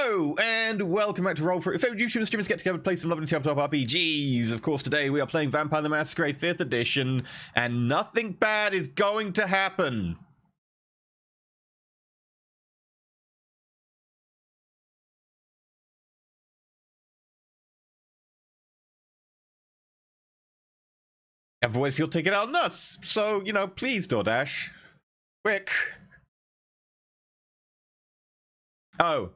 Hello and welcome back to Roll For It. Favorite YouTube streamers get together to play some lovely tabletop RPGs. Of course, today we are playing Vampire the Masquerade 5th edition, and nothing bad is going to happen. Otherwise, he'll take it out on us. So, you know, please, DoorDash. Quick. Oh,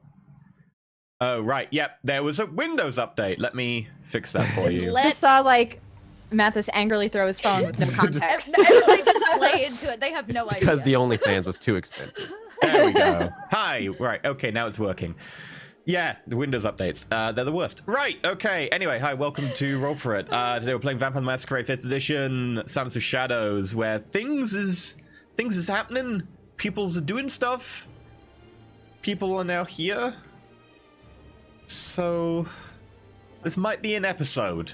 right. Yep. There was a Windows update. Let me fix that for you. I just saw, like, Mathis angrily throw his phone with no context. Everybody just play into it. They have no idea. Because the OnlyFans was too expensive. There we go. Hi. Right. Okay. Now it's working. Yeah. The Windows updates. They're the worst. Right. Okay. Anyway. Hi. Welcome to Roll For It. Today we're playing Vampire the Masquerade 5th edition, Silence of Shadows, where things is happening. People's are doing stuff. People are now here. So this might be an episode.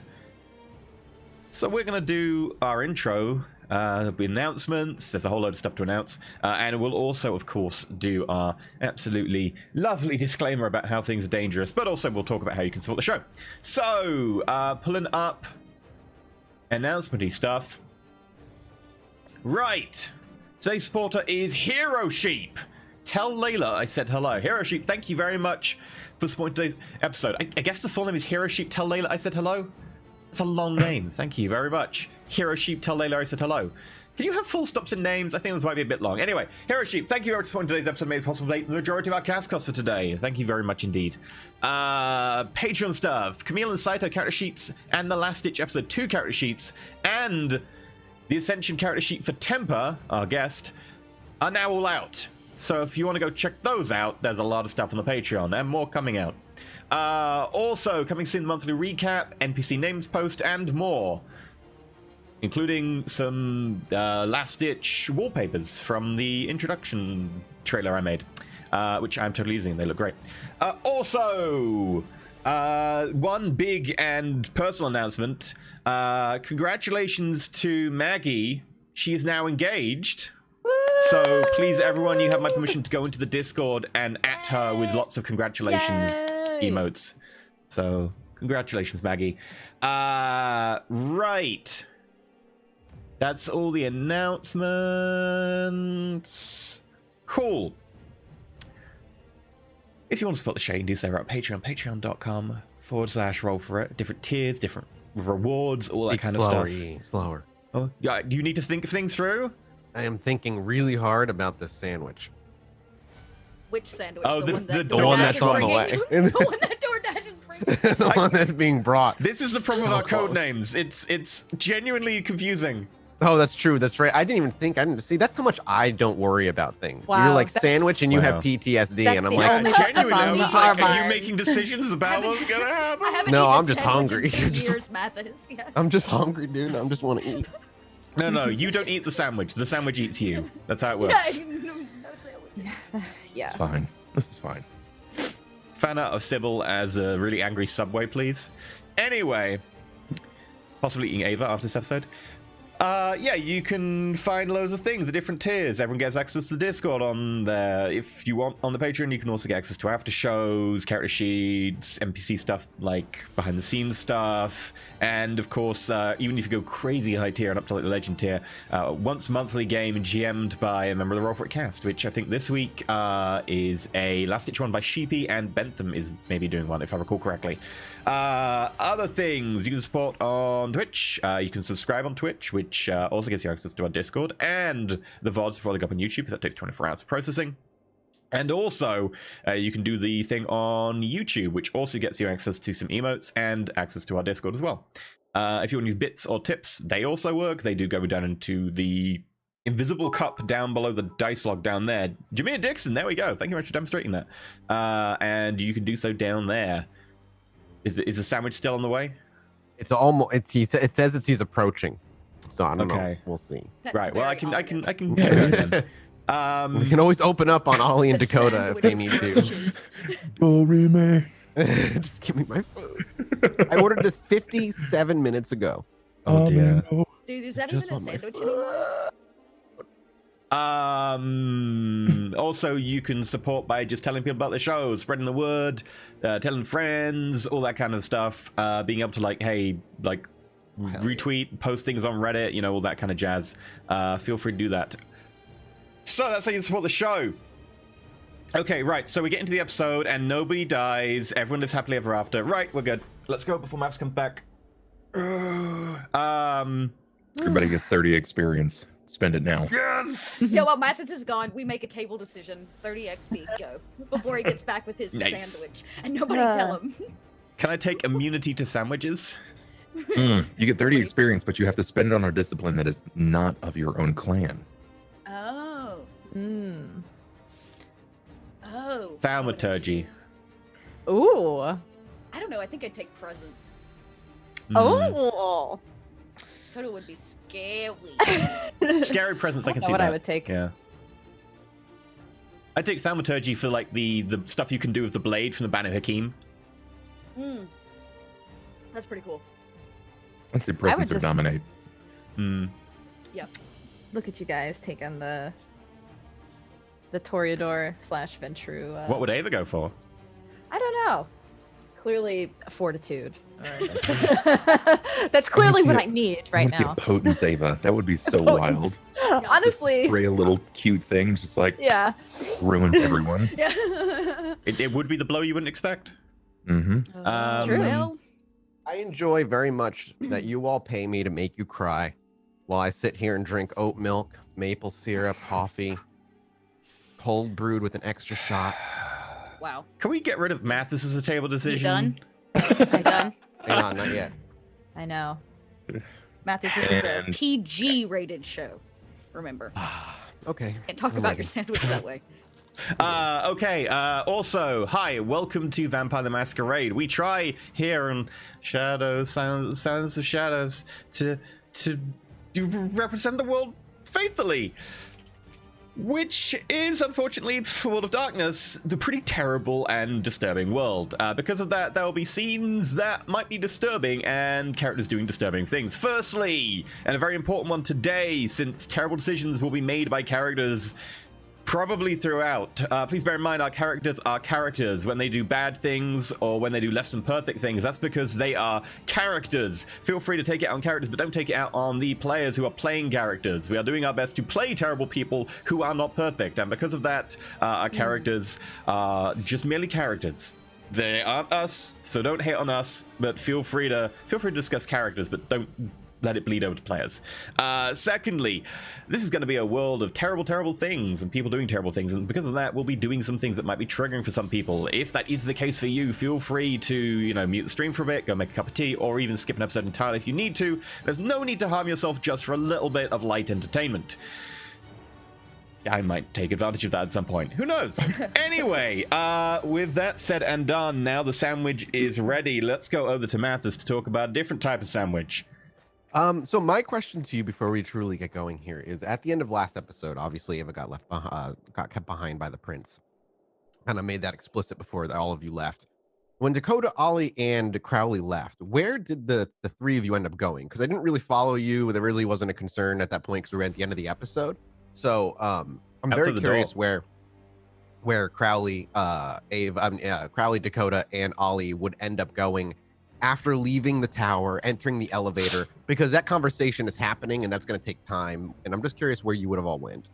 So we're gonna do our intro. There'll be announcements. There's a whole load of stuff to announce, and we'll also, of course, do our absolutely lovely disclaimer about how things are dangerous. But also, we'll talk about how you can support the show. So pulling up announcement-y stuff. Right. Today's supporter is Hero Sheep. Tell Layla I said hello. Hero Sheep, thank you very much for supporting today's episode. I guess the full name is Hero Sheep, Tell Layla I said hello? It's a long name. Thank you very much. Hero Sheep, Tell Layla I said hello. Can you have full stops in names? I think this might be a bit long. Anyway, Hero Sheep, thank you very much for supporting today's episode. Made possible the majority of our cast costs for today. Thank you very much indeed. Patreon stuff. Camille and Saito character sheets, and the Last Ditch episode 2 character sheets, and the Ascension character sheet for Temper, our guest, are now all out. So if you want to go check those out, there's a lot of stuff on the Patreon and more coming out. Also, coming soon, monthly recap, NPC names post, and more. Including some last-ditch wallpapers from the introduction trailer I made, which I'm totally using. They look great. Also, one big and personal announcement. Congratulations to Maggie. She is now engaged. So please, everyone, you have my permission to go into the Discord and at her with lots of congratulations emotes. So congratulations, Maggie. Right. That's all the announcements. Cool. If you want to support the show, you can do so right at Patreon, patreon.com/roll4it. Different tiers, different rewards, all that kind of stuff. Slower. Oh, yeah, you need to think of things through? I am thinking really hard about this sandwich. Which sandwich? Oh, the one that's on the way. The one that DoorDash is bringing. The one that's being brought. This is the problem So with our code close. names. It's genuinely confusing. Oh, that's true. That's right. I didn't even think. I didn't see. That's how much I don't worry about things. Wow, You're like that's- sandwich, and you have Wow. PTSD, That's and I'm the like, only- Genuinely, I on was our like, are you mind. making decisions about what's gonna I happen? haven't No, eaten I'm a just sandwich hungry. in 2 years, Mathis. Yeah. I'm just hungry, dude. I just want to eat. No, you don't eat the sandwich. The sandwich eats you. That's how it works. Yeah, no sandwich. Yeah. It's fine. This is fine. Fan art of Sybil as a really angry Subway, please. Anyway, possibly eating Ava after this episode. Yeah, you can find loads of things, the different tiers. Everyone gets access to the Discord on there. If you want, on the Patreon, you can also get access to after shows, character sheets, NPC stuff like behind the scenes stuff, and of course, even if you go crazy high tier and up to like the legend tier, once monthly game GM'd by a member of the Roll For It cast, which I think this week is a last ditch one by Sheepy, and Bentham is maybe doing one if I recall correctly. Other things you can support on Twitch. You can subscribe on Twitch, which also gets you access to our Discord and the VODs before they go up on YouTube, because that takes 24 hours of processing. And also, you can do the thing on YouTube, which also gets you access to some emotes and access to our Discord as well. If you want to use bits or tips, they also work. They do go down into the invisible cup down below the dice log down there. Jameer Dixon, there we go. Thank you very much for demonstrating that. And you can do so down there. Is the sandwich still on the way? It's almost. It says he's approaching. So I don't know. Okay. We'll see. That's Right. Well, I very can obvious. get it then. We can always open up on Ollie and The Dakota if they need to. sandwiches. Dorime. Just give me my food. I ordered this 57 minutes ago. Oh dear. Dude, is that Just even a want my sandwich food. anymore? Also, you can support by just telling people about the show, spreading the word, telling friends, all that kind of stuff. Being able to retweet, post things on Reddit, you know, all that kind of jazz. Feel free to do that. So that's how you support the show. Okay, right. So we get into the episode and nobody dies. Everyone lives happily ever after. Right, we're good. Let's go before Maps comes back. Everybody gets 30 experience. Spend it now. Yes. Yeah, while Mathis is gone, we make a table decision. 30 XP, go. Before he gets back with his Nice. sandwich. And nobody tell him. Can I take immunity to sandwiches? You get 30 experience, but you have to spend it on a discipline that is not of your own clan. Oh. Mm. Oh. Thaumaturgy. Ooh. I don't know. I think I'd take presents. Oh. Toto would be scary. Scary presents, I can see what that. I would take. Yeah. I take thaumaturgy for like the stuff you can do with the blade from the Banu Hakim. That's pretty cool. I'd say presents just- or dominate. Yep. Look at you guys taking the Toreador / Ventru. What would Ava go for? I don't know. Clearly, fortitude. That's clearly what I need right I now. want to see a potent Ava. That would be so Potence. wild. Honestly, Spray a little cute thing, just like yeah. ruins everyone. Yeah. It would be the blow you wouldn't expect. Mm-hmm. True. Well, I enjoy very much that you all pay me to make you cry while I sit here and drink oat milk, maple syrup, coffee, cold brewed with an extra shot. wow. Can we get rid of Mathis as a table You decision? done? I'm done. Hang on, not yet. I know. Mathis, this is a And- PG rated show. Remember. Okay. Can't talk I'm about ready. your sandwich that way. Okay. Also, hi, welcome to Vampire the Masquerade. We try here on Shadows, Sounds of Shadows to represent the world faithfully. Which is, unfortunately, for World of Darkness, the pretty terrible and disturbing world. Because of that, there will be scenes that might be disturbing and characters doing disturbing things. Firstly, and a very important one today, since terrible decisions will be made by characters probably throughout. Please bear in mind our characters are characters. When they do bad things or when they do less than perfect things, that's because they are characters. Feel free to take it out on characters, but don't take it out on the players who are playing characters. We are doing our best to play terrible people who are not perfect, and because of that, our characters are just merely characters. They aren't us, so don't hate on us, but feel free to discuss characters, but don't let it bleed over to players. Secondly, this is going to be a world of terrible, terrible things and people doing terrible things. And because of that, we'll be doing some things that might be triggering for some people. If that is the case for you, feel free to, mute the stream for a bit, go make a cup of tea, or even skip an episode entirely if you need to. There's no need to harm yourself just for a little bit of light entertainment. I might take advantage of that at some point. Who knows? Anyway, with that said and done, now the sandwich is ready. Let's go over to Mathis to talk about a different type of sandwich. So my question to you before we truly get going here is: at the end of last episode, obviously Ava got got kept behind by the prince. Kind of made that explicit before all of you left. When Dakota, Ollie, and Crowley left, where did the three of you end up going? Because I didn't really follow you. There really wasn't a concern at that point because we were at the end of the episode. So I'm very curious where Crowley, Crowley, Dakota, and Ollie would end up going after leaving the tower, entering the elevator, because that conversation is happening and that's going to take time. And I'm just curious where you would have all went.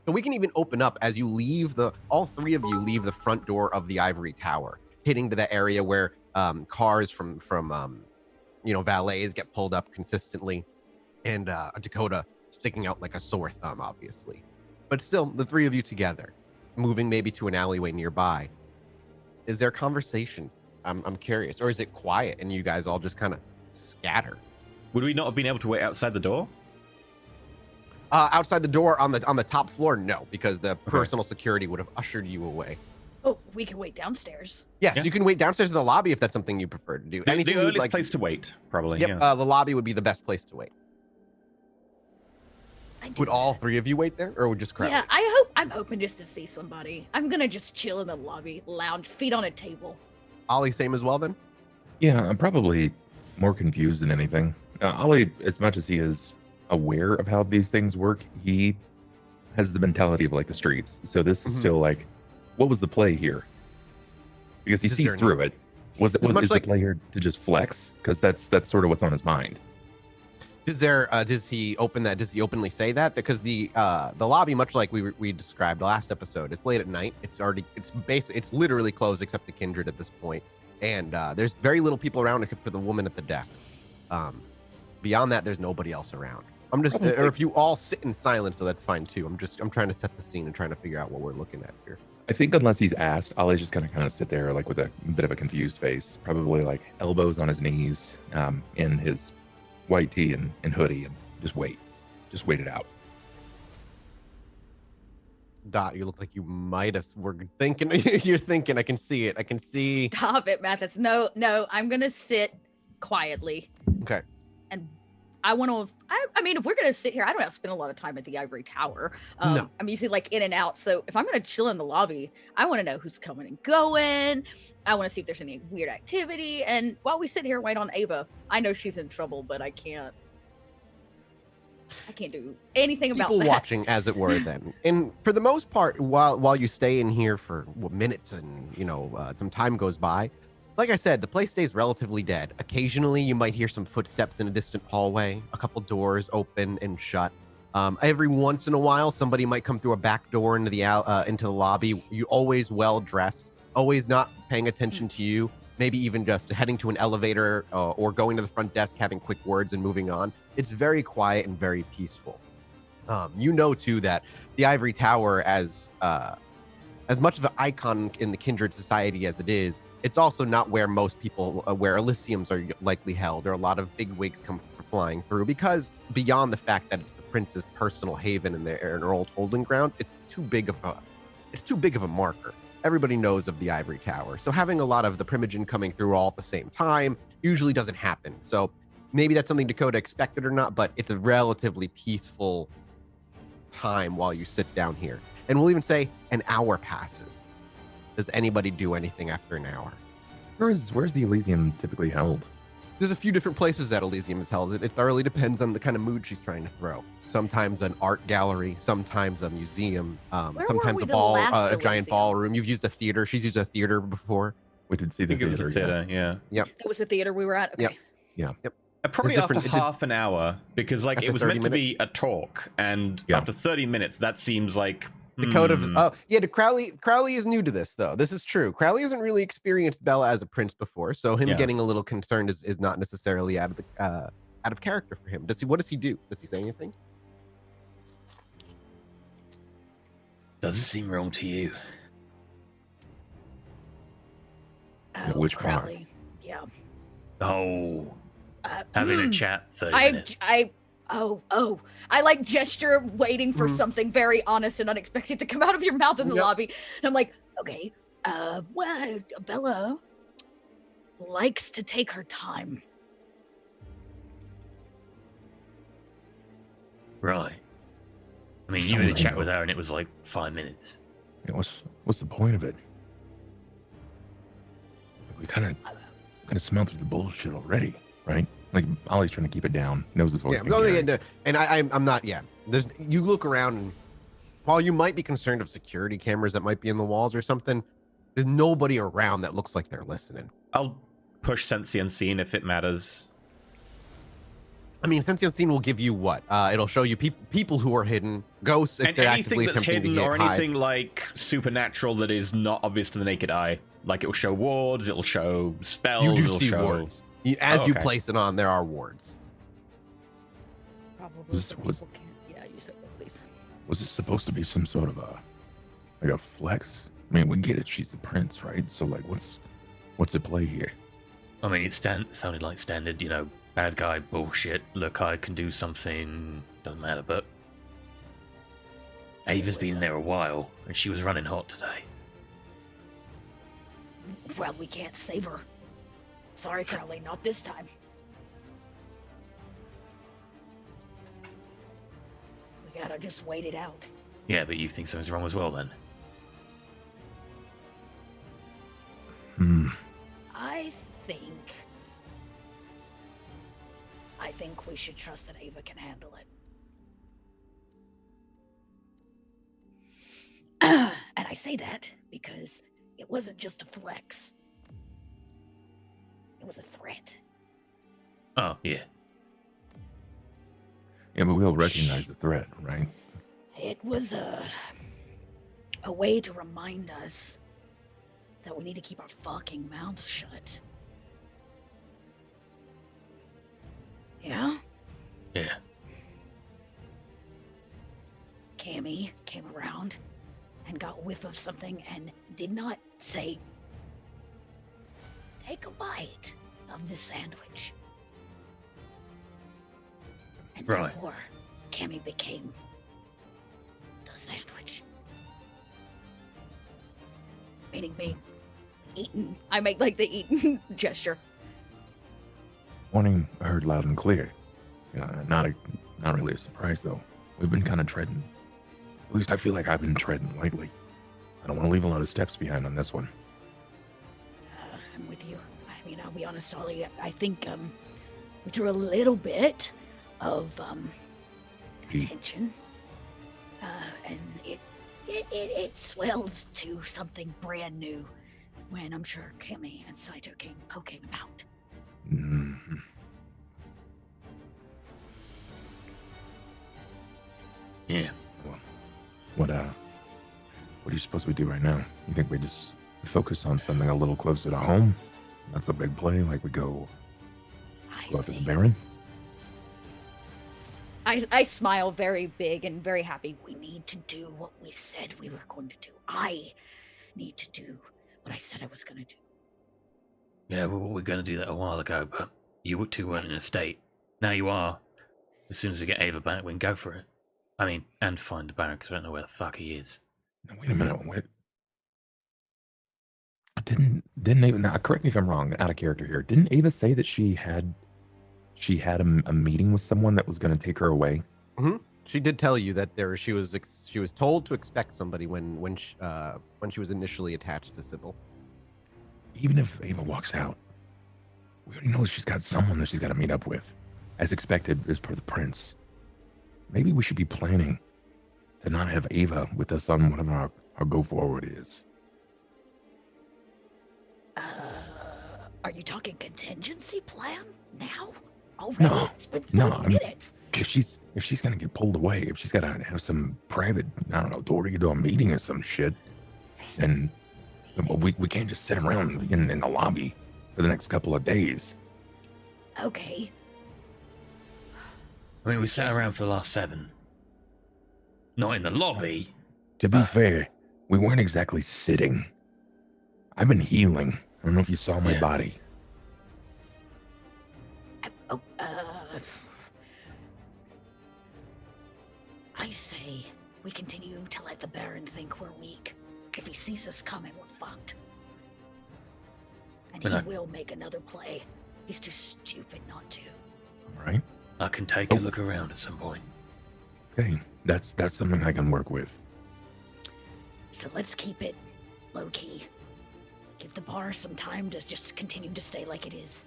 So we can even open up as you leave all three of you leave the front door of the Ivory Tower, hitting to the area where cars from valets get pulled up consistently, and Dakota sticking out like a sore thumb, obviously. But still, the three of you together, moving maybe to an alleyway nearby. Is there conversation? I'm curious. Or is it quiet and you guys all just kind of scatter? Would we not have been able to wait outside the door? Outside the door on the top floor, no, because the personal security would have ushered you away. Oh, we can wait downstairs. Yes, Yeah. You can wait downstairs in the lobby if that's something you prefer to do. The Anything you'd earliest like place to wait, probably. Yep, Yeah. the lobby would be the best place to wait. Would all three of you wait there, or would just Crowley? Yeah, I'm hoping just to see somebody. I'm gonna just chill in the lobby, lounge, feet on a table. Ollie, same as well then? Yeah, I'm probably more confused than anything. Ollie, as much as he is aware of how these things work, he has the mentality of like the streets. So this is Mhm. still like, what was the play here? Because he His sees journey. through it. Was it It's much is like- the play here to just flex? Because that's sort of what's on his mind. Is there? Does he open that? Does he openly say that? Because the lobby, much like we described last episode, it's late at night. It's literally closed except the kindred at this point, and there's very little people around except for the woman at the desk. Beyond that, there's nobody else around. I'm just, or if you all sit in silence, so that's fine too. I'm trying to set the scene and trying to figure out what we're looking at here. I think unless he's asked, Ollie's just gonna kind of sit there like with a bit of a confused face, probably like elbows on his knees, in his white tee and hoodie, and just wait it out. Dot, you look like you might have. We're thinking. You're thinking. I can see it. I can see. Stop it, Mathis. No, I'm gonna sit quietly. Okay. And I want to. I mean, if we're gonna sit here, I don't have to spend a lot of time at the Ivory Tower. No. I'm usually like in and out. So if I'm gonna chill in the lobby, I want to know who's coming and going. I want to see if there's any weird activity. And while we sit here and wait on Ava, I know she's in trouble, but I can't do anything about People that. watching, as it were. Then, and for the most part, while you stay in here for minutes and some time goes by. Like I said, the place stays relatively dead. Occasionally, you might hear some footsteps in a distant hallway, a couple doors open and shut. Every once in a while, somebody might come through a back door into the lobby. You always well dressed, always not paying attention to you. Maybe even just heading to an elevator or going to the front desk, having quick words and moving on. It's very quiet and very peaceful. You know too that the Ivory Tower, as much of an icon in the Kindred society as it is, it's also not where most people, where Elysiums are likely held, or a lot of big wigs come flying through, because beyond the fact that it's the prince's personal haven and their old holding grounds, it's too big of a marker. Everybody knows of the Ivory Tower, so having a lot of the Primogen coming through all at the same time usually doesn't happen. So maybe that's something Dakota expected or not, but it's a relatively peaceful time while you sit down here. And we'll even say an hour passes. Does anybody do anything after an hour? Where's the Elysium typically held? There's a few different places that Elysium is held. It thoroughly depends on the kind of mood she's trying to throw. Sometimes an art gallery, sometimes a museum, sometimes we a the ball, last a giant Elysium? ballroom. You've used a theater. She's used a theater before. We did see I the think it was a theater. theater, yeah. It was the theater we were at. Okay. Yep. Probably It's after different. It just- half an hour, because like After it was 30 meant to be minutes? a talk, and Yeah. after 30 minutes, that seems like Dakota. Crowley is new to this, though. This is true. Crowley hasn't really experienced Bella as a prince before, so him Yeah. getting a little concerned is not necessarily out of character for him. What does he do? Does he say anything? doesn't seem wrong to you. Which part? Crowley. Yeah. Oh, having a chat 30 minutes. I like gesture waiting for Mhm. something very honest and unexpected to come out of your mouth in the Yep. lobby. And I'm like, okay, well, Bella likes to take her time. Right. I mean, you had a chat with her, and it was like 5 minutes. Yeah, what's the point of it? We kind of smelled through the bullshit already, right? Like Ollie's trying to keep it down. Knows his voice. Yeah, can oh, carry. yeah, no, and I'm not. Yeah, you look around, and while you might be concerned of security cameras that might be in the walls or something, there's nobody around that looks like they're listening. I'll push Sentient Scene if it matters. I mean, Sentient Scene will give you what? It'll show you people who are hidden, ghosts if And they're anything actively that's attempting hidden to or hide. anything like supernatural that is not obvious to the naked eye. Like it'll show wards, it'll show spells, You do it'll see show... wards. As Oh, you okay. place it on, there are wards. Probably. This so was- people can't. Yeah, you said that, please. Was it supposed to be some sort of a flex? I mean, we get it. She's the prince, right? So like, what's at play here? I mean, it sounded like standard, bad guy bullshit. Look, I can do something, doesn't matter, but... Ava's been there a while, and she was running hot today. Well, we can't save her. Sorry, Crowley, not this time. We gotta just wait it out. Yeah, but you think something's wrong as well, then? I think we should trust that Ava can handle it. I say that because it wasn't just a flex. It was a threat. Oh, yeah. Yeah, but we all recognize the threat, right? It was a way to remind us that we need to keep our fucking mouths shut. Yeah? Yeah. Cammy came around and got whiff of something and did not say, take a bite of this sandwich. And Right. therefore, Cammy became the sandwich. Meaning me. Eaten. I make like the eaten gesture. Warning heard loud and clear. Not really a surprise, though. We've been kind of treading. At least I feel like I've been treading lightly. I don't want to leave a lot of steps behind on this one. I'm with you. I mean, I'll be honest, Ollie. I think we drew a little bit of attention, and it swelled to something brand new when I'm sure Kimmy and Saito came poking out. Mm-hmm. Yeah. Well, what are you supposed to do right now? You think we just focus on something a little closer to home? That's a big play, like we go after the Baron? I smile very big and very happy. We need to do what we said we were going to do. I need to do what I said I was going to do. Yeah, well, we were going to do that a while ago, but you two weren't in a state. Now you are. As soon as we get Ava back, we can go for it. I mean, and find the Baron, because I don't know where the fuck he is. Now, wait a minute. Wait. Didn't Ava, now correct me if I'm wrong, out of character here. Didn't Ava say that she had a meeting with someone that was going to take her away? Mm-hmm. She did tell you that she was told to expect somebody when she was initially attached to Sybil. Even if Ava walks out, we already know she's got someone that she's got to meet up with, as expected as per the prince. Maybe we should be planning to not have Ava with us on whatever our go forward is. Are you talking contingency plan now? Already? No, It's been 30 no, minutes. If she's gonna get pulled away, if she's gotta have some private, I don't know, door to get to a meeting or some shit, then we can't just sit around in the lobby for the next couple of days. Okay. I mean, we sat around for the last 7. Not in the lobby. To be fair, we weren't exactly sitting. I've been healing. I don't know if you saw my body. I say we continue to let the Baron think we're weak. If he sees us coming, we're fucked. And he will make another play. He's too stupid not to. All right. I can take a look around at some point. Okay, that's something I can work with. So let's keep it low-key. Give the bar some time to just continue to stay like it is.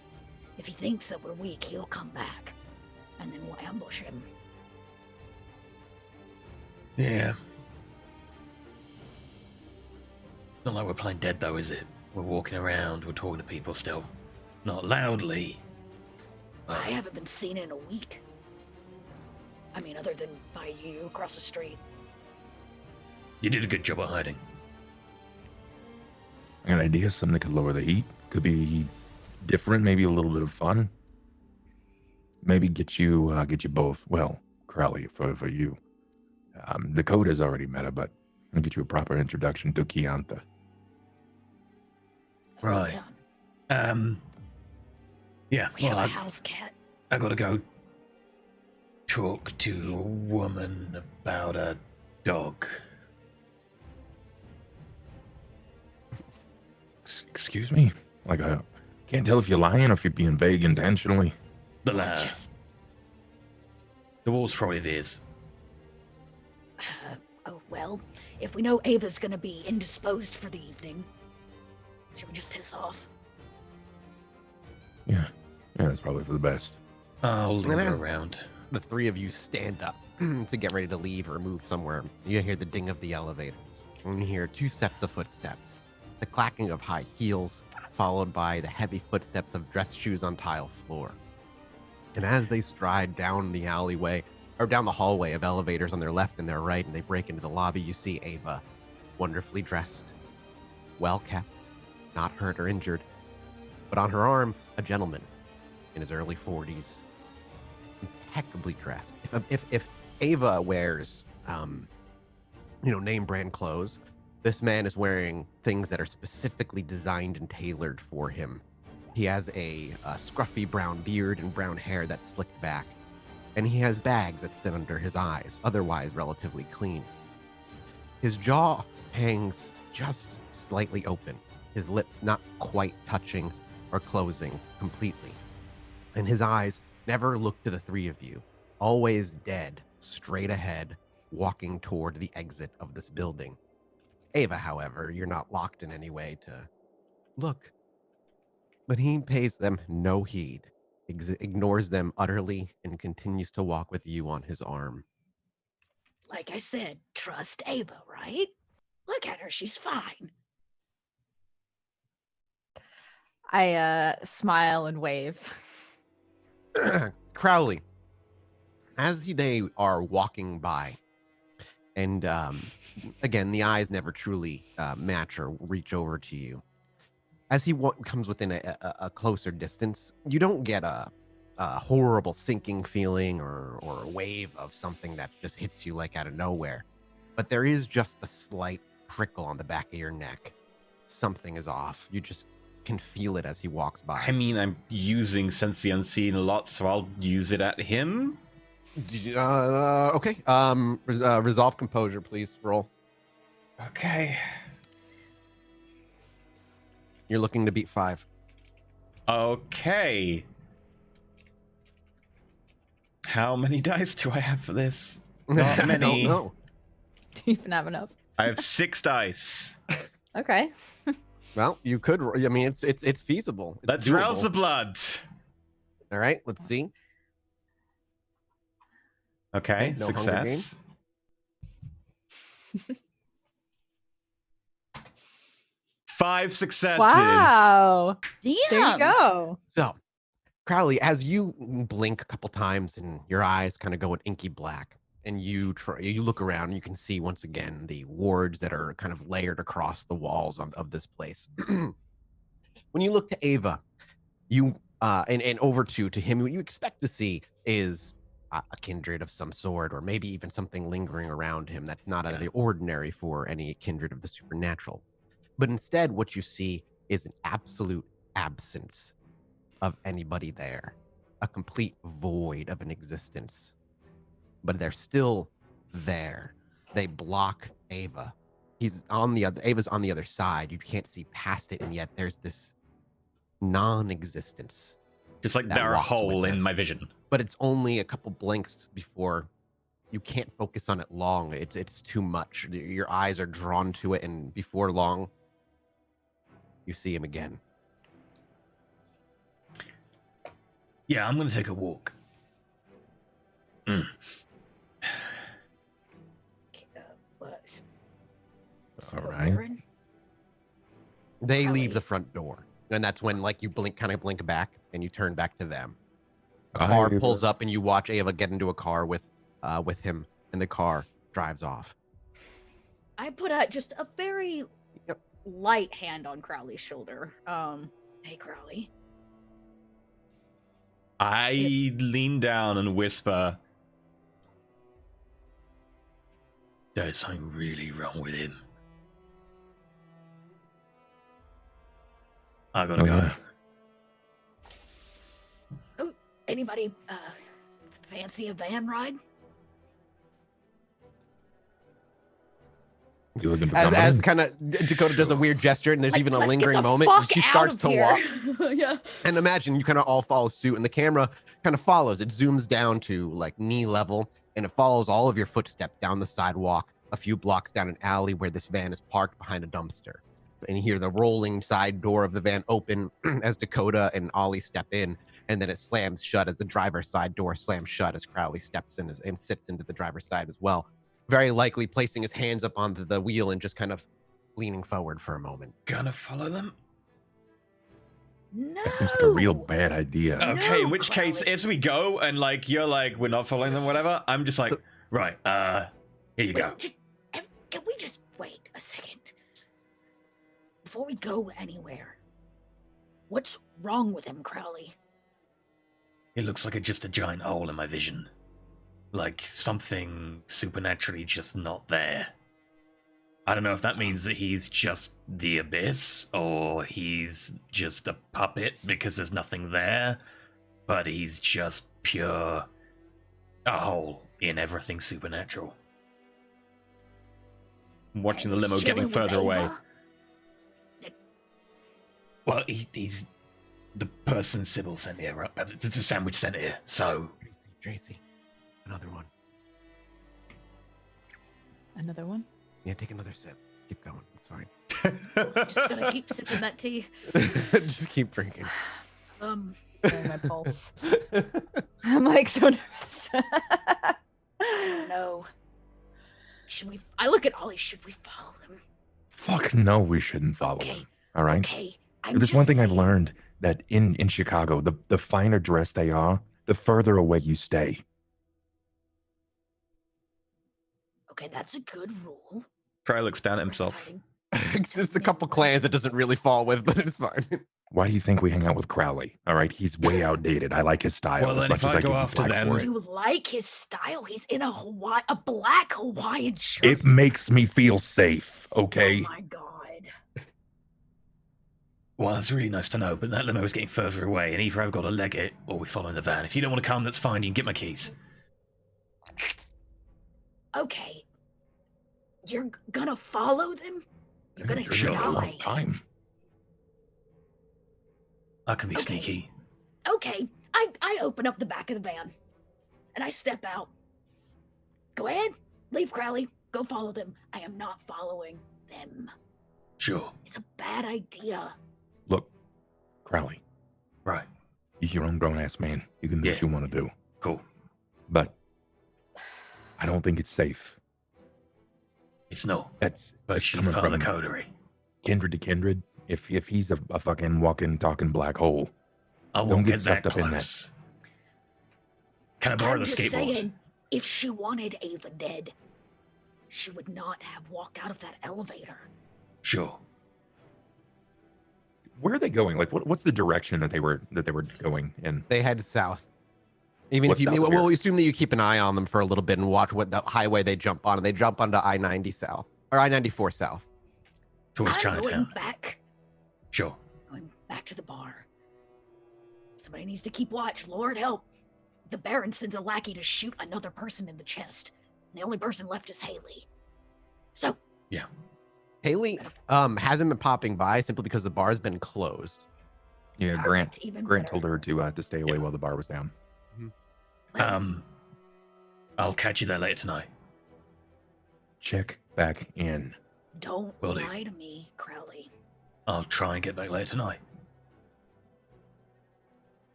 If he thinks that we're weak, he'll come back. And then we'll ambush him. Yeah. Not like we're playing dead, though, is it? We're walking around, we're talking to people still. Not loudly. I haven't been seen in a week. I mean, other than by you across the street. You did a good job at hiding. I got an idea, something that could lower the heat. Could be different, maybe a little bit of fun. Maybe get you both. Well, Crowley, for you. Dakota's already met her, but I'll get you a proper introduction to Chianta. Right. Yeah. We have a house cat. I gotta go talk to a woman about a dog. Excuse me? Like, I can't tell if you're lying or if you're being vague intentionally. The last. The wall's probably theirs. Oh, well, if we know Ava's gonna be indisposed for the evening, should we just piss off? Yeah, that's probably for the best. I'll leave her around. The three of you stand up to get ready to leave or move somewhere. You hear the ding of the elevators. and you hear two sets of footsteps, the clacking of high heels, followed by the heavy footsteps of dress shoes on tile floor. And as they stride down the alleyway, or down the hallway of elevators on their left and their right, and they break into the lobby, you see Ava, wonderfully dressed, well kept, not hurt or injured, but on her arm, a gentleman in his early 40s, impeccably dressed. If Ava wears, name brand clothes, this man is wearing things that are specifically designed and tailored for him. He has a scruffy brown beard and brown hair that's slicked back, and he has bags that sit under his eyes, otherwise relatively clean. His jaw hangs just slightly open, his lips not quite touching or closing completely. And his eyes never look to the three of you, always dead, straight ahead, walking toward the exit of this building. Ava, however, you're not locked in any way to look. But he pays them no heed, ignores them utterly, and continues to walk with you on his arm. Like I said, trust Ava, right? Look at her, she's fine. I smile and wave. Crowley, as they are walking by, and again, the eyes never truly match or reach over to you. As he comes within a closer distance, you don't get a horrible sinking feeling or a wave of something that just hits you like out of nowhere. But there is just the slight prickle on the back of your neck. Something is off. You just can feel it as he walks by. I mean, I'm using Sense the Unseen a lot, so I'll use it at him. Okay. Resolve composure, please. Roll. Okay. You're looking to beat 5. Okay. How many dice do I have for this? Not many. I don't know. Do you even have enough? I have 6 dice. Okay. Well, you could. I mean, it's feasible. It's Let's doable. rouse the blood. All right. Let's see. Okay, no Hunger success. 5 successes. Wow. Damn. There you go. So, Crowley, as you blink a couple times and your eyes kind of go an inky black, and you look around, and you can see once again the wards that are kind of layered across the walls of this place. When you look to Ava, you and over to him, what you expect to see is a kindred of some sort, or maybe even something lingering around him that's not out of the ordinary for any kindred of the supernatural. But instead, what you see is an absolute absence of anybody there, a complete void of an existence. But they're still there. They block Ava. Ava's on the other side. You can't see past it, and yet there's this non-existence. Just like that they're a walks with hole in him. my vision. But it's only a couple blinks before you can't focus on it long. It's too much. Your eyes are drawn to it, and before long, you see him again. Yeah, I'm gonna take a walk. What? All right. They leave Crowley. the front door, and that's when you blink back, and you turn back to them. A Hi, car Ava. pulls up, and you watch Ava get into a car with him, and the car drives off. I put out just a very Yep. light hand on Crowley's shoulder. Hey Crowley. I lean down and whisper, "There's something really wrong with him. I gotta Oh, go." yeah. Oh, anybody fancy a van ride? You looking for As company? kind of Dakota does a weird gesture, and there's even a Let's get lingering the moment. fuck She out starts of to here. walk. Yeah. And imagine you kind of all follow suit, and the camera kind of follows. It zooms down to knee level, and it follows all of your footsteps down the sidewalk, a few blocks down an alley where this van is parked behind a dumpster. And you hear the rolling side door of the van open as Dakota and Ollie step in, and then it slams shut as the driver's side door slams shut as Crowley steps in and sits into the driver's side as well. very likely placing his hands up on the wheel and just kind of leaning forward for a moment. Gonna follow them? No. That seems like a real bad idea. Okay, in which Crowley. case, as we go and like you're like we're not following them, whatever. I'm just like, right, here you go. Can we just wait a second before we go anywhere? What's wrong with him, Crowley? It looks like just a giant hole in my vision, like something supernaturally just not there. I don't know if that means that he's just the abyss or he's just a puppet because there's nothing there, but he's just pure a hole in everything supernatural. I'm watching the And limo he's getting chilling with further away. Ava? Well, he's the person Sybil sent here, right? The sandwich sent here, so... Tracy, another one. Another one? Yeah, take another sip. Keep going. It's fine. Just gonna keep sipping that tea. Just keep drinking. Feeling my pulse. I'm like so nervous. No. Should we? I look at Ollie. Should we follow him? Fuck no, we shouldn't follow Okay. him. All right. Okay. There's one thing I've learned, that in Chicago, the finer dressed they are, the further away you stay. Okay, that's a good rule. Try looks down at himself. Reciting. There's a couple clans it doesn't really fall with, but it's fine. Why do you think we hang out with Crowley? All right, he's way outdated. I like his style Well, as then much if as I I go give him after flack them- for it. You like his style? He's in a black Hawaiian shirt. It makes me feel safe, okay? Oh my god. Well, that's really nice to know, but that limo is getting further away, and either I've got to leg it or we're following the van. If you don't want to come, that's fine. You can get my keys. Okay. You're gonna follow them? You're gonna I've driven a long die. time. I can be Okay. sneaky. Okay. I open up the back of the van and I step out. Go ahead. Leave Crowley. Go follow them. I am not following them. Sure. It's a bad idea. Look, Crowley, Right. you're your own grown-ass man. You can do what Yeah. you want to do. Cool. But I don't think it's safe. It's not. That's But she's coming part of the from coterie. kindred to kindred. If he's a fucking walking, talking black hole, I Don't won't get get that sucked up in that. close. Can I borrow I'm the just skateboard? saying, if she wanted Ava dead, she would not have walked out of that elevator. Sure. where are they going? Like, what's the direction that they were going in? They head south. Even What's if you, south of well, here? we assume that you keep an eye on them for a little bit and watch what the highway they jump on. And they jump onto I-90 south or I-94 south. Towards I'm Chinatown. going back. Sure. Going back to the bar. Somebody needs to keep watch. Lord help. The Baron sends a lackey to shoot another person in the chest. And the only person left is Haley. So, Haley hasn't been popping by simply because the bar's been closed. Yeah, perfect, even Grant better. told her to stay away while the bar was down. Well, I'll catch you there later tonight. Check back in. don't will do. lie to me, Crowley. I'll try and get back later tonight.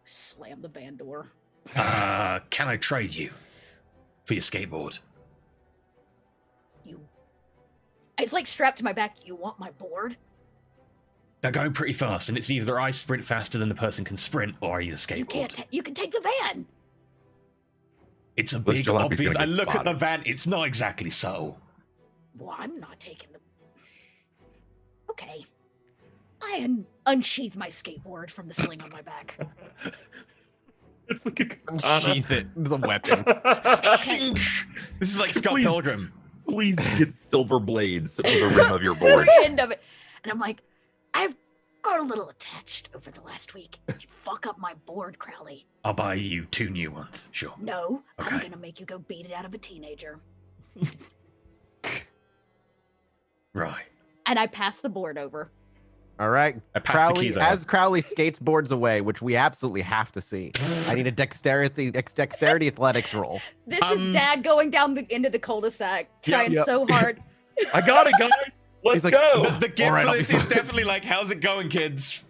Slam the van door. Can I trade you for your skateboard? You. It's like strapped to my back. You want my board? They're going pretty fast, and it's either I sprint faster than the person can sprint, or I use a skateboard. You can't. You can take the van. It's a Those big jalopies obvious. gonna I get look at the spotted. van. It's not exactly subtle. Well, I'm not taking the. Okay. I unsheath my skateboard from the sling on my back. It's like a Unsheath it. It's a weapon. Shink! This is like Scott Please. Pilgrim. Please get silver blades for the rim of your board. The end of it. And I'm like, I've got a little attached over the last week. You fuck up my board, Crowley. I'll buy you 2 new ones. Sure. No, I'm Okay. gonna make you go beat it out of a teenager. Right. And I pass the board over. All right. I passed the Crowley, keys out. as Crowley skateboards away, which we absolutely have to see. I need a dexterity athletics roll. This is Dad going down into the cul-de-sac, trying yep. so hard. I got it, guys. Let's He's like, go. The gift All right, for I'll this be is definitely like, how's it going, kids?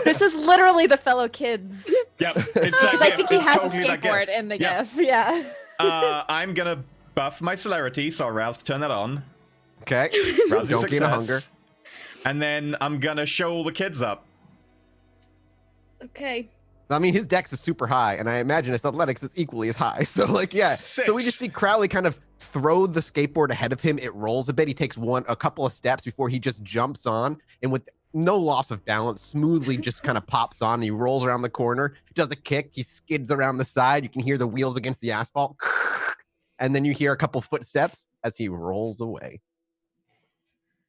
This is literally the fellow kids. Yep. It's Because I think he it's has totally a that skateboard gift. in the Yeah. GIF. Yeah. I'm gonna buff my celerity, so I'll rouse to turn that on. Okay. Rouse Don't gain a hunger. And then I'm gonna show all the kids up. Okay. I mean, his dex is super high, and I imagine his athletics is equally as high. So, like, yeah. So we just see Crowley kind of throw the skateboard ahead of him. It rolls a bit. He takes a couple of steps before he just jumps on, and with no loss of balance, smoothly just kind of pops on. And he rolls around the corner, does a kick. He skids around the side. You can hear the wheels against the asphalt, and then you hear a couple footsteps as he rolls away.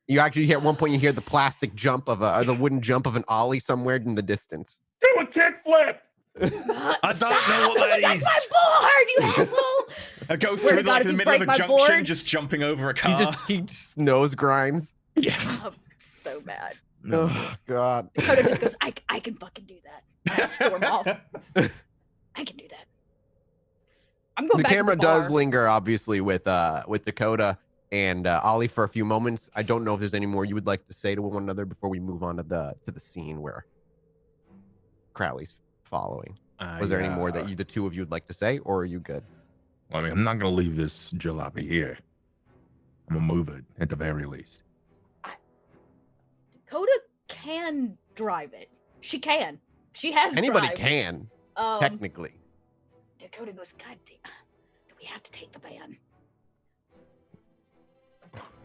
You actually hear at one point you hear the plastic jump of the wooden jump of an ollie somewhere in the distance. Do a kickflip. I don't know what that is. My board, you asshole! I go Swear through to God, like if in the you middle of a break my junction, board- just jumping over a car. He just nose grinds. Yeah. I'm so mad. Oh God. Dakota just goes, I can fucking do that. I storm off. I can do that. I'm going The back to camera the does bar. linger, obviously, with Dakota and Ollie for a few moments. I don't know if there's any more you would like to say to one another before we move on to the scene where Crowley's following. Was there any more that the two of you would like to say, or are you good? I mean, I'm not gonna leave this jalopy here. I'm gonna move it at the very least. Dakota can drive it. She can. She has Anybody drive. can, technically. Dakota goes, God damn, do we have to take the van?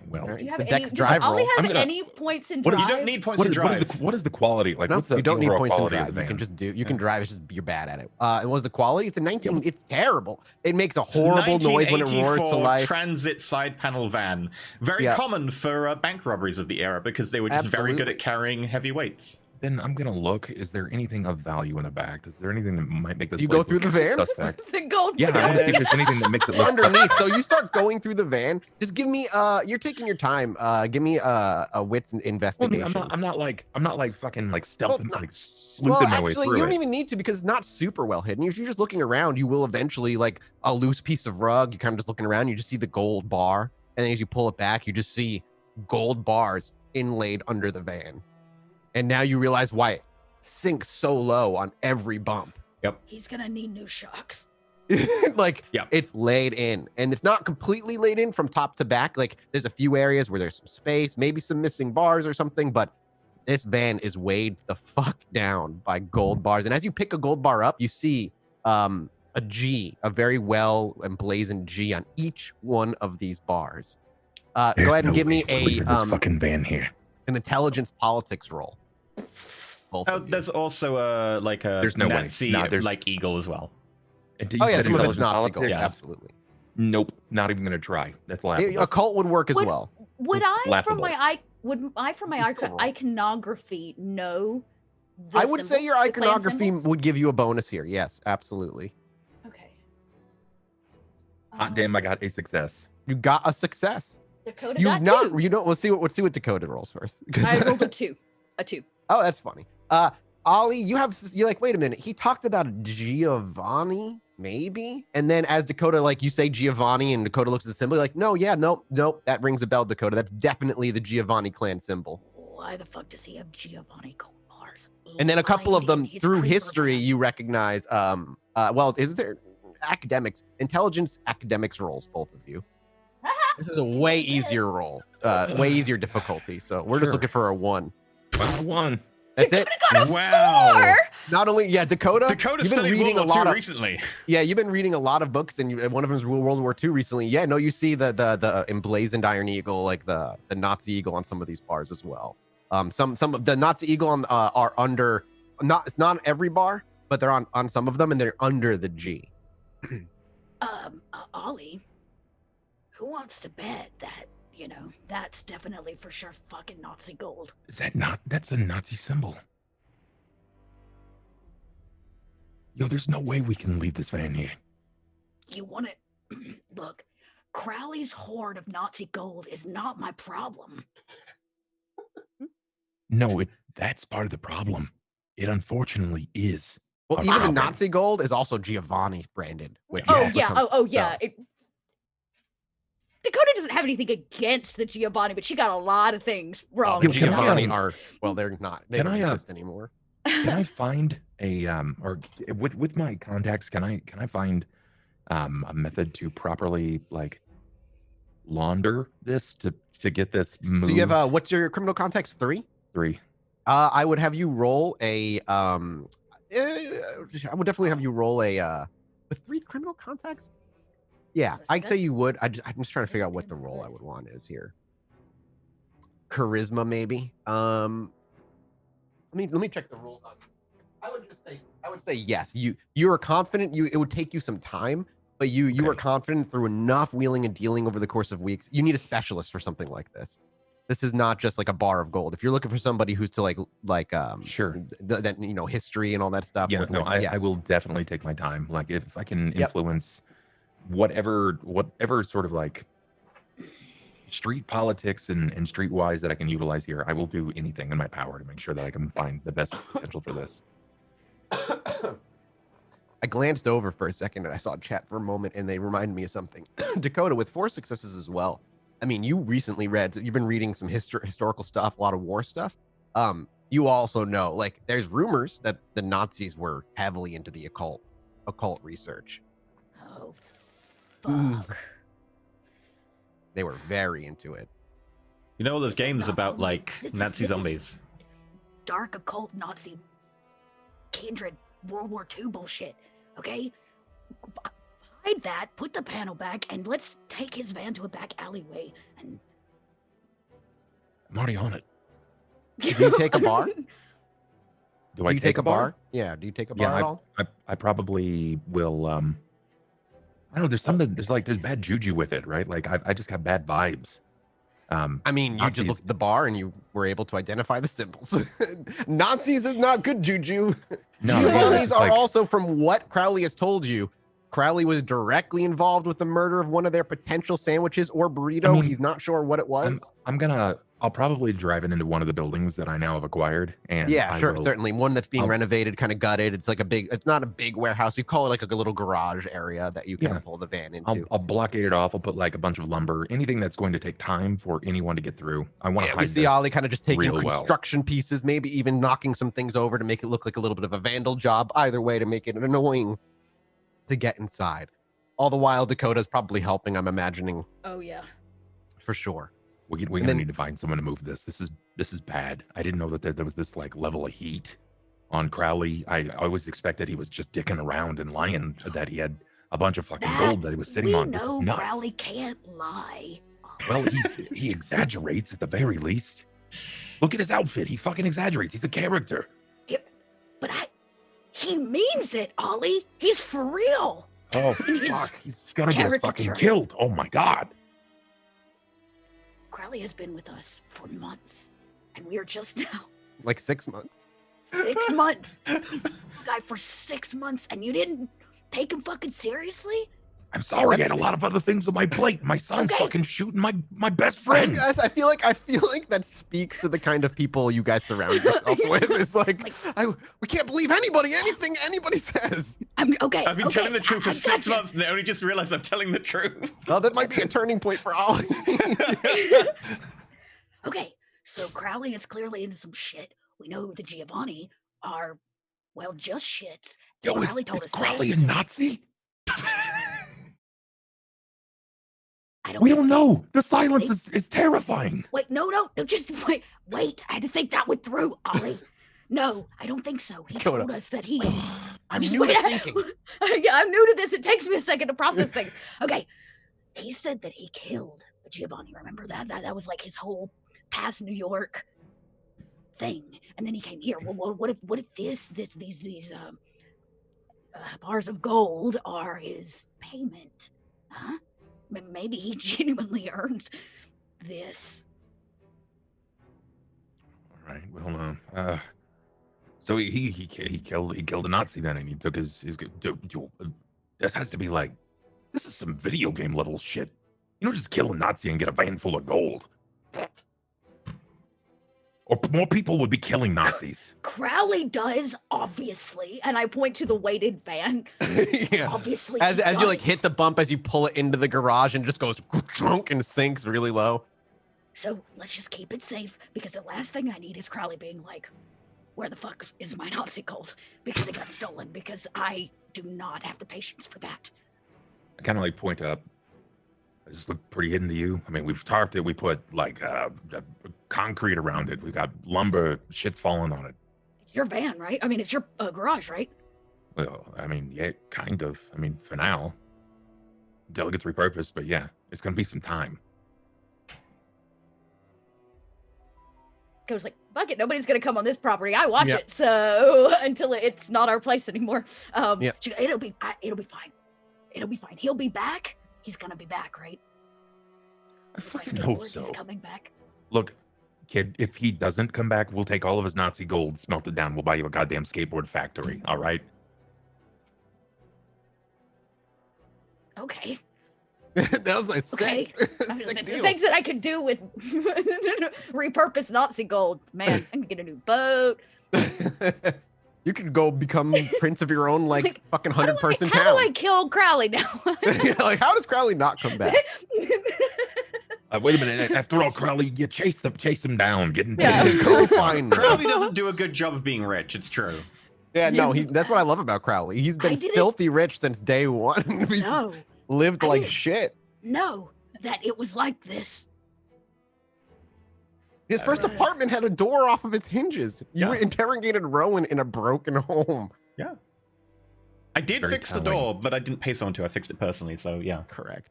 Well, All right. Do you It's have the any? Dex Does drive Ollie roll. have I'm gonna- any points in What do drive? You don't need points what to is, drive. what is the quality? Like, No, what's the you don't need overall points in quality drive. of the You can van? just do. You can drive. It's just you're bad at it. And what's the quality? It's a 19. It's terrible. It makes a horrible noise when it roars to 1984 life. transit side panel van. Very Yeah. common for bank robberies of the era because they were just very good Absolutely. at carrying heavy weights. Then I'm gonna look. Is there anything of value in the back? Is there anything that might make this? You go place through look the van? Suspect. The gold. Yeah, I want to see if there's anything that makes it look Underneath. So you start going through the van. Just give me. You're taking your time. Give me a wits Well, investigation. I'm not like fucking like Well, stealthing, it's not- like sleuthing my way actually, through you don't it. even need to because it's not super well hidden. If you're just looking around, you will eventually like a loose piece of rug. You kind of just looking around. You just see the gold bar, and then as you pull it back, you just see gold bars inlaid under the van. And now you realize why it sinks so low on every bump. He's gonna need new shocks. Like Yeah. it's laid in, and it's not completely laid in from top to back. Like there's a few areas where there's some space, maybe some missing bars or something, but this van is weighed the fuck down by gold bars. And as you pick a gold bar up, you see a G, a very well emblazoned G on each one of these bars. Go There's ahead and no give me way we're leaving this fucking van here. an intelligence politics roll. Both Oh, of you. there's also a There's no way. Nazi Nah, there's- like eagle as well. And you Oh yeah, said some of it's intelligent Nazi gold. politics? Absolutely. Nope, not even gonna try. That's laughable. Occult would work as Would- well. Would I, from Laughable. my You still roll. iconography, know? The I would say your symbols, the clan iconography symbols? would give you a bonus here. Yes, absolutely. Okay. Hot damn, I got a success. You got a success. Dakota You've got not. two. You don't. Let's see what Dakota rolls first. I rolled a two. A two. Oh, that's funny. Ollie, you're like, wait a minute. He talked about Giovanni, maybe, and then as Dakota, like you say Giovanni, and Dakota looks at the symbol, you're like, no, yeah, nope, that rings a bell, Dakota. That's definitely the Giovanni clan symbol. Why the fuck does he have Giovanni gold bars? And then a couple of lined them in his through creeper history, van? you recognize. Well, is there academics, intelligence, academics rolls, both of you? This is a way easier roll, way easier difficulty. So we're just Sure. looking for a 1. Well, one. That's it. Got a Wow. 4! Not only, Dakota. Dakota you've been studied reading World a War lot II of. recently. Yeah, you've been reading a lot of books, and one of them is World War II recently. Yeah, no, you see the emblazoned Iron Eagle, like the Nazi eagle on some of these bars as well. Some of the Nazi eagle are under. It's not every bar, but they're on some of them, and they're under the G. Ollie, who wants to bet that, that's definitely for sure fucking Nazi gold? Is that not? That's a Nazi symbol. Yo, there's no way we can leave this van here. You want it? Look, Crowley's hoard of Nazi gold is not my problem. No, that's part of the problem. It unfortunately is. Well, A even the problem. Nazi gold is also Giovanni branded, which Oh also yeah, comes- oh yeah. so- Dakota doesn't have anything against the Giovanni, but she got a lot of things wrong. The Yo, can I, Giovanni um, are they're not. They can don't I, exist anymore. Can I find a or with my contacts? Can I find a method to properly like launder this to get this moved? So you have what's your criminal context 3? 3. I would have you roll a I would definitely have you roll a with 3 criminal contacts. Yeah, Yes, I'd say that's- you would. I'm just trying to figure out what the role I would want is here. Charisma, maybe. Let me check the rules on. I would say yes. You are confident. It would take you some time, but you Okay. are confident through enough wheeling and dealing over the course of weeks. You need a specialist for something like this. This is not just like a bar of gold. If you're looking for somebody who's to like Sure. that history and all that stuff. Yeah, no, I will definitely take my time. Like if I can influence whatever sort of like street politics and streetwise that I can utilize here, I will do anything in my power to make sure that I can find the best potential for this. I glanced over for a second and I saw chat for a moment and they reminded me of something. Dakota, with 4 successes as well. I mean, you recently you've been reading some historical stuff, a lot of war stuff. You also know, like, there's rumors that the Nazis were heavily into the occult research. Oh, Mm. fuck. They were very into it. You know, there's This is games not about only- like this is- Nazi this is- zombies. Dark occult Nazi kindred World War II bullshit. Okay? Hide that, put the panel back, and let's take his van to a back alleyway and I'm already on it. Do you take a bar? Do I you take a bar? Yeah. Do you take a bar Yeah, at all? I probably will. I don't know. There's bad juju with it, right? Like I just got bad vibes. I mean, you just Nazis- looked at the bar and you were able to identify the symbols. Nazis is not good juju. No, yeah, Giovanni's it's are like- also, from what Crowley has told you, Crowley was directly involved with the murder of one of their potential sandwiches or burrito. I mean, He's not sure what it was. I'll probably drive it into one of the buildings that I now have acquired. And Yeah, I sure, will- certainly. One that's being I'll- renovated, kind of gutted. It's like it's not a big warehouse. You call it like a little garage area that you can Yeah. pull the van into. I'll blockade it off. I'll put like a bunch of lumber, anything that's going to take time for anyone to get through. I want to Yeah, hide we see this Ollie kind of just taking real well. construction pieces, maybe even knocking some things over to make it look like a little bit of a vandal job. Either way, to make it annoying to get inside. All the while, Dakota's probably helping, I'm imagining, Oh yeah. for sure. We're And gonna then- need to find someone to move this. This is bad. I didn't know that there was this like level of heat on Crowley. I always expected he was just dicking around and lying that he had a bunch of fucking That gold that he was sitting we on. This is know nuts. Crowley can't lie. Well, he exaggerates at the very least. Look at his outfit. He fucking exaggerates. He's a character. But he means it, Ollie. He's for real. Oh His fuck! He's gonna get us fucking caricature. killed. Oh my god! Crowley has been with us for months, and we are just now Like 6 months. 6 months. He's been a guy for 6 months, and you didn't take him fucking seriously? I'm sorry. I had a lot of other things on my plate. My son's Okay. fucking shooting my best friend. Guys, I feel like that speaks to the kind of people you guys surround yourself with. It's like, we can't believe anything anybody says. I'm okay. I've been okay, telling the truth for I 6 gotcha. months and I only just realized I'm telling the truth. Oh, that might be a turning point for Ollie. Okay, so Crowley is clearly into some shit. We know the Giovanni are, well, just shits. Yo, Crowley told is us Crowley a that. Nazi? I don't We don't know. The silence is terrifying. Wait, no, just wait. I had to think that one through, Ollie. No, I don't think so. He Coda. told us that he. I'm Just new wait, at thinking. Yeah, I'm new to this. It takes me a second to process things. Okay, he said that he killed Giovanni. Remember that? That was like his whole past New York thing. And then he came here. Well, what if these bars of gold are his payment? Huh? Maybe he genuinely earned this. All right. Well, so he killed a Nazi then, and he took his. This has to be like, this is some video game level shit. You don't just kill a Nazi and get a van full of gold. Or more people would be killing Nazis. Crowley does, obviously, and I point to the weighted van. Yeah. Obviously, As he you like does. hit the bump as you pull it into the garage and it just goes drunk and sinks really low. So let's just keep it safe, because the last thing I need is Crowley being like, where the fuck is my Nazi gold? Because it got stolen, because I do not have the patience for that. I kind of like point up. Does this look pretty hidden to you? I mean, we've tarped it. We put like concrete around it. We got lumber. Shit's falling on it. It's your van, right? I mean, it's your garage, right? Well, I mean, yeah, kind of. I mean, for now, until it gets repurposed. But yeah, it's gonna be some time. Goes like, fuck it, nobody's gonna come on this property. I watch it, so until it's not our place anymore. It'll be fine. It'll be fine. He'll be back. He's gonna be back, right? I fucking hope so. He's coming back. Look, kid, if he doesn't come back, we'll take all of his Nazi gold, smelt it down. We'll buy you a goddamn skateboard factory. All right? Okay. That was like sick. I mean, Sick the deal. things that I could do with repurposed Nazi gold. Man, I can get a new boat. You could go become prince of your own like fucking 100-person How town. do I kill Crowley now? Yeah, like how does Crowley not come back? Wait a minute. After all, Crowley, you chase him down. Get in Yeah. Go find me. Crowley doesn't do a good job of being rich. It's true. Yeah, no, that's what I love about Crowley. He's been filthy rich since day one. He's just lived like shit. No, that it was like this. His first apartment had a door off of its hinges. You interrogated Rowan in a broken home. Yeah. I did Very fix the telling. door, but I didn't pay someone to. I fixed it personally, so yeah. Correct.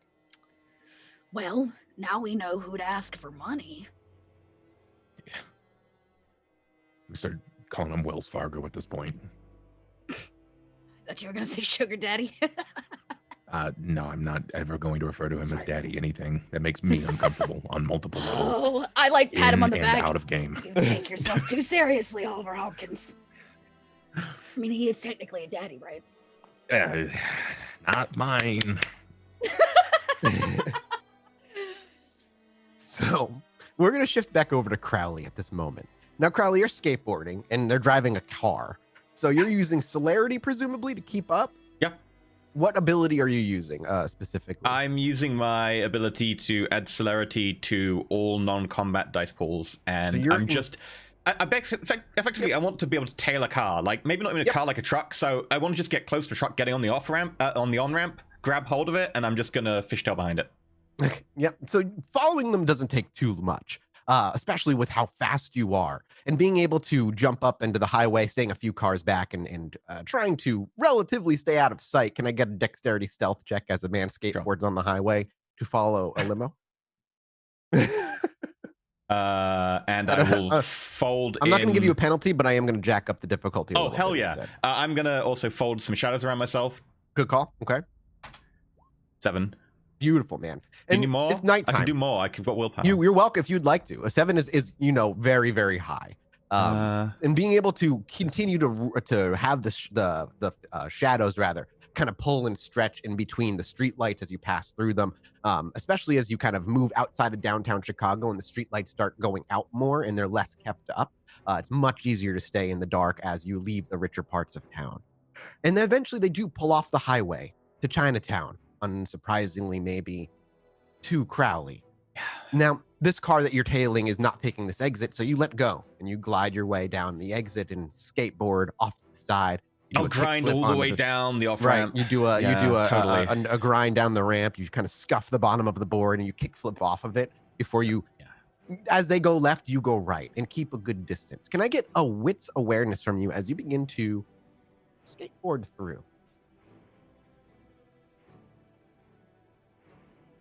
Well, now we know who to ask for money. We start calling him Wells Fargo at this point. Thought you were gonna say sugar daddy. No, I'm not ever going to refer to him as daddy anything. That makes me uncomfortable on multiple levels. Oh, I like pat him on the In back. and out of game. You take yourself too seriously, Oliver Hawkins. I mean, he is technically a daddy, right? Not mine. So we're going to shift back over to Crowley at this moment. Now, Crowley, you're skateboarding and they're driving a car. So you're using celerity, presumably, to keep up? Yeah. What ability are you using specifically? I'm using my ability to add celerity to all non-combat dice pools, and So I'm just... effectively, I want to be able to tail a car, like maybe not even a car like a truck. So I want to just get close to a truck, getting on the on-ramp, grab hold of it, and I'm just gonna fishtail behind it. Yep. So following them doesn't take too much, especially with how fast you are, and being able to jump up into the highway, staying a few cars back, and trying to relatively stay out of sight. Can I get a dexterity stealth check as a man skateboards on the highway to follow a limo? And I will fold. I'm not going to give you a penalty, but I am going to jack up the difficulty. Oh hell yeah! I'm gonna also fold some shadows around myself. Good call. Okay. 7. Beautiful, man. Do you And need more? it's nighttime. I can do more. I've got willpower. You're welcome if you'd like to. A 7 is very, very high. And being able to continue to have the shadows rather kind of pull and stretch in between the street lights as you pass through them, especially as you kind of move outside of downtown Chicago and the street lights start going out more and they're less kept up. It's much easier to stay in the dark as you leave the richer parts of town. And then eventually they do pull off the highway to Chinatown, unsurprisingly maybe to Crowley. Now, this car that you're tailing is not taking this exit, so you let go and you glide your way down the exit and skateboard off to the side. I'll grind all the way down the off ramp. Right, you do a grind down the ramp. You kind of scuff the bottom of the board and you kick flip off of it before you. As they go left, you go right and keep a good distance. Can I get a wits awareness from you as you begin to skateboard through?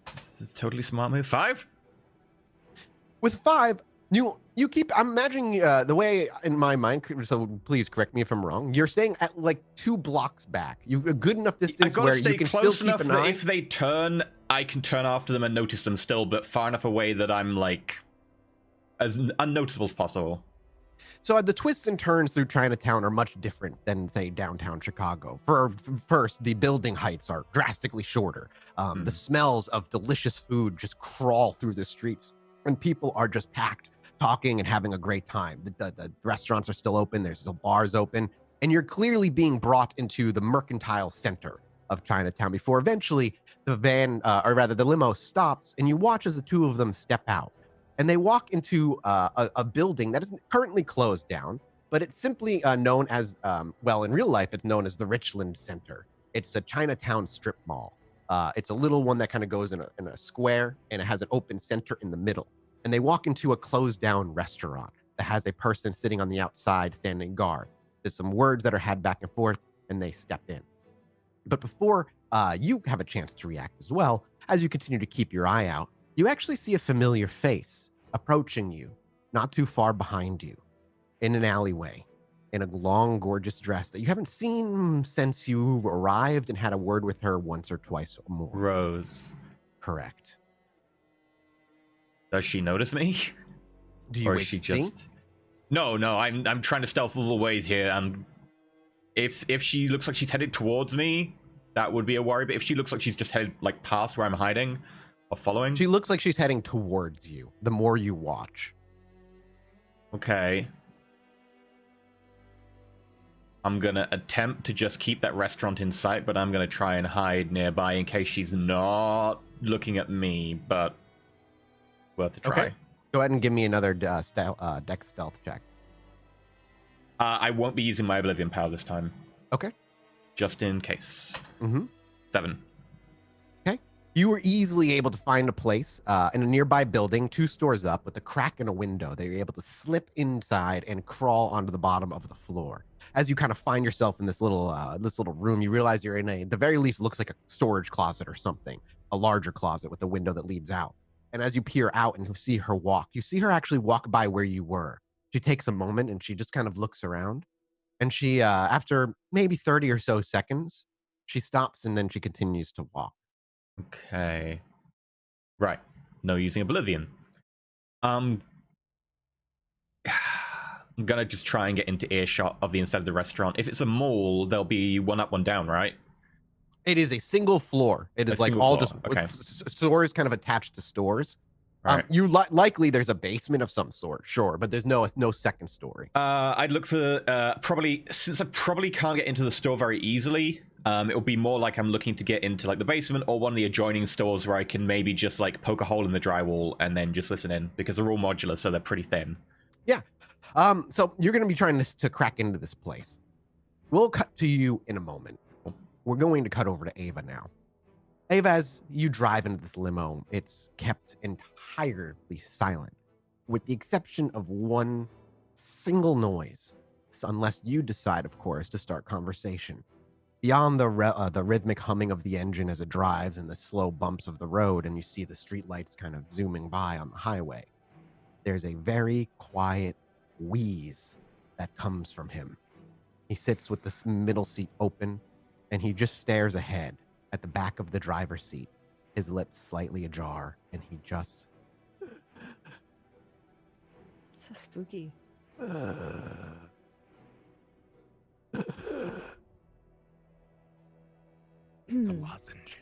This is a totally smart move. 5? With 5, you keep. I'm imagining the way in my mind. So please correct me if I'm wrong. You're staying at like 2 blocks back. You've a good enough distance where you can still keep an eye. If they turn, I can turn after them and notice them still, but far enough away that I'm like as unnoticeable as possible. So the twists and turns through Chinatown are much different than, say, downtown Chicago. First, the building heights are drastically shorter. The smells of delicious food just crawl through the streets, and people are just packed, talking and having a great time. The restaurants are still open. There's still bars open, and you're clearly being brought into the mercantile center of Chinatown before eventually the the limo stops, and you watch as the two of them step out. And they walk into a building that is currently closed down. but it's simply known as, well, in real life, it's known as the Richland Center. It's a Chinatown strip mall. It's a little one that kind of goes in a square, and it has an open center in the middle. And they walk into a closed down restaurant that has a person sitting on the outside standing guard. There's some words that are had back and forth, and they step in. But before you have a chance to react as well, as you continue to keep your eye out, you actually see a familiar face approaching you, not too far behind you, in an alleyway, in a long, gorgeous dress that you haven't seen since you arrived and had a word with her once or twice or more. Rose. Correct. Does she notice me? Do you Or wait is she to see? just... No, I'm trying to stealth all the ways here. If she looks like she's headed towards me, that would be a worry. But if she looks like she's just headed like past where I'm hiding or following... She looks like she's heading towards you the more you watch. Okay. I'm gonna attempt to just keep that restaurant in sight, but I'm gonna try and hide nearby in case she's not looking at me, but worth a try. Okay. Go ahead and give me another dex stealth check. I won't be using my Oblivion power this time. Okay. Just in case. Mm-hmm. 7. You were easily able to find a place in a nearby building, 2 stores up, with a crack in a window that you're able to slip inside and crawl onto the bottom of the floor. As you kind of find yourself in this little room, you realize you're in at the very least, looks like a storage closet or something, a larger closet with a window that leads out. And as you peer out and you see her walk, you see her actually walk by where you were. She takes a moment and she just kind of looks around. And she, after maybe 30 or so seconds, she stops and then she continues to walk. Okay. Right. No using Oblivion. I'm gonna just try and get into earshot of the inside of the restaurant. If it's a mall, there'll be one up, one down, right? It is a single floor. It is A like single all floor, just okay. stores kind of attached to stores. Right. You likely there's a basement of some sort, sure, but there's no second story. I'd look for probably, since I probably can't get into the store very easily, it'll be more like I'm looking to get into like the basement or one of the adjoining stores where I can maybe just like poke a hole in the drywall and then just listen in, because they're all modular, so they're pretty thin. Yeah. So you're going to be trying to crack into this place. We'll cut to you in a moment. We're going to cut over to Ava now. Ava, as you drive into this limo, it's kept entirely silent, with the exception of one single noise, unless you decide, of course, to start conversation. Beyond the rhythmic humming of the engine as it drives and the slow bumps of the road, and you see the streetlights kind of zooming by on the highway, there's a very quiet wheeze that comes from him. He sits with the middle seat open, and he just stares ahead at the back of the driver's seat, his lips slightly ajar, and he just... So spooky. It's a lozenge.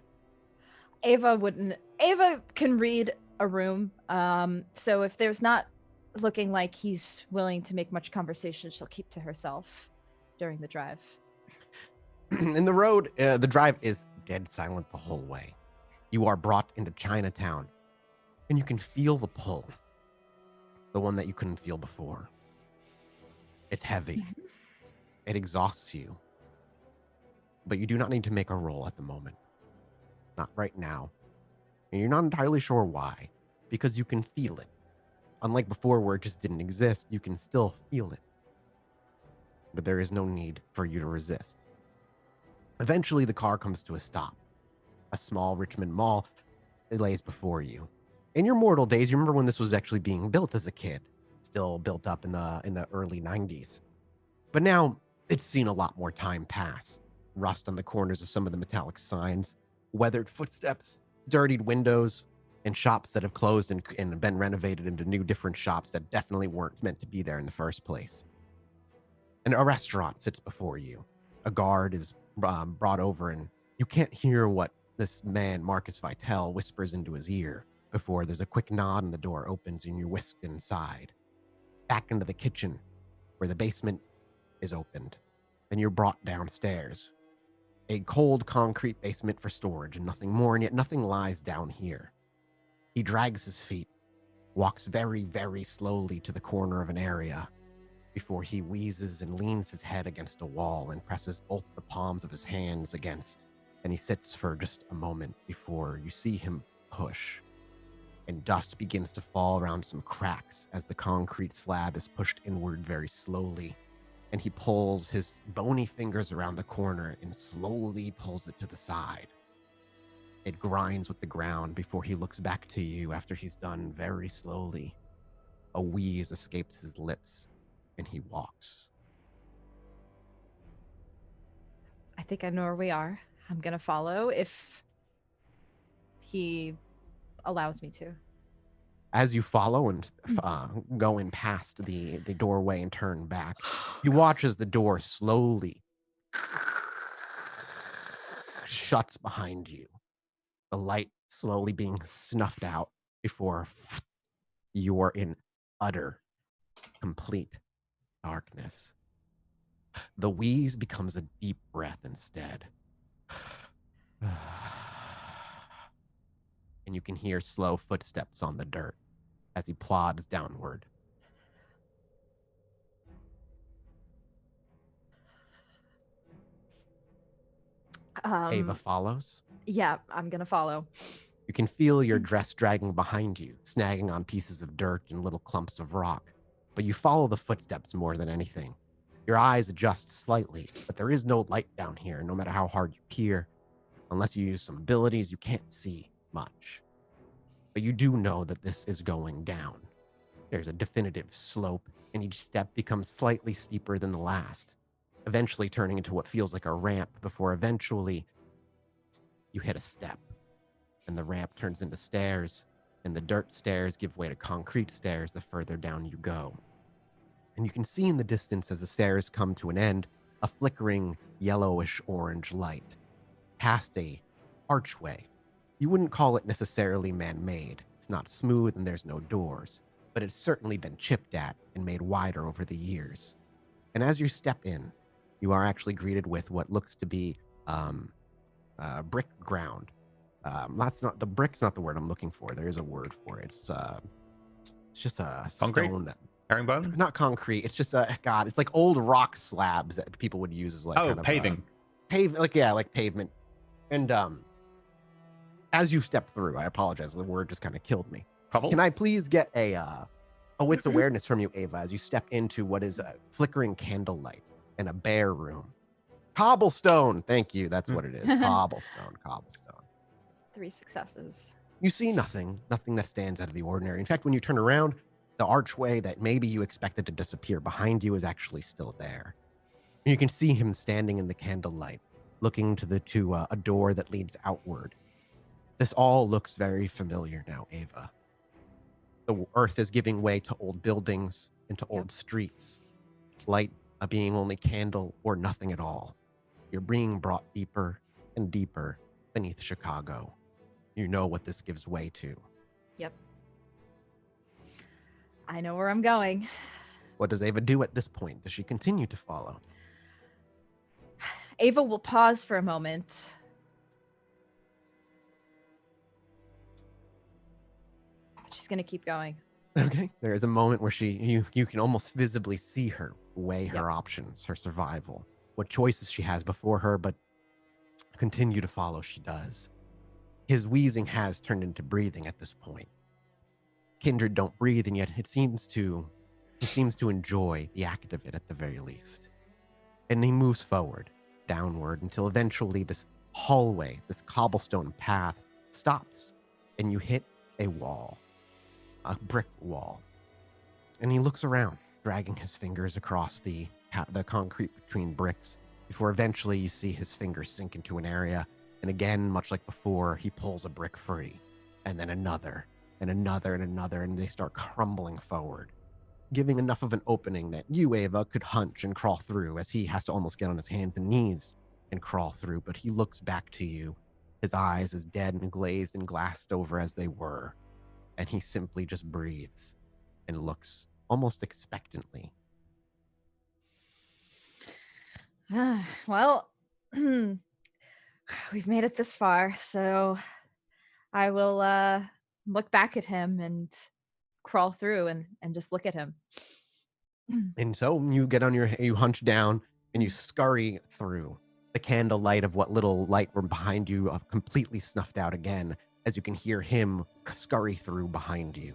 Ava can read a room. So if there's not looking like he's willing to make much conversation, she'll keep to herself during the drive. In the road, the drive is dead silent the whole way. You are brought into Chinatown, and you can feel the pull, the one that you couldn't feel before. It's heavy. It exhausts you. But you do not need to make a roll at the moment. Not right now. And you're not entirely sure why, because you can feel it. Unlike before where it just didn't exist, you can still feel it. But there is no need for you to resist. Eventually, the car comes to a stop. A small Richmond mall lays before you. In your mortal days, you remember when this was actually being built as a kid, still built up in the early 90s. But now, it's seen a lot more time pass. Rust on the corners of some of the metallic signs, weathered footsteps, dirtied windows, and shops that have closed and been renovated into new different shops that definitely weren't meant to be there in the first place. And a restaurant sits before you. A guard is brought over, and you can't hear what this man, Marcus Vitel, whispers into his ear before there's a quick nod and the door opens and you're whisked inside. Back into the kitchen, where the basement is opened, and you're brought downstairs. A cold concrete basement for storage and nothing more, and yet nothing lies down here. He drags his feet, walks very, very slowly to the corner of an area, before he wheezes and leans his head against a wall and presses both the palms of his hands against. And he sits for just a moment before you see him push. And dust begins to fall around some cracks as the concrete slab is pushed inward very slowly. And he pulls his bony fingers around the corner and slowly pulls it to the side. It grinds with the ground before he looks back to you after he's done very slowly. A wheeze escapes his lips, and he walks. I think I know where we are. I'm going to follow if he allows me to. As you follow and go in past the doorway and turn back, you watch as the door slowly shuts behind you. The light slowly being snuffed out before you are in utter, complete darkness. The wheeze becomes a deep breath instead. And you can hear slow footsteps on the dirt as he plods downward. Ava follows. Yeah, I'm going to follow. You can feel your dress dragging behind you, snagging on pieces of dirt and little clumps of rock. But you follow the footsteps more than anything. Your eyes adjust slightly, but there is no light down here, no matter how hard you peer. Unless you use some abilities, you can't see much. But you do know that this is going down. There's a definitive slope, and each step becomes slightly steeper than the last, eventually turning into what feels like a ramp before eventually you hit a step, and the ramp turns into stairs, and the dirt stairs give way to concrete stairs the further down you go. And you can see in the distance as the stairs come to an end, a flickering yellowish orange light, past a archway. You wouldn't call it necessarily man-made. It's not smooth and there's no doors, but it's certainly been chipped at and made wider over the years. And as you step in, you are actually greeted with what looks to be brick ground. That's not the brick's not the word I'm looking for. There is a word for it. It's just a Concrete? stone. Herringbone? Not concrete. It's just it's like old rock slabs that people would use as like kind of paving. Like pavement. And as you step through, I apologize. The word just kind of killed me. Cobble? Can I please get a wits awareness from you, Ava, as you step into what is a flickering candlelight in a bare room? Cobblestone. Thank you. That's what it is. Cobblestone. 3 successes. You see nothing that stands out of the ordinary. In fact, when you turn around, the archway that maybe you expected to disappear behind you is actually still there. You can see him standing in the candlelight, looking to a door that leads outward. This all looks very familiar now, Ava. The earth is giving way to old buildings and to old streets. Light being only candle or nothing at all. You're being brought deeper and deeper beneath Chicago. You know what this gives way to. Yep. I know where I'm going. What does Ava do at this point? Does she continue to follow? Ava will pause for a moment. She's going to keep going. Okay. There is a moment where you can almost visibly see her weigh her options, her survival, what choices she has before her, but continue to follow she does. His wheezing has turned into breathing at this point. Kindred don't breathe, and yet he seems to enjoy the act of it at the very least. And he moves forward, downward, until eventually this hallway, this cobblestone path, stops, and you hit a wall, a brick wall. And he looks around, dragging his fingers across the concrete between bricks, before eventually you see his fingers sink into an area. And again, much like before, he pulls a brick free, and then another, and another, and another, and they start crumbling forward, giving enough of an opening that you, Ava, could hunch and crawl through, as he has to almost get on his hands and knees and crawl through. But he looks back to you, his eyes as dead and glazed and glassed over as they were, and he simply just breathes and looks almost expectantly. Well, we've made it this far, so I will look back at him and crawl through and just look at him. And so you hunch down and you scurry through. The candlelight of what little light from behind you completely snuffed out again as you can hear him scurry through behind you.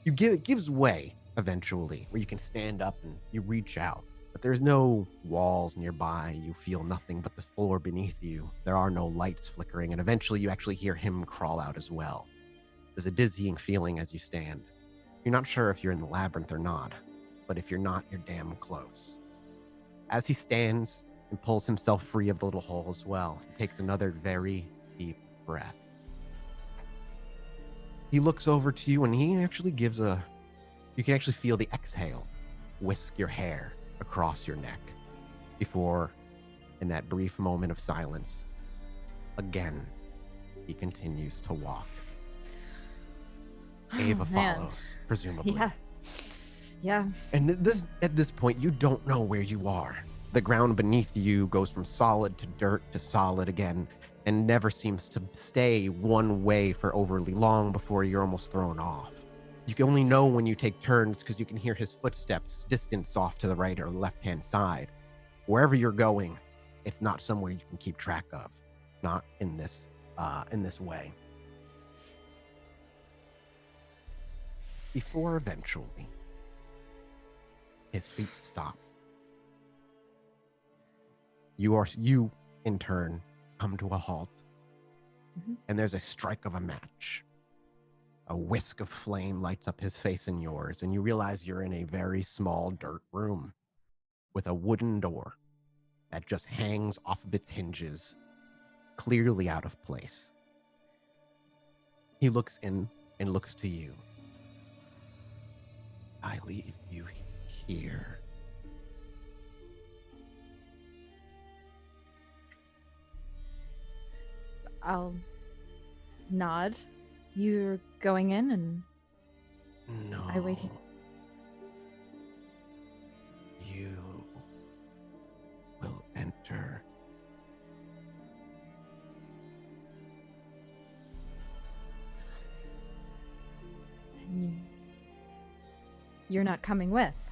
It gives way eventually, where you can stand up and you reach out. But there's no walls nearby. You feel nothing but the floor beneath you. There are no lights flickering, and eventually you actually hear him crawl out as well. There's a dizzying feeling as you stand. You're not sure if you're in the labyrinth or not, but if you're not, you're damn close. As he stands and pulls himself free of the little hole as well, he takes another very deep breath. He looks over to you and he actually gives you can actually feel the exhale whisk your hair across your neck before, in that brief moment of silence, again, he continues to walk. Ava follows, presumably. Yeah. And at this point, you don't know where you are. The ground beneath you goes from solid to dirt to solid again, and never seems to stay one way for overly long before you're almost thrown off. You can only know when you take turns because you can hear his footsteps distance off to the right or left-hand side. Wherever you're going, it's not somewhere you can keep track of. Not in this way. Before eventually, his feet stop. You in turn come to a halt, and there's a strike of a match. A whisk of flame lights up his face and yours, and you realize you're in a very small dirt room with a wooden door that just hangs off of its hinges, clearly out of place. He looks in and looks to you. I leave you here. I'll nod. You're going in and No. I wait here. You will enter. And you're not coming with.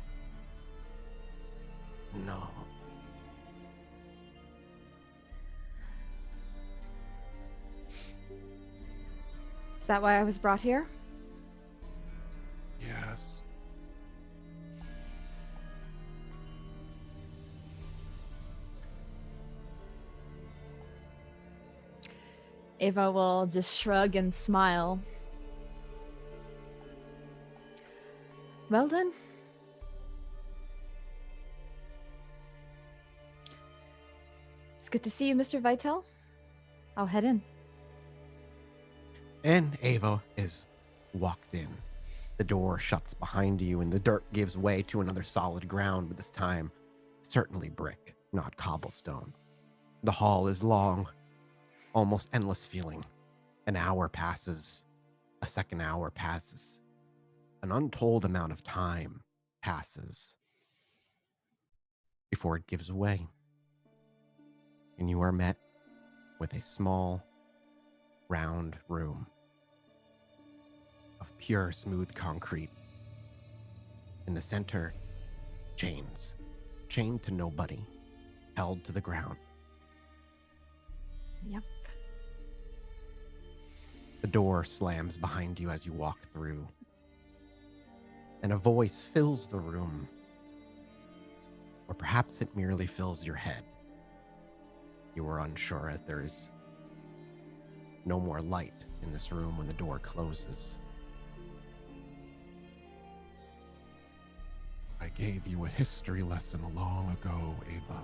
No. Is that why I was brought here? Yes. Ava will just shrug and smile. Well then. It's good to see you, Mr. Vitel. I'll head in. And Ava is walked in. The door shuts behind you, and the dirt gives way to another solid ground, but this time, certainly brick, not cobblestone. The hall is long, almost endless feeling. An hour passes, a second hour passes, an untold amount of time passes before it gives way. And you are met with a small, round room of pure, smooth concrete. In the center, chains, chained to nobody, held to the ground. Yep. The door slams behind you as you walk through, and a voice fills the room. Or perhaps it merely fills your head. You are unsure, as there is no more light in this room when the door closes. I gave you a history lesson long ago, Ava.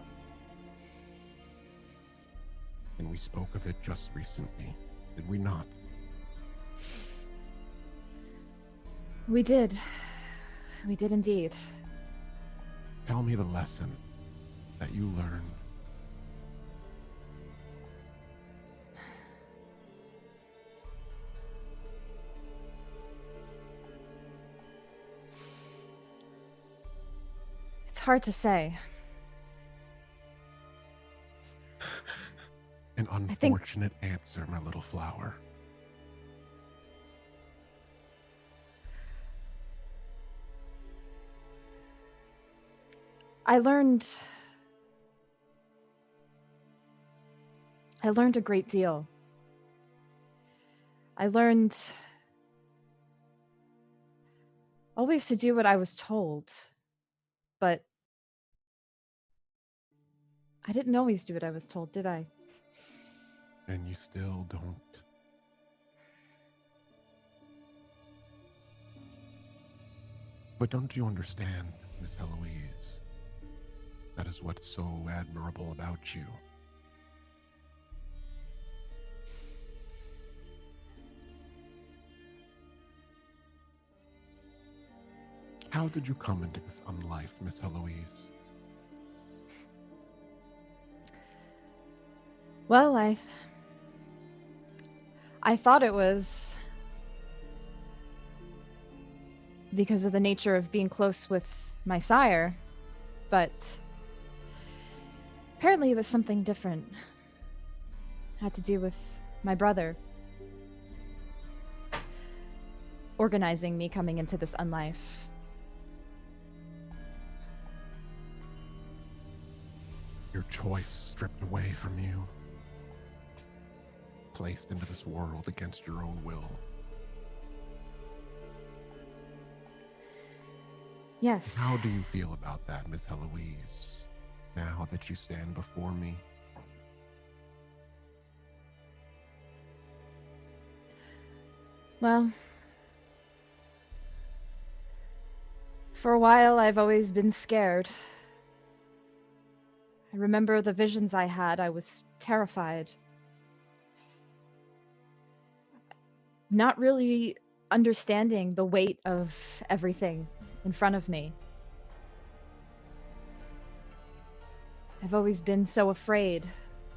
And we spoke of it just recently, did we not? We did. We did indeed. Tell me the lesson that you learned. It's hard to say. An think- unfortunate answer, my little flower. I learned a great deal. I learned always to do what I was told, but I didn't always do what I was told, did I? And you still don't. But don't you understand, Miss Eloise? That is what's so admirable about you. How did you come into this unlife, Miss Eloise? Well, I thought it was because of the nature of being close with my sire, but apparently it was something different. It had to do with my brother organizing me coming into this unlife. Your choice stripped away from you, placed into this world against your own will. Yes. How do you feel about that, Miss Eloise, now that you stand before me? Well, for a while I've always been scared. I remember the visions I had. I was terrified. Not really understanding the weight of everything in front of me. I've always been so afraid,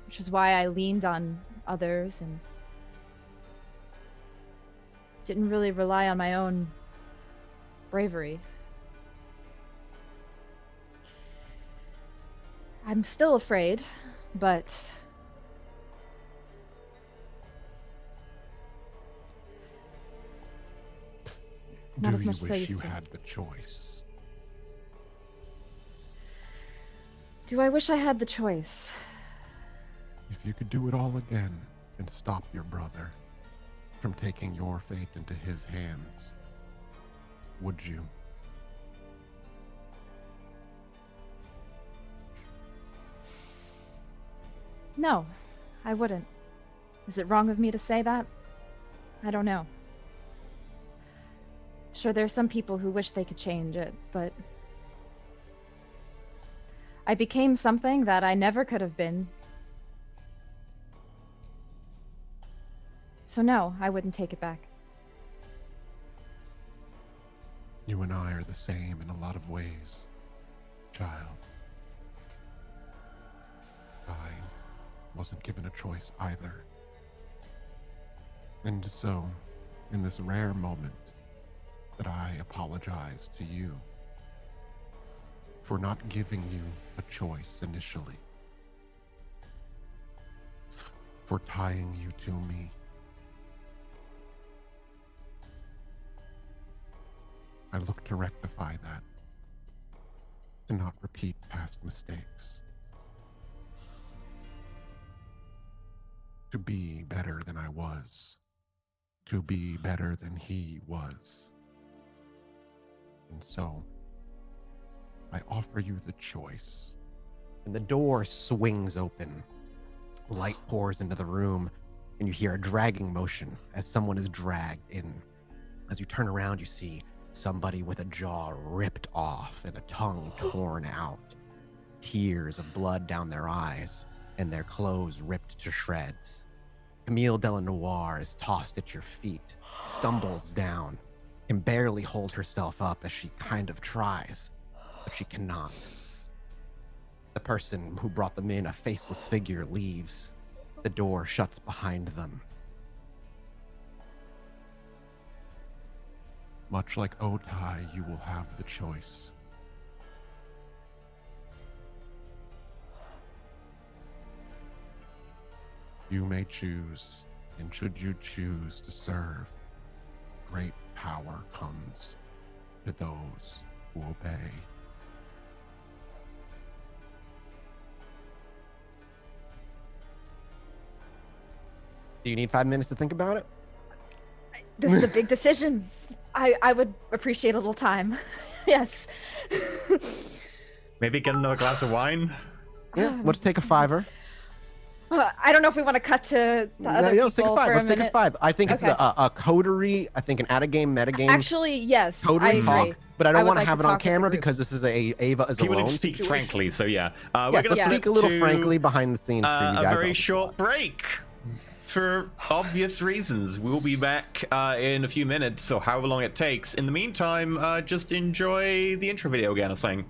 which is why I leaned on others and didn't really rely on my own bravery. I'm still afraid, but not as much as I Do you wish used you to. had the choice? Do I wish I had the choice? If you could do it all again and stop your brother from taking your fate into his hands, would you? No, I wouldn't. Is it wrong of me to say that? I don't know. Sure, there's some people who wish they could change it, but I became something that I never could have been. So no, I wouldn't take it back. You and I are the same in a lot of ways, child. I wasn't given a choice either. And so, in this rare moment, that I apologize to you for not giving you a choice initially, for tying you to me. I look to rectify that, to not repeat past mistakes, to be better than I was, to be better than he was. And so, I offer you the choice. And the door swings open. Light pours into the room, and you hear a dragging motion as someone is dragged in. As you turn around, you see somebody with a jaw ripped off and a tongue torn out, tears of blood down their eyes, and their clothes ripped to shreds. Camille Delanoir is tossed at your feet, stumbles down, can barely hold herself up as she kind of tries, but she cannot. The person who brought them in, a faceless figure, leaves. The door shuts behind them. Much like Otai, you will have the choice. You may choose, and should you choose to serve, great power comes to those who obey. Do you need 5 minutes to think about it? This is a big decision. I would appreciate a little time. Yes. Maybe get another glass of wine. Yeah, let's take a $5. I don't know if we want to cut to the other Let's take a people $5. for Let's a take minute. a $5. I think it's Okay. a coterie. I think an out-of-game, metagame. Actually, yes. I coterie agree. talk, but I I don't would want to like have to it on talk with the camera group. because this is Ava as People alone. need to speak situation. frankly, so yeah. We're Yes, gonna let's flip speak a little to, frankly behind the scenes for you a guys. very short break. For obvious reasons, we'll be back in a few minutes, or however long it takes. In the meantime, just enjoy the intro video again. I was saying.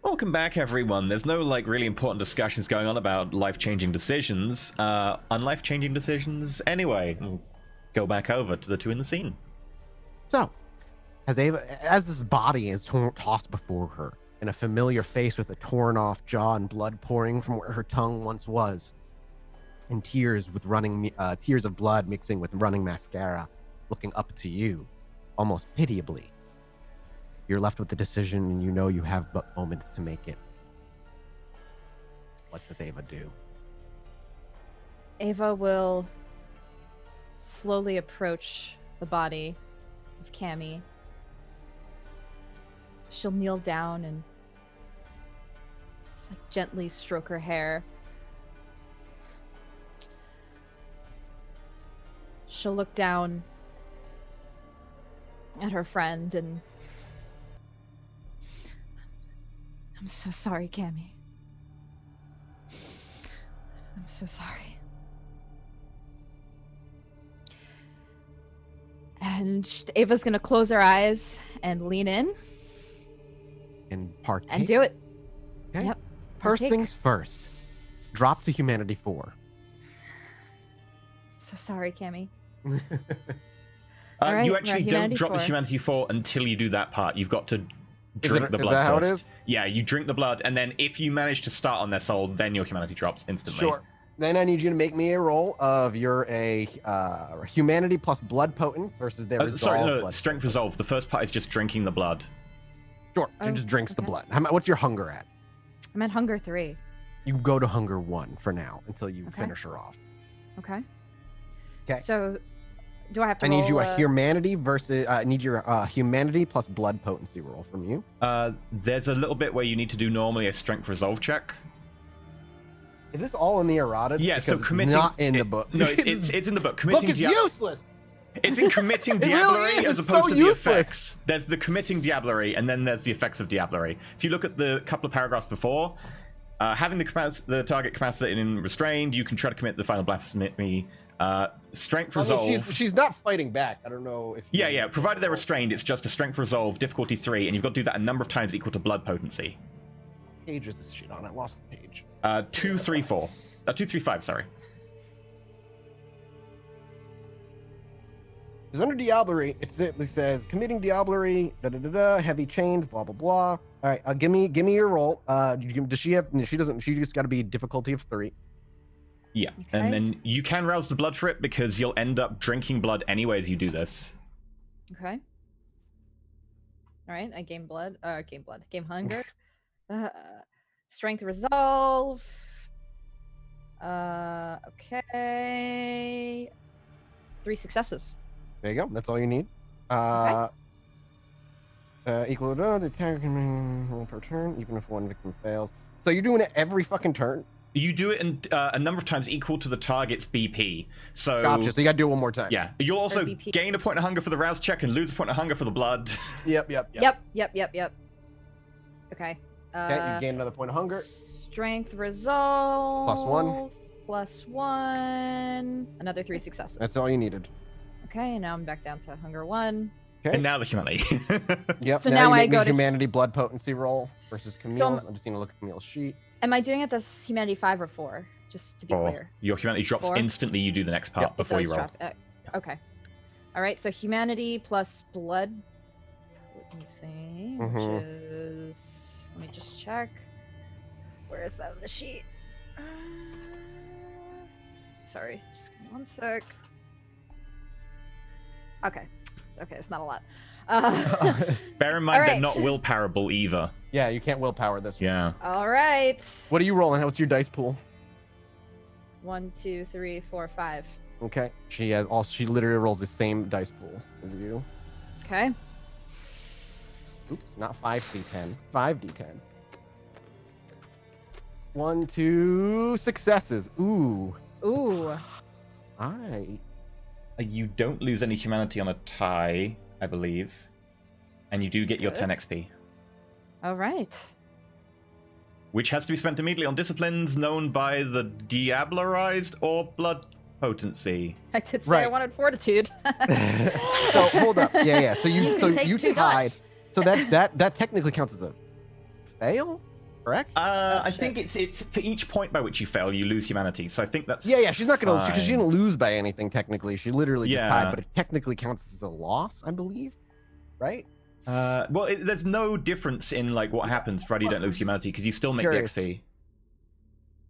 Welcome back, everyone. There's no like really important discussions going on about life-changing decisions, unlife-changing decisions. Anyway, we'll go back over to the two in the scene. So, as this body is tossed before her, and a familiar face with a torn off jaw and blood pouring from where her tongue once was, and tears of blood mixing with running mascara, looking up to you, almost pitiably. You're left with the decision, and you know you have but moments to make it. What does Ava do? Ava will slowly approach the body of Cammy. She'll kneel down and just like gently stroke her hair. She'll look down at her friend and I'm so sorry, Cammy. I'm so sorry. And Ava's gonna close her eyes and lean in And partake? and do it. Okay. Yep. First partake. things first. Drop to Humanity 4. So sorry, Cammy. All right, You we're actually at don't Humanity drop the 4. Humanity 4 until you do that part. You've got to drink the is blood that how it first. is? Yeah, you drink the blood, and then if you manage to start on their soul, then your humanity drops instantly. Sure. Then I need you to make me a roll of your humanity plus blood potence versus their resolve. Sorry, no, blood strength potence. resolve. The first part is just drinking the blood. Sure. She Oh, just drinks the okay. blood. What's your hunger at? I'm at hunger 3. You go to hunger 1 for now until you Okay. finish her off. Okay. 'Kay. So, do I have to I need you roll, a humanity versus. I need your humanity plus blood potency roll from you. There's a little bit where you need to do normally a strength resolve check. Is this all in the errata? Yeah, so Because it's committing not in the book. No, it's in the book. book Committing is useless. It's in committing It really diablerie is, as it's opposed so to the useless. effects. There's the committing diablerie, and then there's the effects of diablerie. If you look at the couple of paragraphs before, having the target capacitated and restrained, you can try to commit the final blasphemy. Strength I mean, resolve. she's not fighting back. I don't know if. Yeah. Provided they're restrained, it's just a strength resolve, difficulty 3, and you've got to do that a number of times equal to blood potency. Page is this shit on? I lost the page. 2, 3, 4. 2, 3, 5. Sorry. Because under diablerie, it simply says committing diablerie, heavy chains, blah blah blah. All right, give me your roll. Does she have? She doesn't. She just got to be difficulty of 3. Yeah, Okay. and then you can rouse the blood for it because you'll end up drinking blood anyway as you do this. Okay. All right, I gain blood. Gain hunger. Strength resolve. Okay. 3 successes. There you go. That's all you need. Equal to the attack roll per turn, even if one victim fails. So you're doing it every fucking turn. You do it in a number of times equal to the target's BP. So Gotcha. So you got to do it one more time. yeah, you'll also BP. gain a point of hunger for the rouse check and lose a point of hunger for the blood. Yep. Yep. Okay. Okay. You gain another point of hunger. Strength resolve. +1. +1. Another 3 successes. That's all you needed. Okay, now I'm back down to hunger 1. Okay. And now the humanity. Yep. So now now you I make me go to- humanity blood potency roll versus Camille's. I'm- I'm just going to look at Camille's sheet. Am I doing it this humanity 5 or 4? Just to be Or clear. your humanity drops 4? instantly. You do the next part It before does you roll. drop. Okay. All right, so humanity plus blood potency, which is. Let me just check. Where is that on the sheet? Sorry, just give me 1 sec. Okay, it's not a lot. Bear in mind All they're right. not willpowerable either. Yeah, you can't willpower this one. Yeah. All right. What are you rolling? What's your dice pool? 1, 2, 3, 4, 5. Okay. She literally rolls the same dice pool as you. Okay. Oops, not 5d10. 5d10. 1, 2 successes. Ooh. Ooh. You don't lose any humanity on a tie, I believe. And you do get your good. 10 XP. All right. Which has to be spent immediately on disciplines known by the Diablerized or Blood Potency. I did say I Right. wanted fortitude. So hold up. Yeah. So You can take you 2 hide. dice. So that technically counts as a fail. correct? I shit. think it's for each point by which you fail, you lose humanity. So I think that's Yeah, she's not gonna because she fine. didn't lose by anything technically. She literally just died, Yeah. but it technically counts as a loss, I believe. Right? Well, there's no difference in like what happens provided you don't lose humanity because you still make the Curious. XP.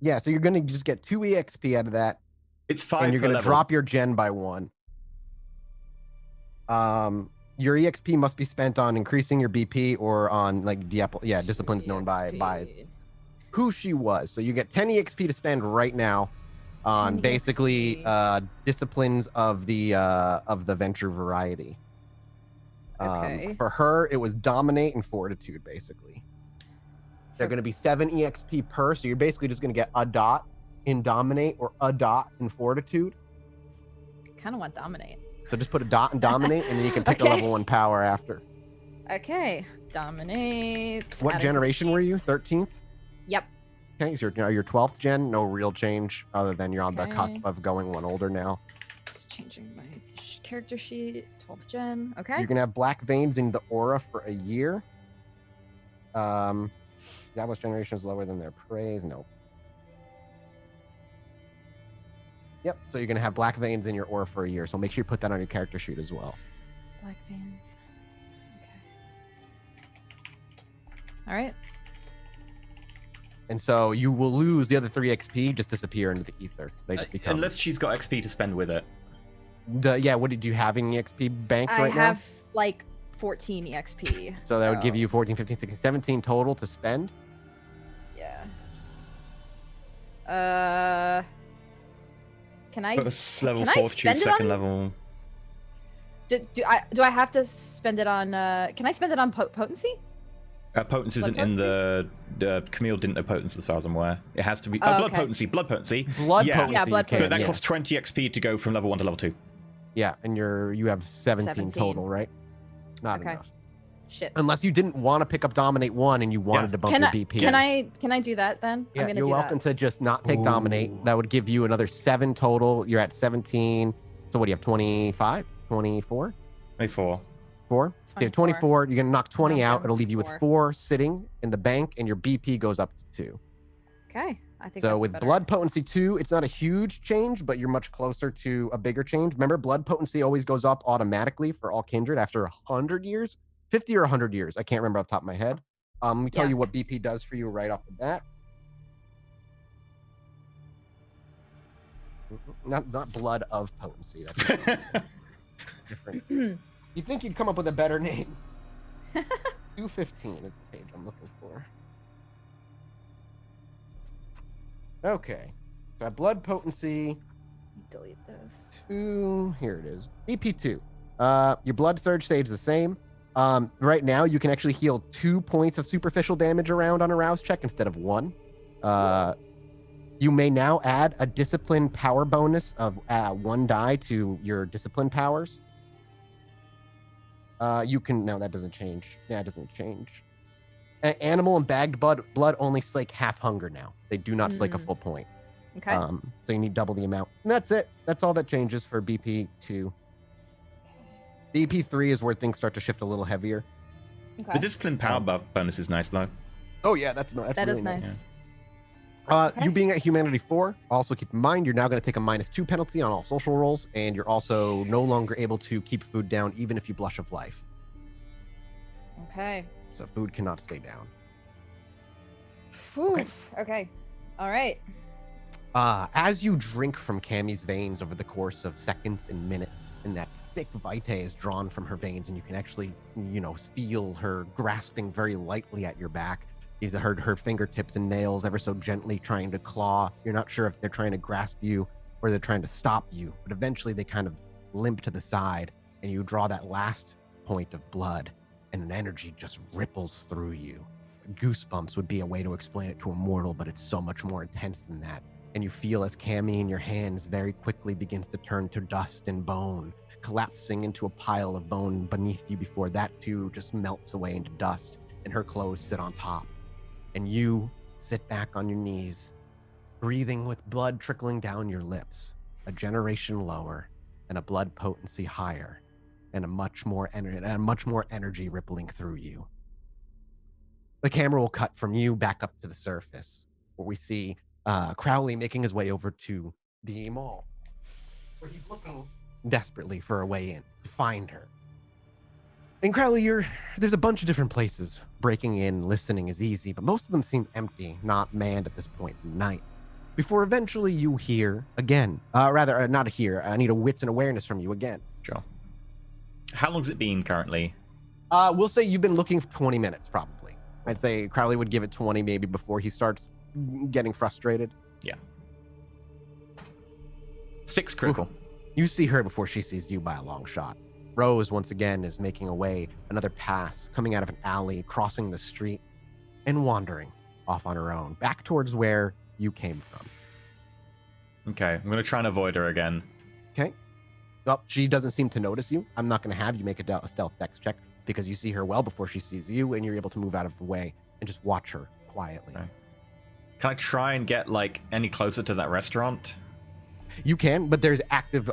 Yeah, so you're gonna just get 2 EXP out of that, It's 5 and you're per gonna level. drop your gen by 1. Your EXP must be spent on increasing your BP or on like disciplines known by EXP. who she was. So you get 10 EXP to spend right now on 10 basically EXP. disciplines of the venture variety. Okay. For her, it was dominate and fortitude, basically. They're going to be 7 EXP per, so you're basically just going to get a dot in dominate or a dot in fortitude. Kind of want dominate. So just put a dot in dominate, and then you can pick a Okay. level 1 power after. Okay, dominate. What add it to the generation were you? sheet. 13th? Yep. Okay, so you're 12th gen. No real change other than you're on the Okay. cusp of going one older now. Just changing my character sheet. 12th gen. Okay. You can have black veins in the aura for a year. Diablo's generation is lower than their praise. No. Yep. So you're gonna have black veins in your aura for a year. So make sure you put that on your character sheet as well. Black veins. Okay. All right. And so you will lose the other 3 XP, just disappear into the ether. They just become. Unless she's got XP to spend with it. Yeah. What did you have in EXP banked I right have like 14 EXP. now? So that would give you 14, 15, 16, 17 total to spend. Yeah. Can I First level, can I fortitude, spend it second on- level. do I have to spend it on can I spend it on potency? Potence isn't in the Camille didn't know potence as far as I'm aware. It has to be Oh, blood okay. potency. Blood potency. Blood Yeah. potency. Yeah, blood you can, But that potency. costs 20 XP to go from level 1 to level 2. Yeah, and you have 17 total, right? Not Okay. enough. Shit. Unless you didn't want to pick up Dominate 1 and you wanted Yeah. to bump Can your I BP. can I do that then? Yeah, I'm gonna you're do welcome that. to just not take Dominate. Ooh. That would give you another 7 total. You're at 17. So what do you have? 25? 24? 24. 4? So you have 24. You're going to knock 20 I'm out. down It'll to leave you with 4. 4 sitting in the bank, and your BP goes up to 2. Okay. I think So that's with better. Blood Potency 2, it's not a huge change, but you're much closer to a bigger change. Remember, Blood Potency always goes up automatically for all kindred after 100 years, 50 or 100 years. I can't remember off the top of my head. Let me tell Yeah. you what BP does for you right off the bat. Not Blood of Potency. That's different. You'd think you'd come up with a better name. 215 is the page I'm looking for. Okay. So I have Blood Potency Delete this. 2. Here it is. BP2. Your Blood Surge stays the same. Right now, you can actually heal 2 points of superficial damage around on a rouse check instead of 1. You may now add a discipline power bonus of 1 die to your discipline powers. You can no, that doesn't change. Yeah, it doesn't change. Animal and bagged blood only slake half hunger now. They do not slake a full point. Okay. So you need double the amount. And that's it. That's all that changes for BP2. BP3 is where things start to shift a little heavier. Okay. The discipline power buff bonus is nice though. Oh yeah, that's That really is nice. Okay. You being at Humanity 4, also keep in mind you're now going to take a -2 penalty on all social rolls, and you're also no longer able to keep food down even if you blush of life. Okay. So food cannot stay down. Whew. Okay. All right. As you drink from Cammie's veins over the course of seconds and minutes, and that thick vitae is drawn from her veins, and you can actually, feel her grasping very lightly at your back. These are her fingertips and nails ever so gently trying to claw. You're not sure if they're trying to grasp you or they're trying to stop you, but eventually they kind of limp to the side, and you draw that last point of blood, and an energy just ripples through you. Goosebumps would be a way to explain it to a mortal, but it's so much more intense than that. And you feel as Cammie in your hands very quickly begins to turn to dust and bone, collapsing into a pile of bone beneath you before that too just melts away into dust, and her clothes sit on top. And you sit back on your knees, breathing with blood trickling down your lips, a generation lower, and a blood potency higher, and a much more energy rippling through you. the camera will cut from you back up to the surface, where we see Crowley making his way over to the mall, where he's looking desperately for a way in to find her. And Crowley, there's a bunch of different places. Breaking in, listening is easy, but most of them seem empty, not manned at this point in the night. Before eventually you hear again, not hear, I need a wits and awareness from you again. Sure. How long's it been currently? We'll say you've been looking for 20 minutes, probably. I'd say Crowley would give it 20 maybe before he starts getting frustrated. Yeah. 6 critical. You see her before she sees you by a long shot. Rose, once again, is making a way, another pass, coming out of an alley, crossing the street, and wandering off on her own, back towards where you came from. Okay, I'm going to try and avoid her again. Okay. Well, she doesn't seem to notice you. I'm not going to have you make a stealth dex check because you see her well before she sees you, and you're able to move out of the way and just watch her quietly. Okay. Can I try and get, like, any closer to that restaurant? You can, but there's active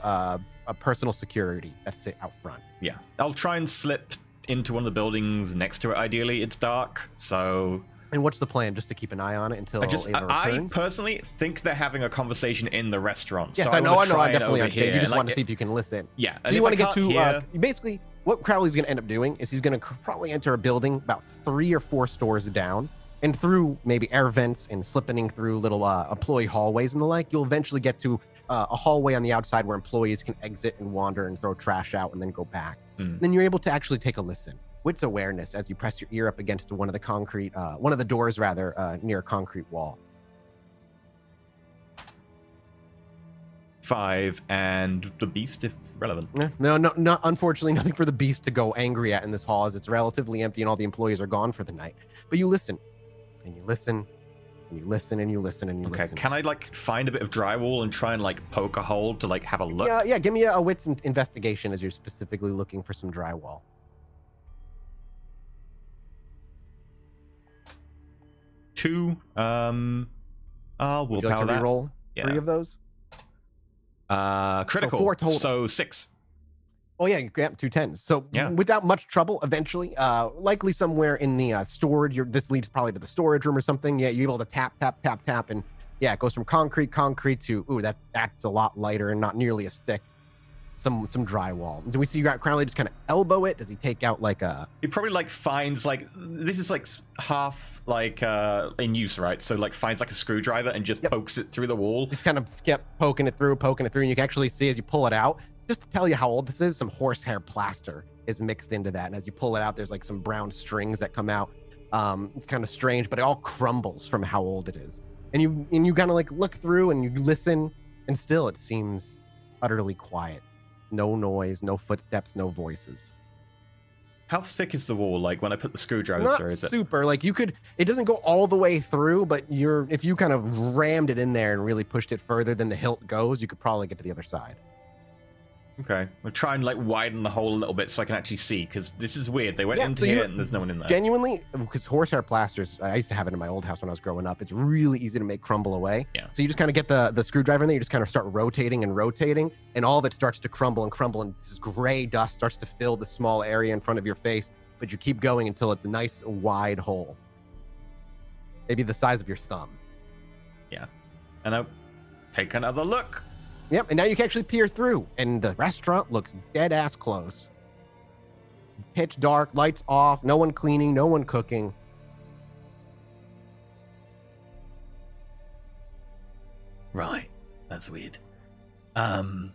a personal security that's out front. Yeah, I'll try and slip into one of the buildings next to it. Ideally, it's dark, so. And what's the plan? Just to keep an eye on it until Ava I returns? personally think they're having a conversation in the restaurant. Yes, so I know. I definitely understand. understand. You just want to see if you can listen. Yeah. Do you want to get to basically what Crowley's going to end up doing is he's going to probably enter a building about 3 or 4 stores down, and through maybe air vents and slipping through little employee hallways and the like, you'll eventually get to a hallway on the outside where employees can exit and wander and throw trash out and then go back. Then you're able to actually take a listen. Wits awareness as you press your ear up against one of the doors near a concrete wall. 5 and the beast if relevant. No, not unfortunately nothing for the beast to go angry at in this hall as it's relatively empty and all the employees are gone for the night. But you listen and you listen and you listen and you listen and you listen. Can I like find a bit of drywall and try and like poke a hole to like have a look? Yeah, give me a wits investigation as you're specifically looking for some drywall. 2. We'll Would you like to that. reroll 3 of those? Critical. So 4 total. So 6. Oh yeah, you grab 2 10s. So Yeah. without much trouble, eventually, likely somewhere in the storage. This leads probably to the storage room or something. Yeah, you're able to tap, and yeah, it goes from concrete to that's a lot lighter and not nearly as thick. Some drywall. Do we see Crowley just kind of elbow it? Does he take out like a? He probably like finds like this is like half like in use, right? So like finds like a screwdriver and just pokes it through the wall. Just kind of poking it through, and you can actually see as you pull it out. Just to tell you how old this is, some horsehair plaster is mixed into that, and as you pull it out, there's like some brown strings that come out. It's kind of strange, but it all crumbles from how old it is. And you kind of like look through and you listen, and still it seems utterly quiet. No noise, no footsteps, no voices. How thick is the wall? Like when I put the screwdriver Not through, is it? super. Like it doesn't go all the way through, but if you kind of rammed it in there and really pushed it further than the hilt goes, you could probably get to the other side. Okay, we'll try and like widen the hole a little bit so I can actually see, because this is weird. They went into so here and there's no one in there. Genuinely, because horsehair plasters, I used to have it in my old house when I was growing up. It's really easy to make crumble away. Yeah. So you just kind of get the screwdriver in there. You just kind of start rotating, and all of it starts to crumble, and this gray dust starts to fill the small area in front of your face. But you keep going until it's a nice wide hole, maybe the size of your thumb. Yeah, and I'll take another look. Yep, and now you can actually peer through, and the restaurant looks dead ass closed. Pitch dark, lights off, no one cleaning, no one cooking. Right, that's weird. How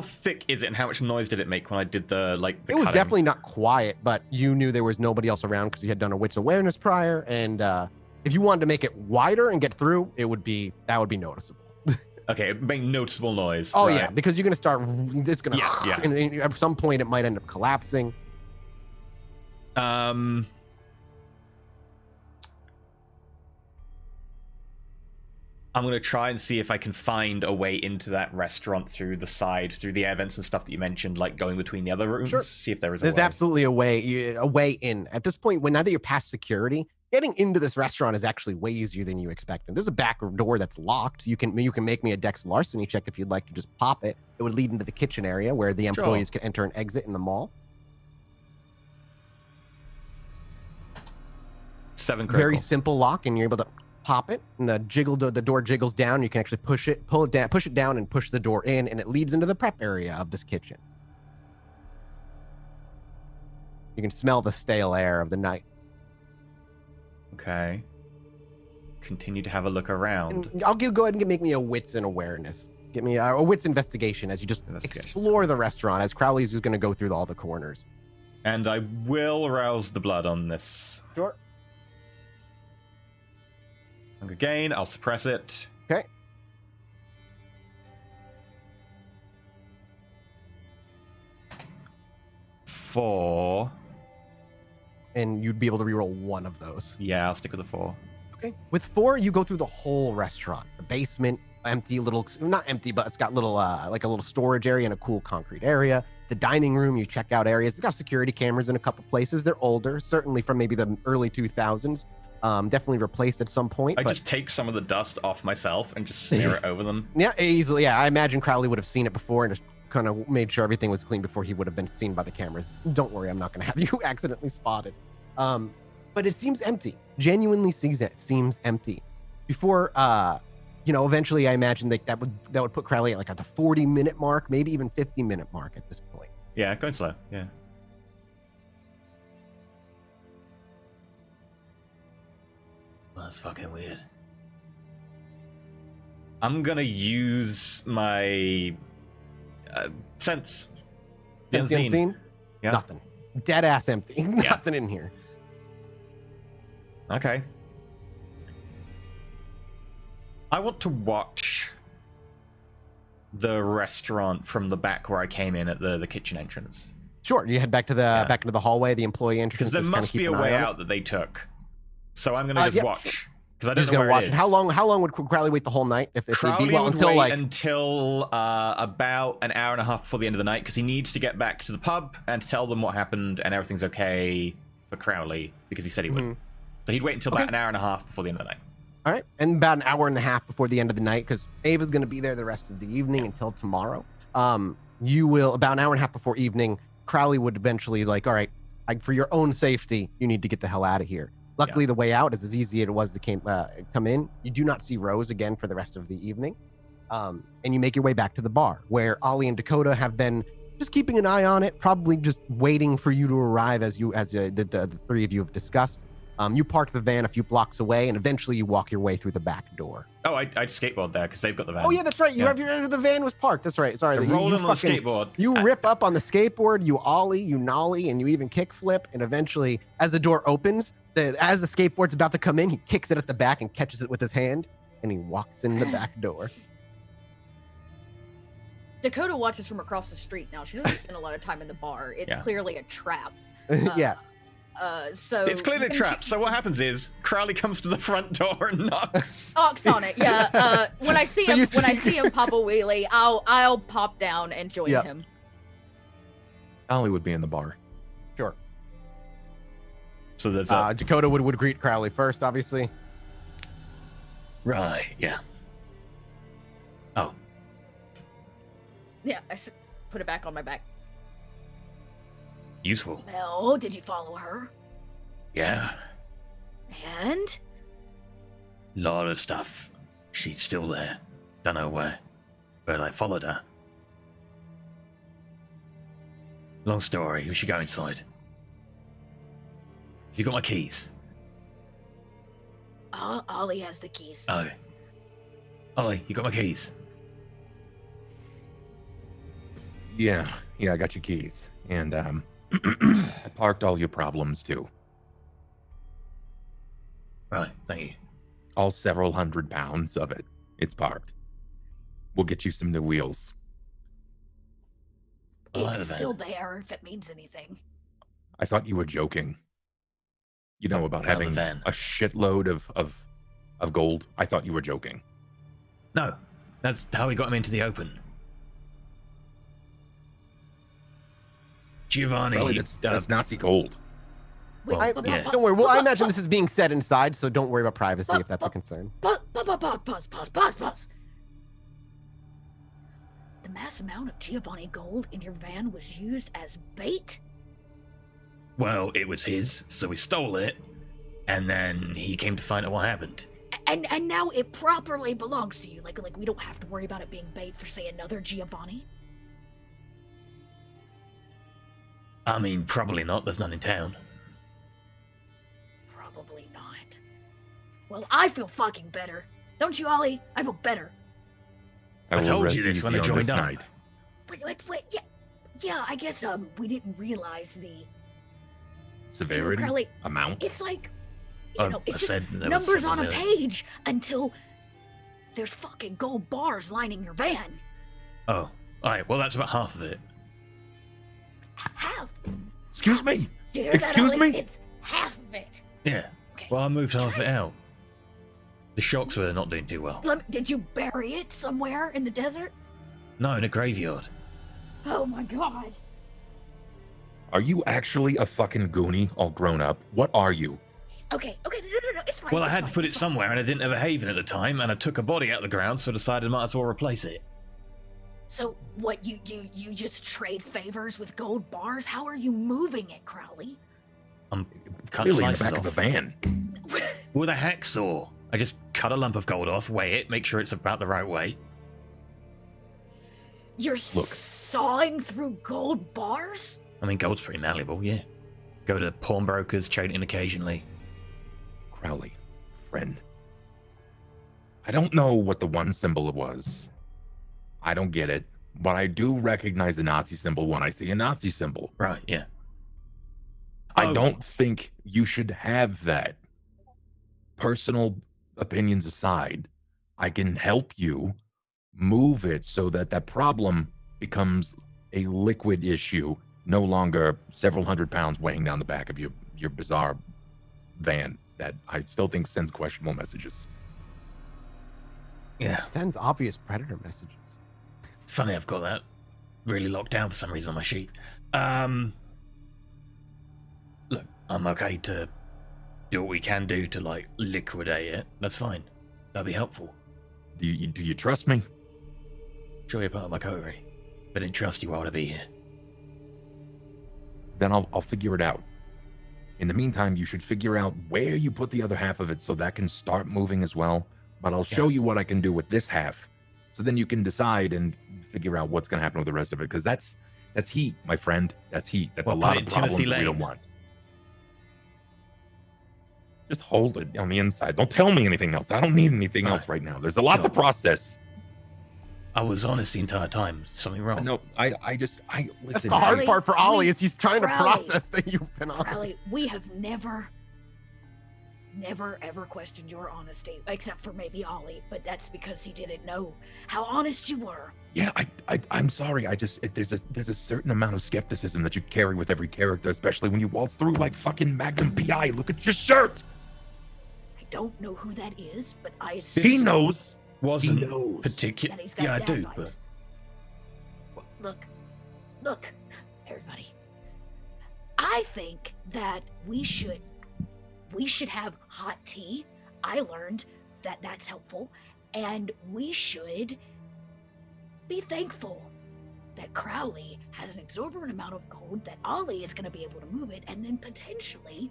thick is it, and how much noise did it make when I did the It was cutting? definitely not quiet, but you knew there was nobody else around because you had done a wits awareness prior, and if you wanted to make it wider and get through, that would be noticeable. Okay, make noticeable noise. Oh right. yeah, because you're gonna start. It's gonna. Yeah. And at some point, it might end up collapsing. I'm gonna try and see if I can find a way into that restaurant through the side, through the air vents and stuff that you mentioned, like going between the other rooms. Sure. See if there is a There's way. absolutely a way in. At this point, now that you're past security, getting into this restaurant is actually way easier than you expected. There's a back door that's locked. You can make me a Dex larceny check if you'd like to just pop it. It would lead into the kitchen area where the employees can enter and exit in the mall. 7 critical. very simple lock, and you're able to pop it, and the door jiggles down. You can actually push it down, and push the door in, and it leads into the prep area of this kitchen. You can smell the stale air of the night. Okay. Continue to have a look around. And I'll go ahead and make me a wits and awareness. Get me a wits investigation as you just explore the restaurant, as Crowley's just going to go through all the corners. And I will rouse the blood on this. Sure. Again, I'll suppress it. Okay. Four. And you'd be able to reroll one of those. Yeah, I'll stick with the 4. Okay. With 4, you go through the whole restaurant. The basement, empty little, not empty, but it's got little, like a little storage area and a cool concrete area. The dining room, you check out areas. It's got security cameras in a couple places. They're older, certainly from maybe the early 2000s. Definitely replaced at some point. I just take some of the dust off myself and just smear it over them. Yeah, easily. Yeah, I imagine Crowley would have seen it before and just kind of made sure everything was clean before he would have been seen by the cameras. Don't worry, I'm not going to have you accidentally spotted. But it seems empty. Genuinely seems empty. Before, eventually I imagine that would put Crowley at the 40-minute mark, maybe even 50-minute mark at this point. Yeah, going slow. Yeah. Well, that's fucking weird. I'm gonna use my sense. The Sense the unseen. unseen? Yeah. Nothing. Dead ass empty. Nothing in here. Okay. I want to watch the restaurant from the back where I came in at the kitchen entrance. Sure, you head back to the back into the hallway, the employee entrance. Because there must be a way out that they took. So I'm gonna just watch. Because I don't know where it is. How long would Crowley wait the whole night? If Crowley be, well, would until wait until about an hour and a half before the end of the night, because he needs to get back to the pub and tell them what happened and everything's okay for Crowley, because he said he would. So he'd wait until about an hour and a half before the end of the night. All right, and about an hour and a half before the end of the night, because Ava's going to be there the rest of the evening until tomorrow. You will, about an hour and a half before evening, Crowley would eventually all right, for your own safety, you need to get the hell out of here. Luckily, the way out is as easy as it was to come in. You do not see Rose again for the rest of the evening. And you make your way back to the bar, where Ollie and Dakota have been just keeping an eye on it, probably just waiting for you to arrive as the three of you have discussed. You park the van a few blocks away, and eventually you walk your way through the back door. Oh, I skateboard there, because they've got the van. Oh, yeah, that's right. You have the van was parked. That's right. Sorry. You rolled on the skateboard. You rip up on the skateboard, you ollie, you nollie, and you even kick flip. And eventually, as the door opens, as the skateboard's about to come in, he kicks it at the back and catches it with his hand, and he walks in the back door. Dakota watches from across the street now. She doesn't spend a lot of time in the bar. It's clearly a trap. Yeah. So it's clearly a trap. So what happens is Crowley comes to the front door and knocks on it. Yeah. When I see him pop a wheelie, I'll pop down and join him. Ollie would be in the bar. Sure. So there's Dakota would greet Crowley first, obviously. Right. Yeah. Oh. Yeah. I put it back on my back. Useful. Well, did you follow her? Yeah. And? Lot of stuff. She's still there. Don't know where. But I followed her. Long story. We should go inside. You got my keys? Ollie has the keys. Oh. Ollie, you got my keys? Yeah, I got your keys. And, I parked all your problems, too. Right, thank you. All several hundred pounds of it. It's parked. We'll get you some new wheels. It's still there, if it means anything. I thought you were joking. You know, about having a shitload of gold. I thought you were joking. No, that's how we got him into the open. Giovanni. Really, that's Nazi gold. Wait, don't worry. Well, I imagine this is being said inside, so don't worry about privacy if that's a concern. Pause. The mass amount of Giovanni gold in your van was used as bait? Well, it was his, so we stole it. And then he came to find out what happened. And now it properly belongs to you. Like we don't have to worry about it being bait for, say, another Giovanni. I mean, probably not. There's none in town. Probably not. Well, I feel fucking better. Don't you, Ollie? I feel better. I will told rest you this when easy I on joined this up. night. Wait, yeah, I guess, we didn't realize the... Severity? Crowley, Amount? it's like, you know, I it's just said there was numbers 7 on a million. page until there's fucking gold bars lining your van. Oh, alright, well, that's about half of it. Half. Excuse me? Do you hear Excuse that, Ollie? me? It's half of it. Yeah. Okay. Well, I moved half it out. The shocks were not doing too well. Did you bury it somewhere in the desert? No, in a graveyard. Oh my god. Are you actually a fucking goonie all grown up? What are you? Okay, no, it's fine. Well, I it's had to fine, put it it's fine. somewhere, and I didn't have a haven at the time, and I took a body out of the ground, so I decided I might as well replace it. So, what, you just trade favors with gold bars? How are you moving it, Crowley? I'm cut Clearly in the slices back of a off van. with a hacksaw. I just cut a lump of gold off, weigh it, make sure it's about the right weight. You're Look. sawing through gold bars? I mean, gold's pretty malleable, yeah. Go to pawnbrokers, trade it in occasionally. Crowley, friend. I don't know what the one symbol was. I don't get it. But I do recognize the Nazi symbol when I see a Nazi symbol. Right, yeah. I Oh. don't think you should have that. Personal opinions aside, I can help you move it so that that problem becomes a liquid issue, no longer several hundred pounds weighing down the back of your bizarre van that I still think sends questionable messages. Yeah. Sends obvious predator messages. It's funny I've got that really locked down for some reason on my sheet. Look, I'm okay to do what we can do to, like, liquidate it. That's fine. That'd be helpful. Do you trust me? Sure, you're part of my coterie. But I didn't trust you while to be here. Then I'll figure it out. In the meantime, you should figure out where you put the other half of it so that can start moving as well. But I'll show you what I can do with this half. So then you can decide and figure out what's going to happen with the rest of it. Because that's heat, my friend. That's heat. That's Well, a put lot it of in problems Timothy that we don't Lane. want. Just hold it on the inside. Don't tell me anything else. I don't need anything else right now. There's a lot to process. I was honest the entire time. Something wrong. No, I That's listen. the hard Crowley, part for Ollie is he's trying to Crowley. process that you've been on. Crowley, we have never ever questioned your honesty, except for maybe Ollie, but that's because he didn't know how honest you were. Yeah, I'm sorry. There's a certain amount of skepticism that you carry with every character, especially when you waltz through like fucking Magnum PI. Look at your shirt. I don't know who that is, but I This- assume He knows. Wasn't He knows. particular. that he's got Yeah, I dad do, vibes. but Look, everybody. I think that we should have hot tea. I learned that that's helpful, and we should be thankful that Crowley has an exorbitant amount of gold, that Ollie is going to be able to move it, and then potentially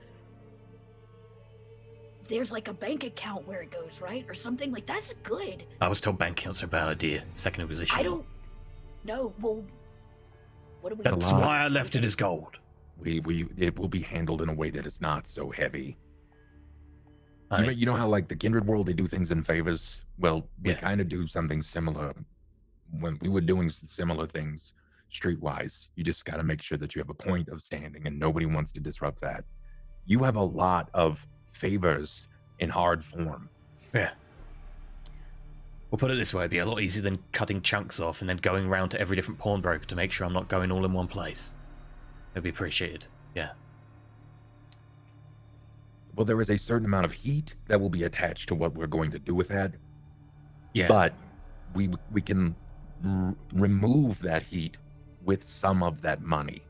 there's like a bank account where it goes, right? Or something like that's good. I was told bank accounts are a bad idea. Second in position. I don't know. Well, what do we That's a lot. why I left it as gold. It will be handled in a way that it's not so heavy. I- You know how like the Kindred world, they do things in favors? Well, we Yeah. kind of do something similar when we were doing similar things streetwise. You just got to make sure that you have a point of standing and nobody wants to disrupt that. You have a lot of favors in hard form. Yeah. We'll put it this way, it'd be a lot easier than cutting chunks off and then going around to every different pawnbroker to make sure I'm not going all in one place. It'd be appreciated. Yeah. Well, there is a certain amount of heat that will be attached to what we're going to do with that. Yeah. But we can remove that heat with some of that money.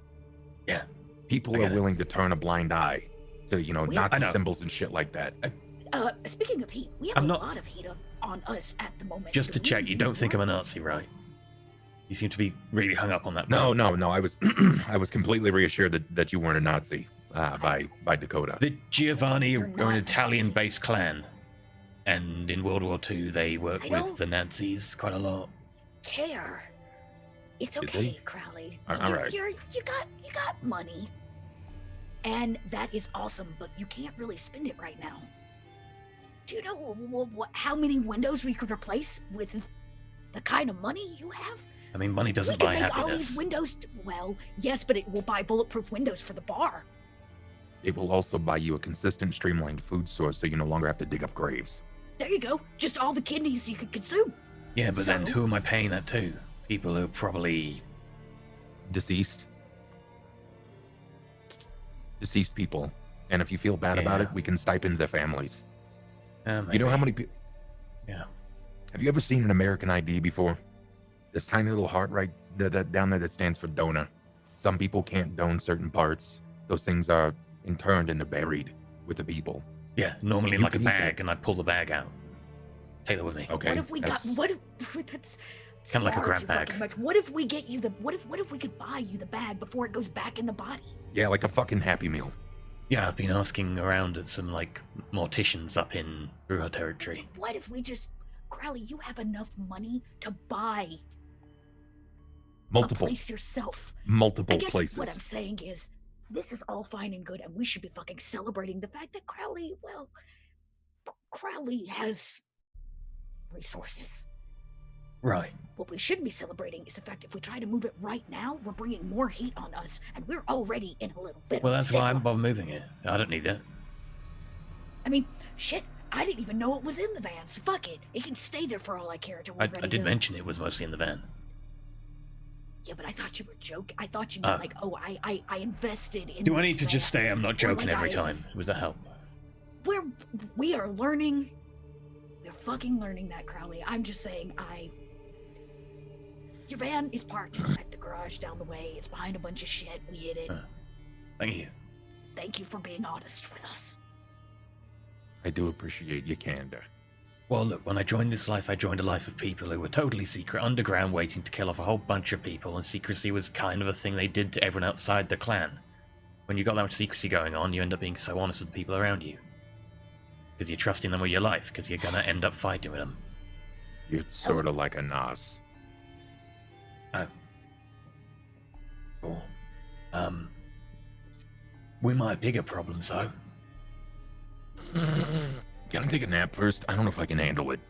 Yeah. People I are get it. willing to turn a blind eye to, We- Nazi I know. symbols and shit like that. Speaking of heat, we have I'm a not- lot of heat on us at the moment. Just to Do we check, you don't think I'm a want- Nazi, right? You seem to be really hung up on that. No, part. no, I was I was completely reassured that you weren't a Nazi. by Dakota. The Giovanni They're are an not Italian-based clan, and in World War II they worked I with don't- the Nazis quite a lot. Care. It's Did okay, they? Crowley. All right. You got money, and that is awesome. But you can't really spend it right now. Do you know how many windows we could replace with the kind of money you have? I mean, money We doesn't can buy make all happiness. these windows. Well, yes, but it will buy bulletproof windows for the bar. It will also buy you a consistent, streamlined food source, so you no longer have to dig up graves. There you go. Just all the kidneys you could consume. Yeah, but then So- who am I paying that to? People who are probably... Deceased people, and if you feel bad about Yeah. it, we can stipend their families. You know how many people? Yeah. Have you ever seen an American ID before? This tiny little heart right that down there that stands for donor. Some people can't donate certain parts. Those things are interned and they're buried with the people. Yeah, normally in You like a can eat bag, that. and I pull the bag out. Take that with me. Okay. What if we got? that's- What if that's Kinda like a far grab too bag. fucking much. What if we get you the? What if we could buy you the bag before it goes back in the body? Yeah, like a fucking Happy Meal. Yeah, I've been asking around at some like morticians up in Bruja territory. What if we just, Crowley? You have enough money to buy Multiple a place yourself. I multiple guess places. what I'm saying is, this is all fine and good, and we should be fucking celebrating the fact that Crowley, well, Crowley has resources. Right. What we shouldn't be celebrating is the fact if we try to move it right now, we're bringing more heat on us, and we're already in a little bit. Well, of a that's why I'm stickler. moving it. I don't need that. I mean, shit, I didn't even know it was in the van, so fuck it. It can stay there for all I care. Till we're I ready did to... mention it was mostly in the van. Yeah, but I thought you were joking. I thought you meant like, oh, I invested in. Do I this need to just van. say I'm not Or joking like every I- time? Was that help? We are learning. We're fucking learning that, Crowley. I'm just saying, Your van is parked at the garage down the way. It's behind a bunch of shit. We hit it. Thank you. Thank you for being honest with us. I do appreciate your candor. Well, look, when I joined this life, I joined a life of people who were totally secret, underground, waiting to kill off a whole bunch of people, and secrecy was kind of a thing they did to everyone outside the clan. When you got that much secrecy going on, you end up being so honest with the people around you. Because you're trusting them with your life, because you're gonna end up fighting with them. You're sort of like a Nas. Cool. We might have bigger problems, though. Can I take a nap first? I don't know if I can handle it.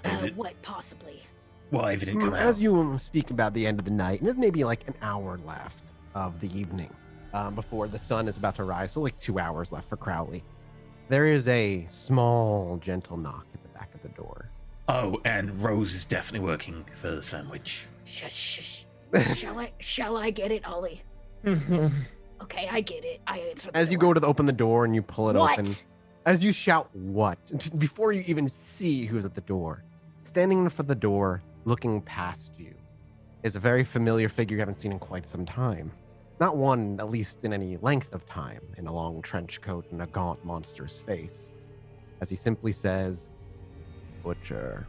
David- What, possibly? Why if it didn't come out? As you speak about the end of the night, and there's maybe like an hour left of the evening before the sun is about to rise, so like 2 hours left for Crowley. There is a small, gentle knock at the back of the door. Oh, and Rose is definitely working for the sandwich. Shush. Shall I get it, Ollie? Okay, I get it. I answer the As you door. go to open the door and you pull it What? open, as you shout, "What?" before you even see who's at the door, standing in front of the door, looking past you, is a very familiar figure you haven't seen in quite some time. Not one, at least in any length of time, in a long trench coat and a gaunt monster's face. As he simply says, "Butcher."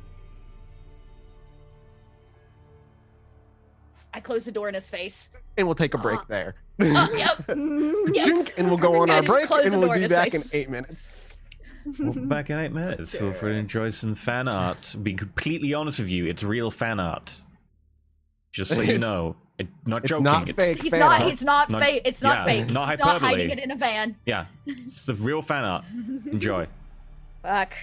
I close the door in his face. And we'll take a break there. Yep. Drink, and we'll go on I our just break, close and the we'll door in be his back in face. 8 minutes. We'll be back in 8 minutes. Feel free to enjoy some fan art. Be completely honest with you, it's real fan art. Just so you know, not It's joking. not fake. He's fan not. art. It's not Not- fake. It's not yeah, fake. not He's not hiding hyperbole. it in a van. Yeah, it's the real fan art. Enjoy. Fuck.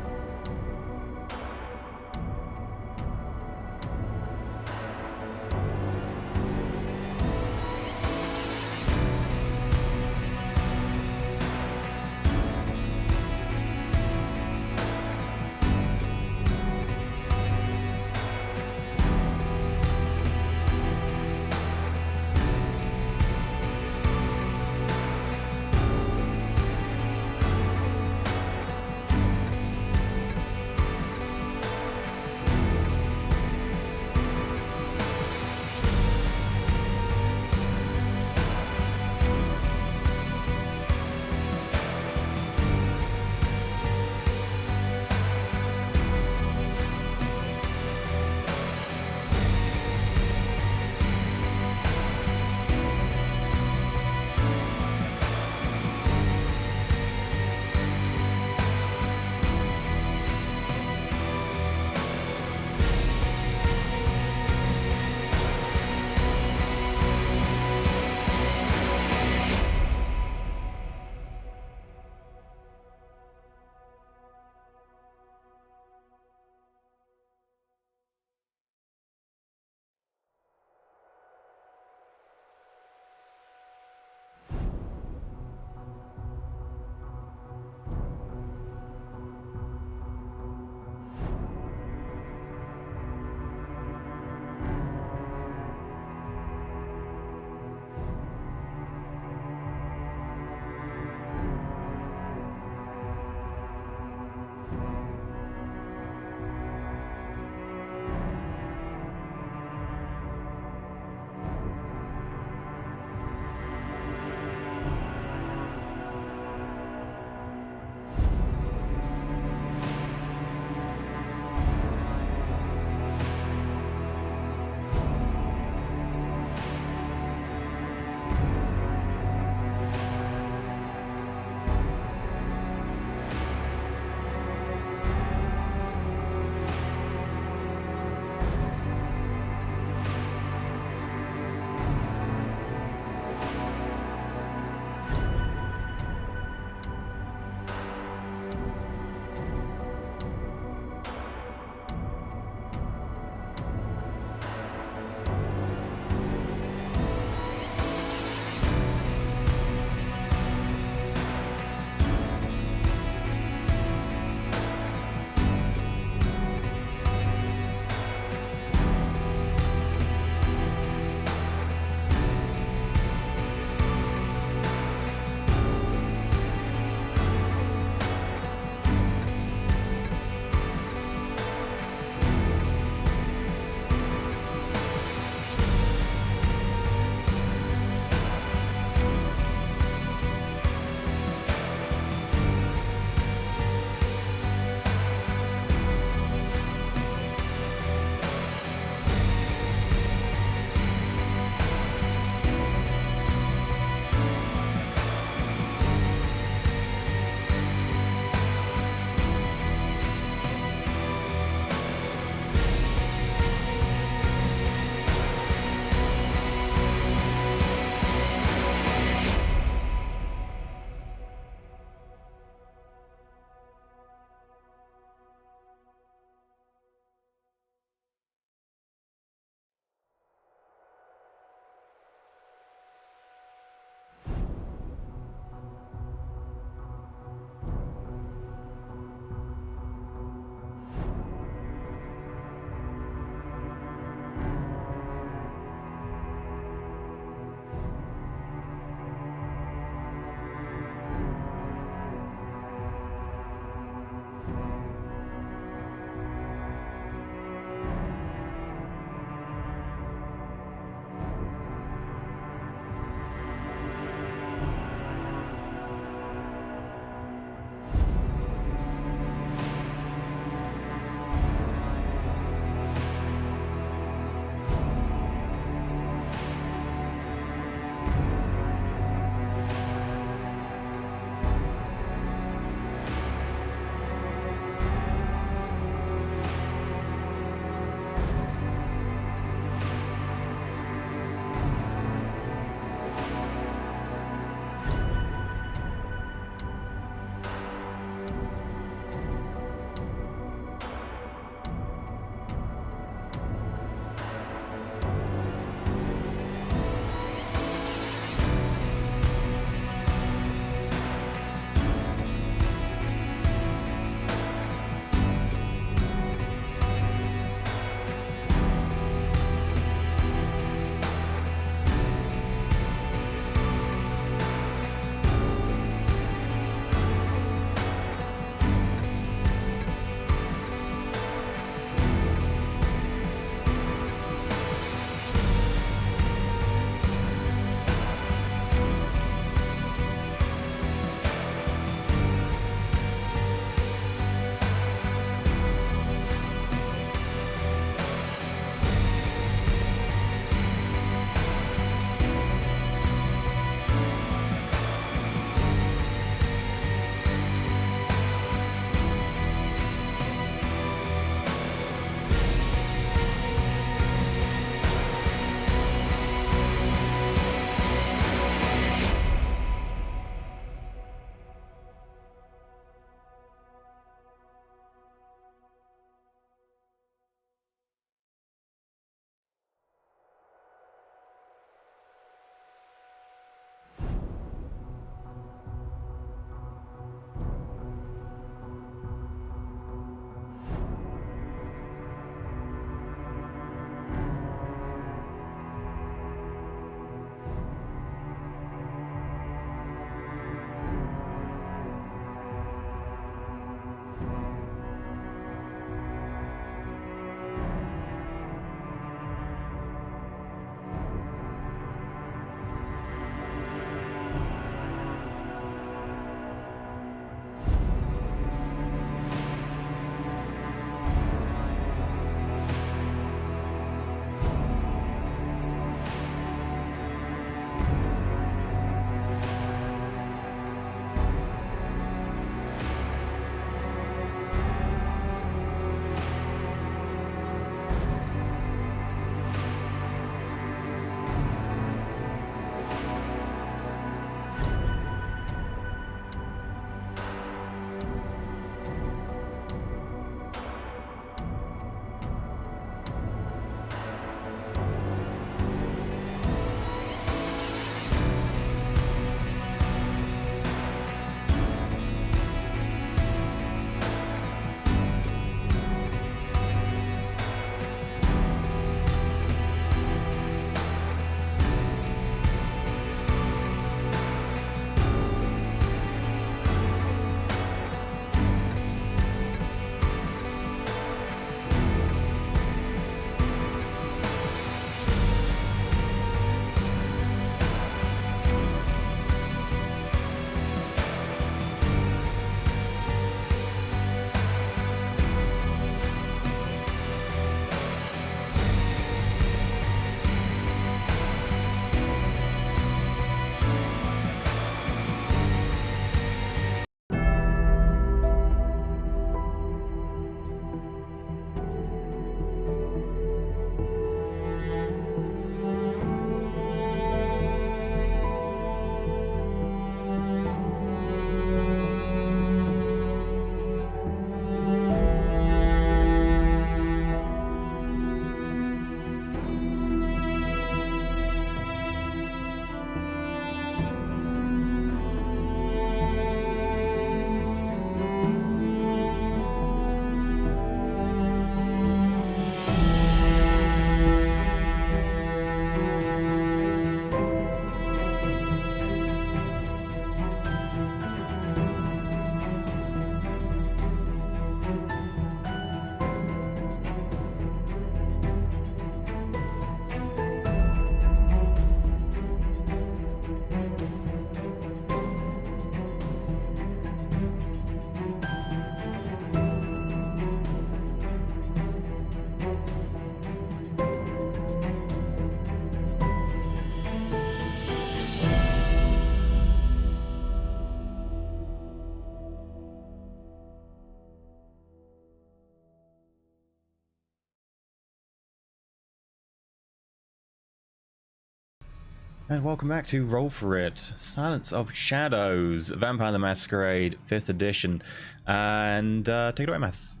And welcome back to Roll For It, Silence of Shadows, Vampire the Masquerade, 5th edition. And take it away, Maths.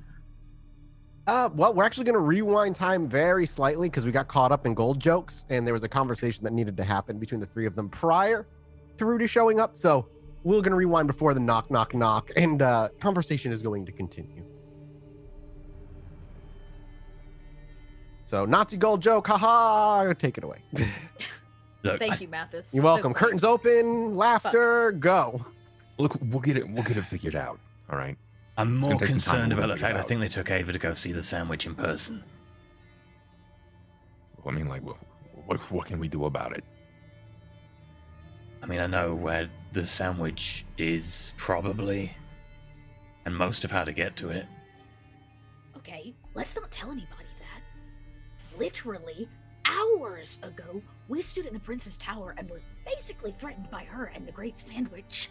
Well, we're actually going to rewind time very slightly because we got caught up in gold jokes, and there was a conversation that needed to happen between the three of them prior to Rudy showing up. So we're going to rewind before the knock, knock, knock, and conversation is going to continue. So Nazi gold joke, haha, take it away. Look, Thank you, Mathis. You're So welcome. great. Curtains open, laughter, go. Look, we'll get it figured out. All right. I'm more It's gonna take some time concerned to about the figure it fact I out. think they took Ava to go see the sandwich in person. Well, I mean, like, what can we do about it? I mean, I know where the sandwich is, probably, and most of how to get to it. Okay, let's not tell anybody that. Literally, hours ago, we stood in the Prince's Tower and were basically threatened by her and the Great Sandwich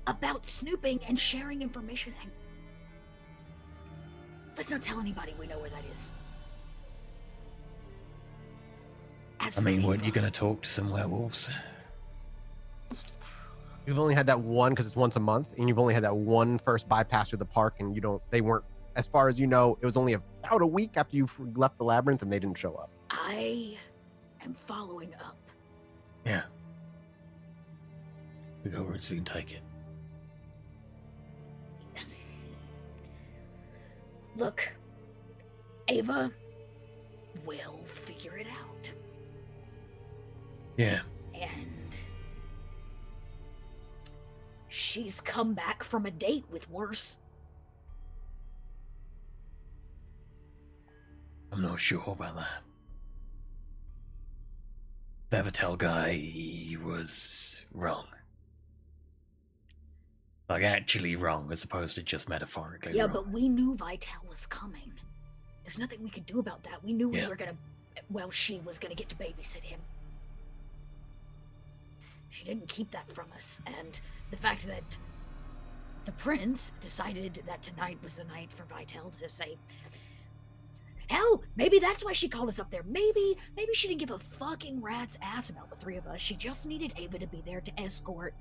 about snooping and sharing information, and let's not tell anybody we know where that is. As I for mean, weren't Ava, you going to talk to some werewolves? You've only had that one because it's once a month, and you've only had that one first bypass through the park, and they weren't, as far as you know, it was only about a week after you left the labyrinth, and they didn't show up. I am following up. Yeah. We go where we can take it. Look, Ava will figure it out. Yeah. And she's come back from a date with worse. I'm not sure about that. The Vitel guy, he was wrong. Like, actually wrong, as opposed to just metaphorically Yeah, wrong. but we knew Vitel was coming. There's nothing we could do about that. We knew Yeah. we were gonna, well, she was gonna get to babysit him. She didn't keep that from us, and the fact that the prince decided that tonight was the night for Vitel to say, hell, maybe that's why she called us up there. Maybe she didn't give a fucking rat's ass about the three of us. She just needed Ava to be there to escort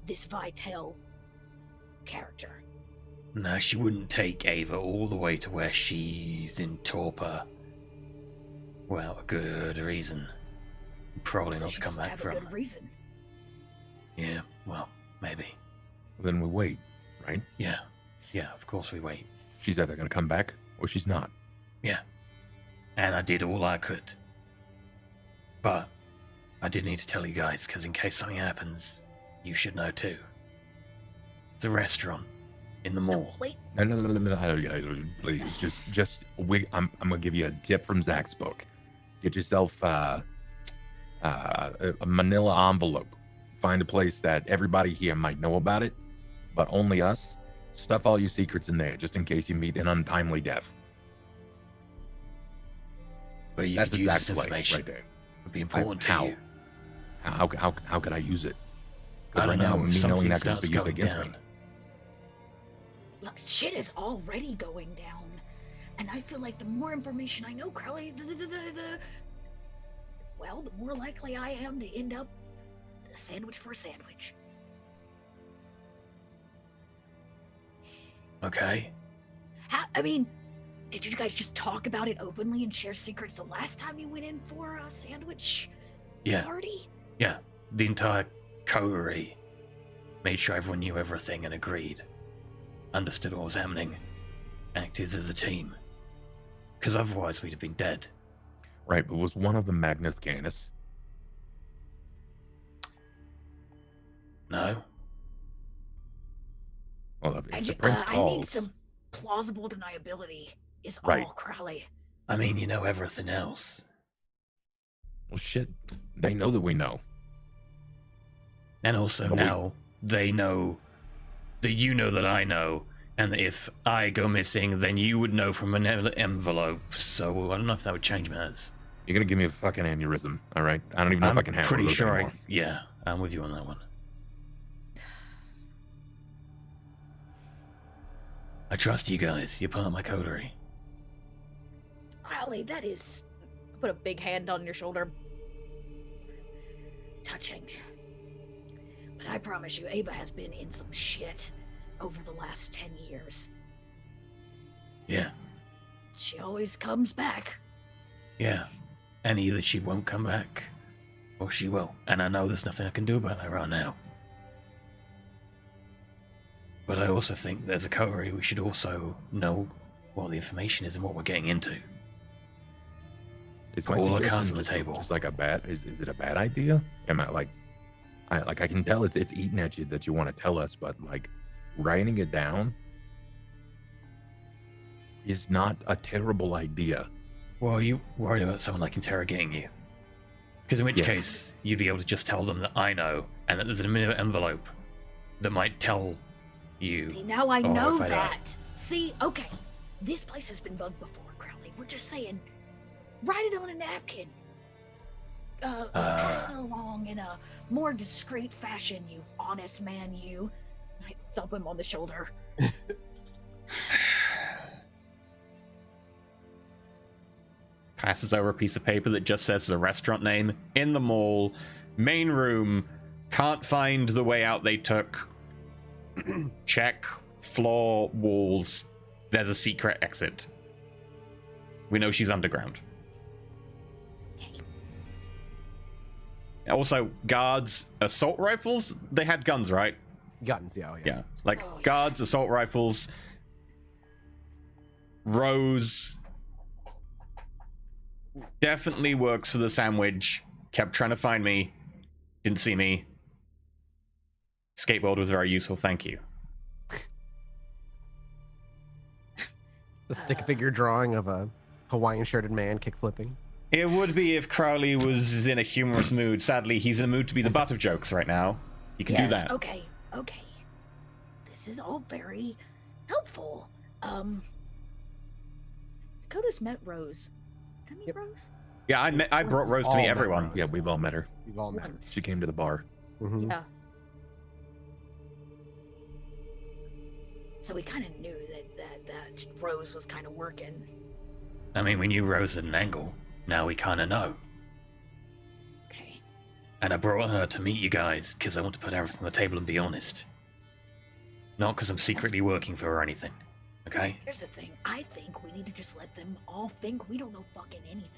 this Vitel character. No, she wouldn't take Ava all the way to where she's in torpor. Well, a good reason. Probably So not she to come doesn't back have from. a good reason. Yeah, well, maybe. Then we wait, right? Yeah, of course we wait. She's either gonna come back or she's not. Yeah. And I did all I could. But I did need to tell you guys, because in case something happens, you should know too. It's a restaurant in the mall. Wait, No, please, I'm gonna give you a tip from Zach's book. Get yourself a manila envelope. Find a place that everybody here might know about it, but only us. Stuff all your secrets in there, just in case you meet an untimely death. But you That's could a use Zach this play information. right there. It would be important to How? you. How could I use it? I Because don't right now, know, me if knowing something that can starts be used going against down. me. look, shit is already going down. And I feel like the more information I know, Crowley, well, the more likely I am to end up a sandwich for a sandwich. Okay. I mean, did you guys just talk about it openly and share secrets the last time you went in for a sandwich Yeah, party? yeah. The entire coterie made sure everyone knew everything and agreed. Understood what was happening. Acted as a team. Because otherwise we'd have been dead. Right, but was one of them Magnus Canis? No? Well, if I the ju- prince I need calls, some plausible deniability, is Right. all, Crowley. I mean, you know everything else. well, shit, they know that we know. And also But we- now they know that you know that I know, and that if I go missing, then you would know from an envelope. So I don't know if that would change matters. You're gonna give me a fucking aneurysm, all right? I don't even know if I can handle pretty those sure anymore. yeah, I'm with you on that one. I trust you guys. You're part of my coterie. Crowley, that is put a big hand on your shoulder. Touching. But I promise you, Ava has been in some shit over the last 10 years. Yeah. She always comes back. Yeah. And either she won't come back, or she will. And I know there's nothing I can do about that right now. But I also think there's a coterie. We should also know what the information is and what we're getting into. Is Put all the suggestion cards on the just- table. Just like a bad, is it a bad idea? Am I like, I can tell it's eating at you that you want to tell us, but like writing it down is not a terrible idea. Well, are you worried about someone like interrogating you? Because in which Yes. case, you'd be able to just tell them that I know, and that there's an envelope that might tell you. See, now I Oh, know if I die. that. See, okay. This place has been bugged before, Crowley. We're just saying, write it on a napkin. Pass it along in a more discreet fashion, you honest man, you. I thump him on the shoulder. Passes over a piece of paper that just says the restaurant name in the mall, main room, can't find the way out they took. Check floor, walls. There's a secret exit. We know she's underground. Also, guards, assault rifles. They had guns, right? Guns, yeah, Yeah, like Oh, yeah. guards, assault rifles. Rose definitely works for the sandwich. Kept trying to find me. Didn't see me. Skateboard was very useful, thank you. The stick figure drawing of a Hawaiian shirted man kickflipping. It would be if Crowley was in a humorous mood. Sadly, he's in a mood to be the butt of jokes right now. You can do that. Okay. This is all very helpful. Dakota's met Rose. Did I meet Yep. Rose? Yeah, I brought Rose to All meet met everyone. Rose. Yeah, we've all met her. We've all met. Once. She came to the bar. Mhm. Yeah. So we kind of knew that Rose was kind of working. I mean, we knew Rose at an angle. Now we kind of know. Okay. And I brought her to meet you guys because I want to put everything on the table and be honest. Not because I'm secretly working for her or anything. Okay? Here's the thing. I think we need to just let them all think we don't know fucking anything.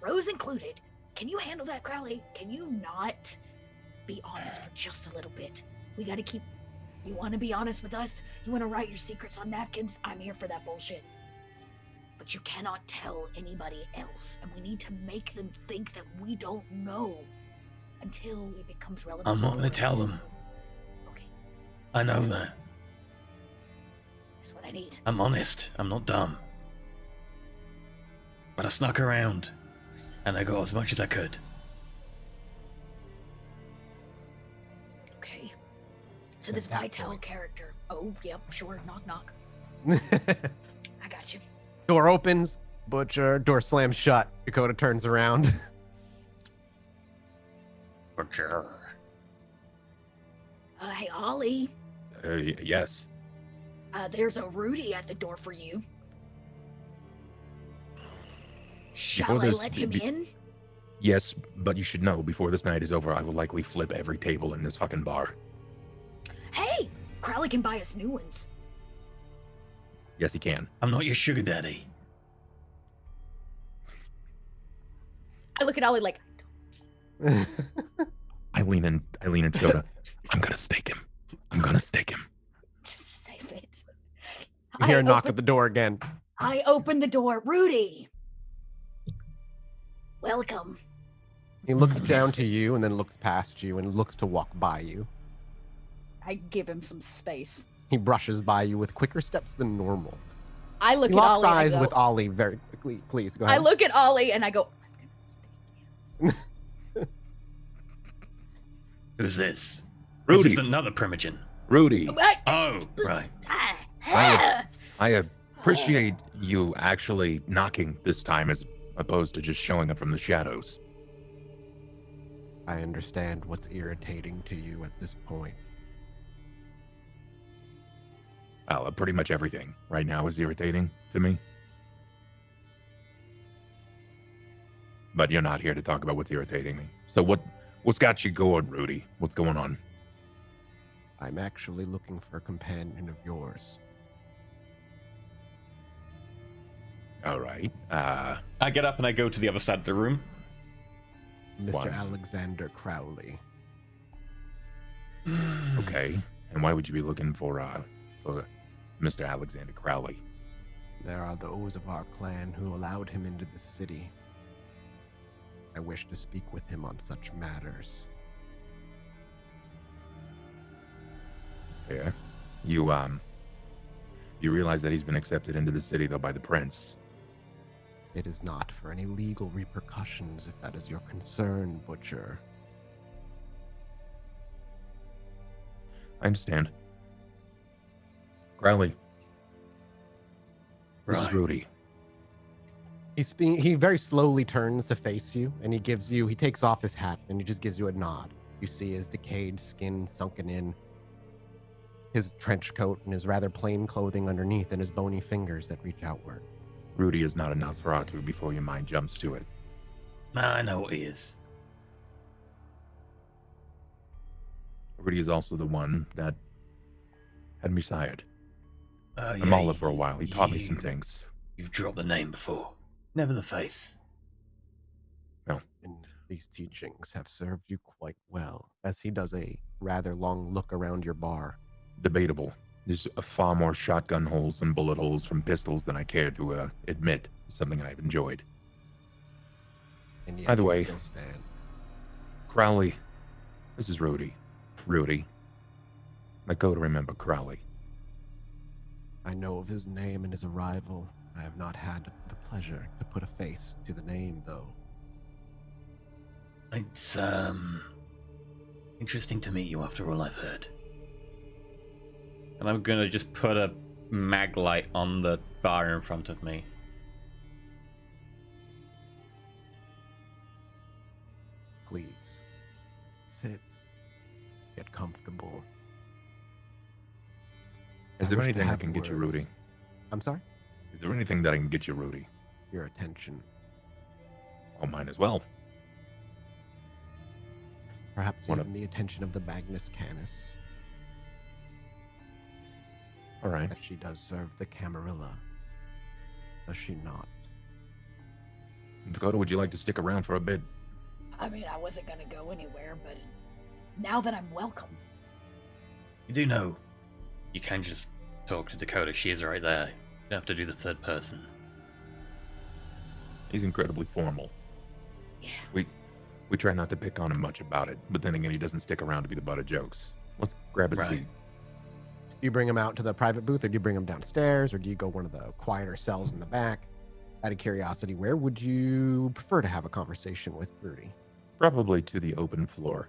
Rose included. Can you handle that, Crowley? Can you not be honest for just a little bit? We gotta keep... You want to be honest with us? You want to write your secrets on napkins? I'm here for that bullshit. But you cannot tell anybody else. And we need to make them think that we don't know until it becomes relevant. I'm not for going to tell us. them. Okay. I know that. That's what I need. I'm honest. I'm not dumb. But I snuck around. And I got as much as I could. Okay. So this At that Vitel point. character. Oh, yep, sure. Knock, knock. I got you. Door opens. Butcher. Door slams shut. Dakota turns around. Butcher. Hey, Ollie. Yes. There's a Rudy at the door for you. Shall Before I this- let him in? Yes, but you should know, before this night is over, I will likely flip every table in this fucking bar. Hey, Crowley can buy us new ones. Yes, he can. I'm not your sugar daddy. I look at Ollie like, I lean in to Dakota. I'm gonna stake him. I'm gonna stake him. Just save it. You hear a knock open- at the door again. I open the door. Rudy. Welcome. He looks down to you and then looks past you and looks to walk by you. I give him some space. He brushes by you with quicker steps than normal. I look He at locks Ollie. and I eyes go- with Ollie very quickly. Please go I ahead. look at Ollie and I go, Who's this? Rudy. This is another primogen. Rudy, Oh, right. I appreciate you actually knocking this time as opposed to just showing up from the shadows. I understand what's irritating to you at this point. Well, pretty much everything right now is irritating to me. but you're not here to talk about what's irritating me. So what's got you going, Rudy? What's going on? I'm actually looking for a companion of yours. All right. I get up and I go to the other side of the room. Mr. One. Alexander Crowley. Okay. And why would you be looking for Mr. Alexander Crowley? There are those of our clan who allowed him into the city. I wish to speak with him on such matters. Fair. You realize that he's been accepted into the city, though, by the prince. It is not for any legal repercussions, if that is your concern, Butcher. I understand. Crowley. This is Rudy. He very slowly turns to face you, and he takes off his hat, and he just gives you a nod. You see his decayed skin sunken in, his trench coat and his rather plain clothing underneath, and his bony fingers that reach outward. Rudy is not a Nosferatu before your mind jumps to it. I know what he is. Rudy is also the one that had me sired. Yeah, I'm Olive for a while. He taught me some things. You've dropped the name before. Never the face. No. And these teachings have served you quite well, as he does a rather long look around your bar. Debatable. There's far more shotgun holes and bullet holes from pistols than I care to admit. Something I've enjoyed. And yet By the you way, still stand. Crowley, this is Rudy. Rudy. Let go to remember Crowley. I know of his name and his arrival. I have not had the pleasure to put a face to the name, though. It's, interesting to meet you after all I've heard. And I'm gonna just put a mag light on the bar in front of me. Please, sit. Get comfortable. Is I there wish to anything I have can get you, words. Rudy? I'm sorry? Is there anything that I can get you, Rudy? Your attention. Oh, mine as well. Perhaps What even the attention of the Magnus Canis. All right. That she does serve the Camarilla. Does she not? Dakota, would you like to stick around for a bit? I mean, I wasn't gonna go anywhere, but now that I'm welcome. You do know you can just talk to Dakota. She is right there. You don't have to do the third person. He's incredibly formal. Yeah. We try not to pick on him much about it, but then again, he doesn't stick around to be the butt of jokes. Let's grab a Right. seat. Do you bring him out to the private booth, or do you bring him downstairs, or do you go one of the quieter cells in the back? Out of curiosity, where would you prefer to have a conversation with Rudy? Probably to the open floor.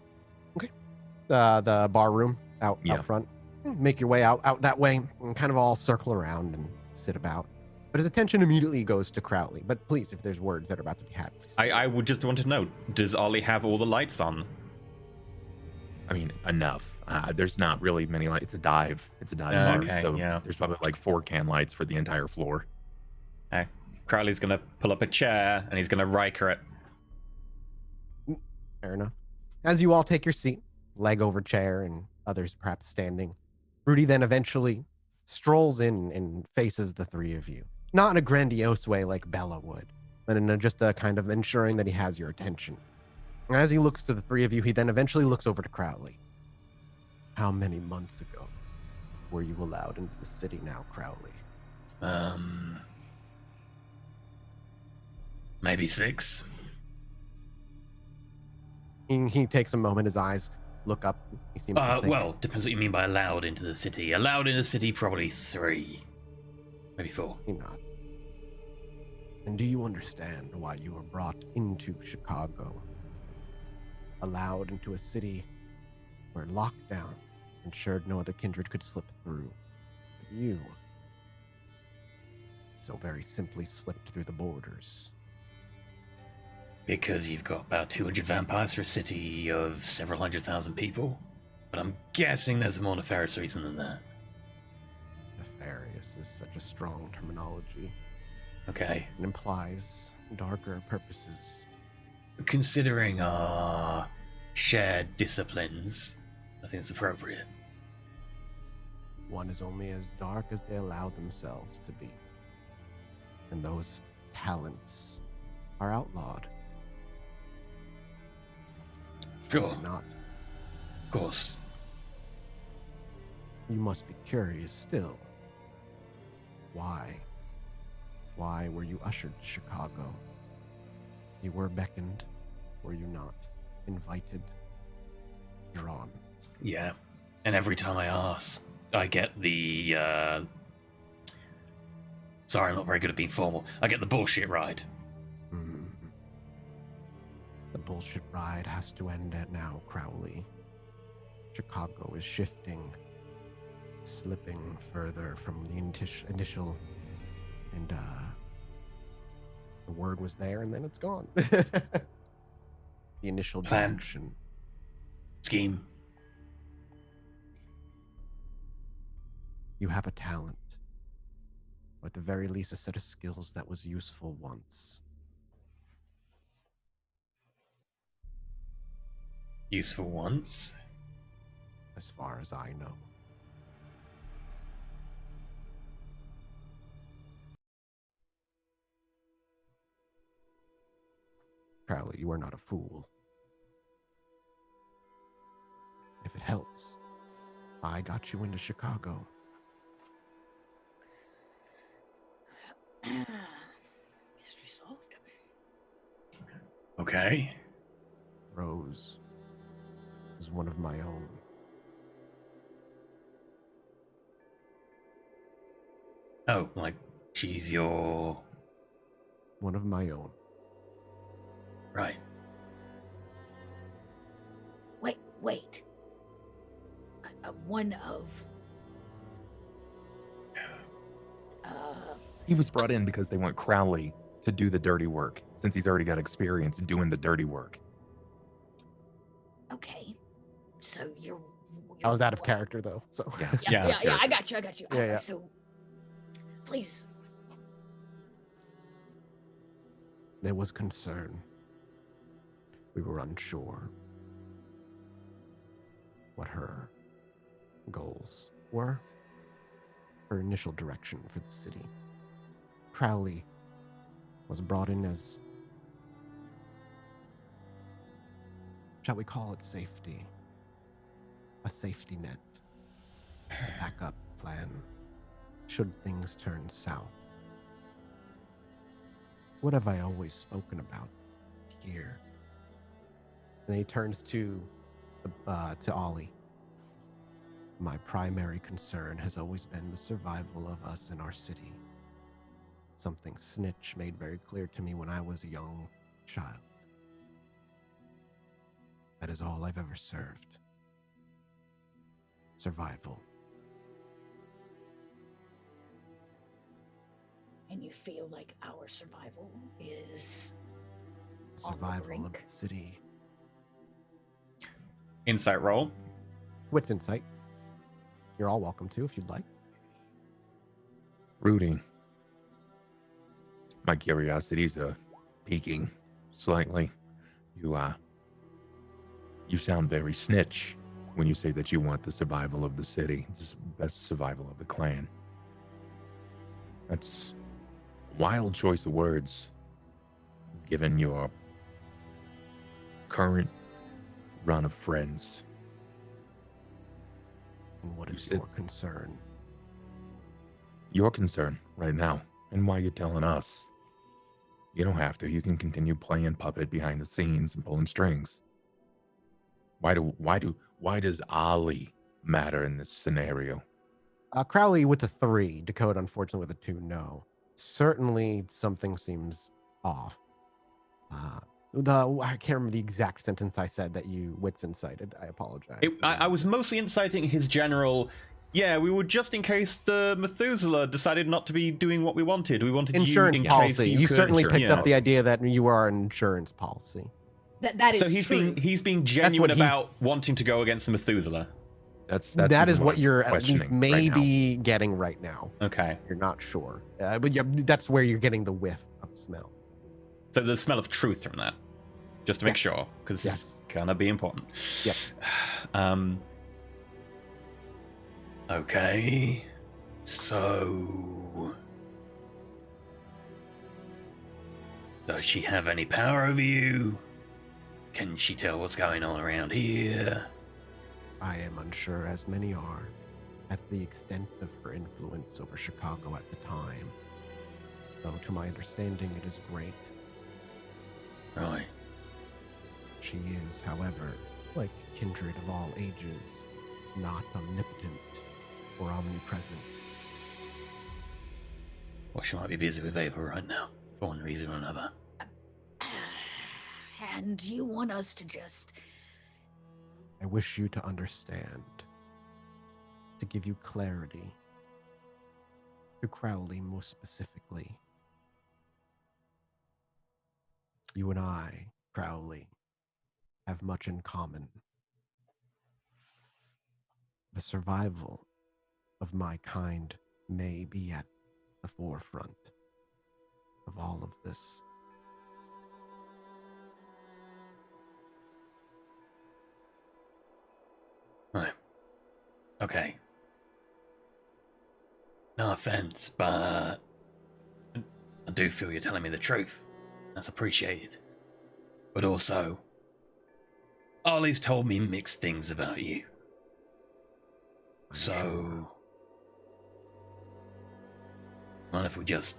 The bar room out Yeah. front. Make your way out that way, and kind of all circle around and sit about. But his attention immediately goes to Crowley. But please, if there's words that are about to be had, please. I would just want to know, does Ollie have all the lights on? I mean, enough. There's not really many lights. It's a dive. It's a dive bar, Okay, so yeah. there's probably like 4 can lights for the entire floor. Crowley's gonna pull up a chair and he's gonna Riker it. Fair enough. As you all take your seat, leg over chair, and others perhaps standing, Rudy then eventually strolls in and faces the three of you. Not in a grandiose way like Bella would, but in just a kind of ensuring that he has your attention. And as he looks to the three of you, he then eventually looks over to Crowley. How many months ago were you allowed into the city now, Crowley? Maybe 6. He takes a moment, his eyes look up. He seems to think. Well, depends what you mean by allowed into the city. Allowed in the city, probably 3. Maybe 4. He nods. And do you understand why you were brought into Chicago? Allowed into a city where lockdown ensured no other kindred could slip through. But you so very simply slipped through the borders. Because you've got about 200 vampires for a city of several 100,000 people. But I'm guessing there's a more nefarious reason than that. Nefarious is such a strong terminology. Okay. It implies darker purposes. Considering our shared disciplines, I think it's appropriate. One is only as dark as they allow themselves to be. And those talents are outlawed. Sure. They're not. Of course. You must be curious still. Why? Why were you ushered to Chicago? You were beckoned, were you not? Invited, drawn. Yeah. And every time I ask, I get the, sorry, I'm not very good at being formal. I get the bullshit ride. The bullshit ride has to end at now, Crowley. Chicago is shifting, slipping further from the initial, and the word was there and then it's gone. The initial Plan. direction. Scheme. You have a talent, or at the very least a set of skills that was useful once. Useful once. As far as I know. Crowley, you are not a fool. If it helps, I got you into Chicago. Mystery solved. Okay. Rose is one of my own. Oh, like, she's your... One of my own. Right. Wait. One of. He was brought in because they want Crowley to do the dirty work, since he's already got experience doing the dirty work. Okay. So you're I was out of character though, so. Yeah. Yeah. I got you. Yeah. So, please. There was concern. We were unsure what her goals were, her initial direction for the city. Crowley was brought in as, shall we call it safety? A safety net, a backup plan, should things turn south. What have I always spoken about here? And he turns to Ollie. My primary concern has always been the survival of us in our city. Something Snitch made very clear to me when I was a young child. That is all I've ever served. Survival. And you feel like our survival is on the Survival of brink? the city. Insight roll. Wits insight. You're all welcome to if you'd like. Rudy, my curiosity's peaking slightly. You sound very Snitch when you say that you want the survival of the city, the best survival of the clan. That's a wild choice of words, given your current run of friends. And what You is said- your concern? Your concern right now, and why you're telling us. You don't have to. You can continue playing puppet behind the scenes and pulling strings. Why does Ollie matter in this scenario? Crowley with a 3, Dakota unfortunately with a 2, no. Certainly something seems off. I can't remember the exact sentence I said that you wits incited. I apologize. I was mostly inciting his general... Yeah, we were just in case the Methuselah decided not to be doing what we wanted. We wanted Insurance you in policy. case You could, certainly picked yeah. up the idea that you are an insurance policy. That is So he's true. being genuine what he- about wanting to go against the Methuselah. That's That even is what you're at questioning least right maybe getting right now. Okay. You're not sure. But yeah, that's where you're getting the whiff of smell. So the smell of truth from that. just to make Yes. sure, because Yes. it's gonna be important. Yep. Okay. So, does she have any power over you? Can she tell what's going on around here? I am unsure, as many are, at the extent of her influence over Chicago at the time. Though to my understanding it is great. Right. She is, however, like kindred of all ages, not omnipotent or omnipresent. Well, she might be busy with Ava right now, for one reason or another. And you want us to just... I wish you to understand, to give you clarity, to Crowley most specifically. You and I, Crowley, have much in common. The survival of my kind may be at the forefront of all of this. Right. Okay. No offense, but I do feel you're telling me the truth. That's appreciated. But also, Ollie's told me mixed things about you. I'm So, sure. mind if we just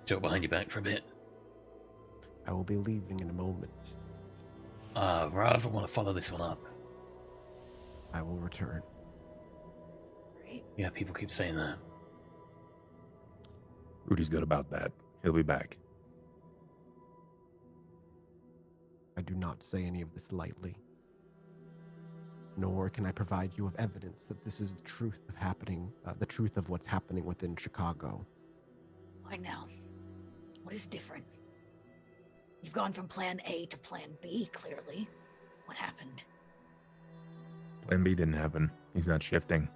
talk behind your back for a bit? I will be leaving in a moment. Rather want to follow this one up. I will return. Right? Yeah, people keep saying that. Rudy's good about that. He'll be back. I do not say any of this lightly. Nor can I provide you of evidence that this is the truth of happening, the truth of what's happening within Chicago. Why now? What is different? You've gone from plan A to plan B, clearly. What happened? Plan B didn't happen. He's not shifting.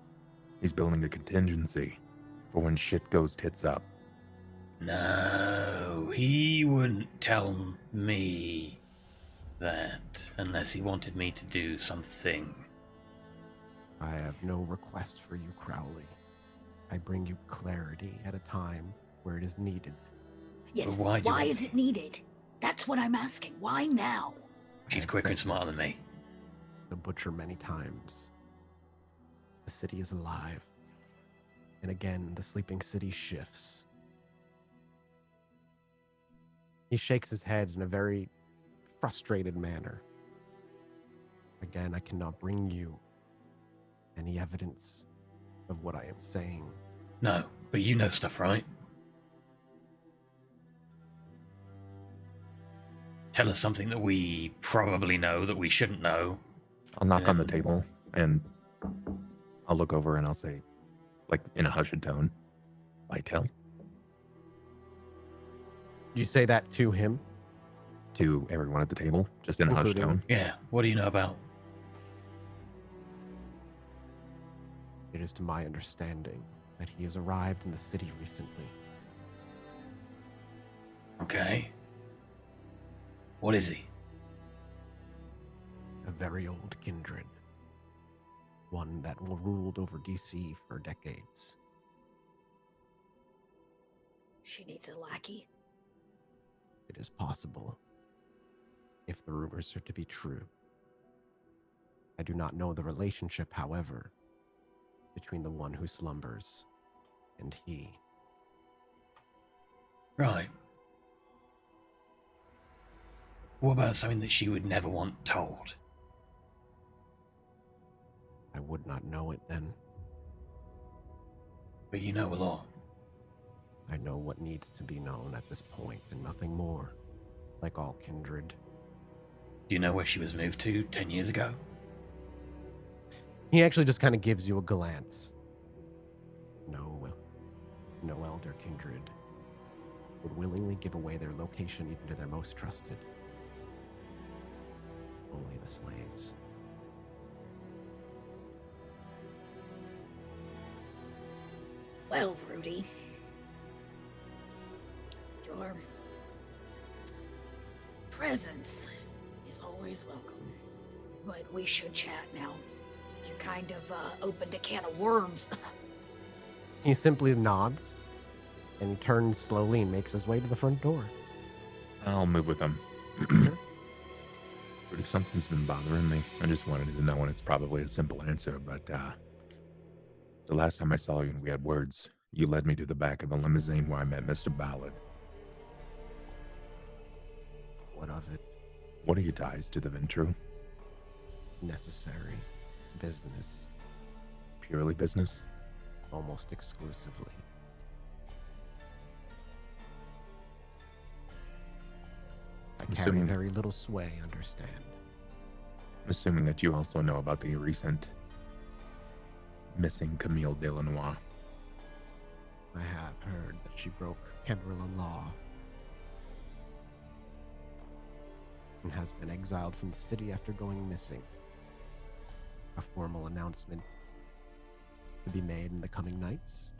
He's building a contingency for when shit goes tits up. No, he wouldn't tell me that unless he wanted me to do something. I have no request for you, Crowley. I bring you clarity at a time where it is needed. Yes, But why do you want is me? it needed? That's what I'm asking. Why now? I She's have quicker and said smarter this than me. The butcher many times. The city is alive. And again, the sleeping city shifts. He shakes his head in a very frustrated manner. Again, I cannot bring you any evidence of what I am saying. No, but you know stuff, right? Tell us something that we probably know that we shouldn't know. I'll knock on the And- table and I'll look over and I'll say, like in a hushed tone, Vitel, You say that to him? to everyone at the table, just in a hushed Including- tone. Yeah, what do you know about? It is to my understanding that he has arrived in the city recently. Okay. What is he? A very old kindred. One that will ruled over DC for decades. She needs a lackey. It is possible, if the rumors are to be true. I do not know the relationship, however, between the one who slumbers and he. Right. What about something that she would never want told? I would not know it then. But you know a lot. I know what needs to be known at this point and nothing more, like all kindred. Do you know where she was moved to 10 years ago? He actually just kind of gives you a glance. No elder kindred would willingly give away their location even to their most trusted. Only the slaves. Well, Rudy, your presence is always welcome. But we should chat now. You're kind of opened a can of worms. He simply nods, and he turns slowly and makes his way to the front door. I'll move with him. But if something's been bothering me, I just wanted to know, and it's probably a simple answer, but the last time I saw you and we had words, you led me to the back of a limousine where I met Mr. Ballard. What of it? What are your ties to the Ventru? Necessary business, Purely business? almost exclusively. I carry assuming- very little sway, understand. I'm assuming that you also know about the recent missing Camille Delanois. I have heard that she broke Camarilla law and has been exiled from the city after going missing. A formal announcement to be made in the coming nights.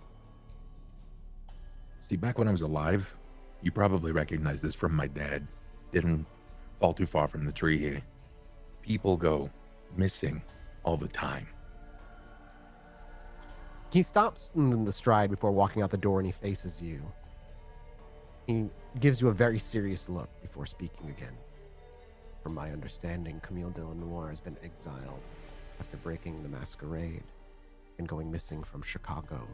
See, back when I was alive, you probably recognize this from my dad. Didn't fall too far from the tree here. People go missing all the time. He stops in the stride before walking out the door and he faces you. He gives you a very serious look before speaking again. From my understanding, Camille Delanois has been exiled after breaking the Masquerade and going missing from Chicago.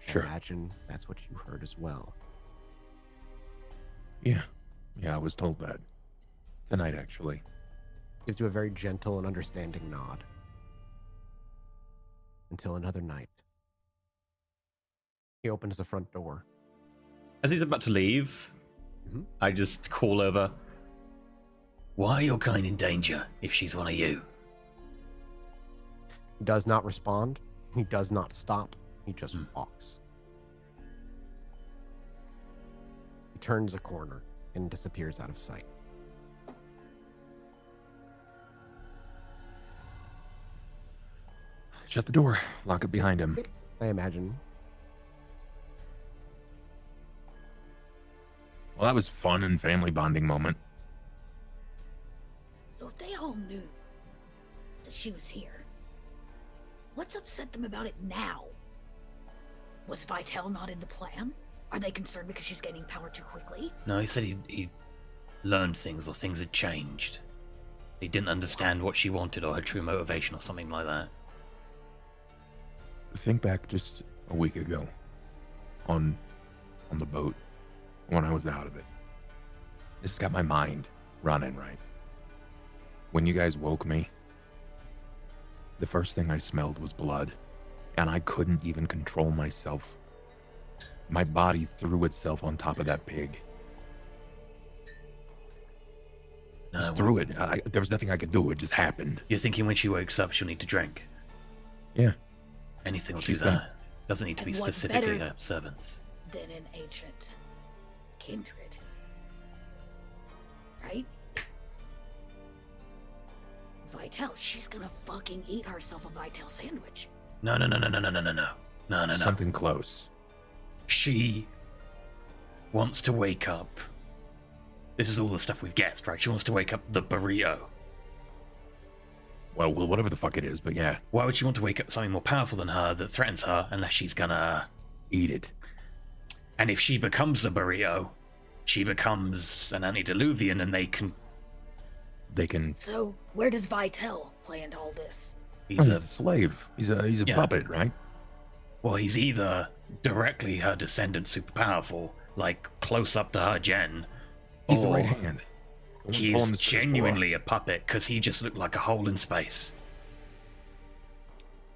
Sure. I imagine that's what you heard as well. Yeah, I was told that. Tonight, actually. Gives you a very gentle and understanding nod. Until another night. He opens the front door. As he's about to leave, I just call over. Why are your kind in danger if she's one of you? He does not respond. He does not stop. He just walks. He turns a corner and disappears out of sight. Shut the door. Lock it behind him. I imagine. Well, that was fun and family bonding moment. So if they all knew that she was here, what's upset them about it now? Was Vitel not in the plan? Are they concerned because she's gaining power too quickly? No, he said he learned things or things had changed. He didn't understand what she wanted or her true motivation or something like that. Think back just a week ago on the boat when I was out of it. This has got my mind running, right? When you guys woke me, the first thing I smelled was blood, and I couldn't even control myself. My body threw itself on top of that pig. No, Just threw it. There was nothing I could do. It just happened. You're thinking when she wakes up, she'll need to drink. Yeah. Anything will She's do gonna- that. Doesn't need to be And what specifically better- her servants. Than an ancient kindred. Right? Vitel, she's gonna fucking eat herself a Vitel sandwich. No. Something close. She wants to wake up. This is all the stuff we've guessed, right? She wants to wake up the burrito. Well, whatever the fuck it is, but yeah. Why would she want to wake up something more powerful than her that threatens her unless she's gonna Eat it. And if she becomes the burrito, she becomes an antediluvian and they can... So, where does Vitel play into all this? He's a slave. He's a Yeah. puppet, right? Well, he's either directly her descendant, super powerful, like close up to her gen, He's the or right hand. he's genuinely a puppet because he just looked like a hole in space.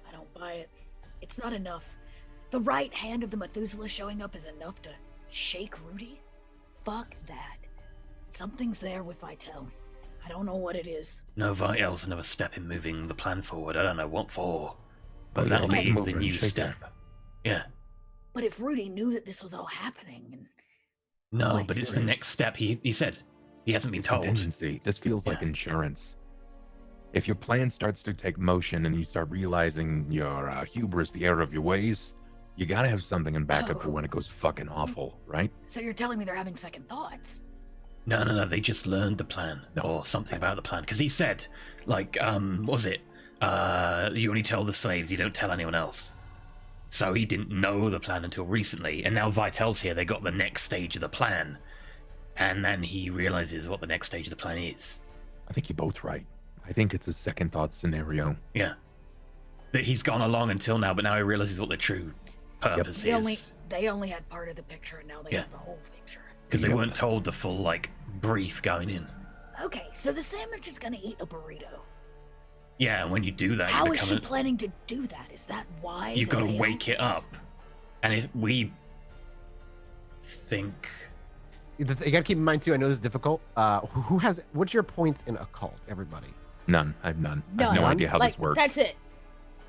I don't buy it. It's not enough. The right hand of the Methuselah showing up is enough to shake Rudy? Fuck that. Something's there with Vitel. I don't know what it is. No, Vitel's another step in moving the plan forward. I don't know what for, but Oh, yeah, that'll make be him over the and new shake step. that. Yeah. But if Rudy knew that this was all happening, and No, Like but it's the this. next step. He said he hasn't been It's told. contingency. This feels like Yeah. insurance. If your plan starts to take motion and you start realizing your hubris, the error of your ways, You gotta have something in backup for when it goes fucking awful, right? So you're telling me they're having second thoughts? No. They just learned the plan or something about the plan. Because he said, like, what was it? You only tell the slaves, you don't tell anyone else. So he didn't know the plan until recently. And now Vitel's here, they got the next stage of the plan. And then he realizes what the next stage of the plan is. I think you're both right. I think it's a second thought scenario. Yeah. That he's gone along until now, but now he realizes what the true purpose is. They only had part of the picture, and now they have the whole picture. Because they weren't told the full, like, brief going in. Okay, so the sandwich is gonna eat a burrito. Yeah, and when you do that, How you is become she planning to do that? Is that why? You've got to wake it up. And if we think... You gotta keep in mind too, I know this is difficult. What's your points in occult, everybody? None. I have none. I have no idea how this works. That's it.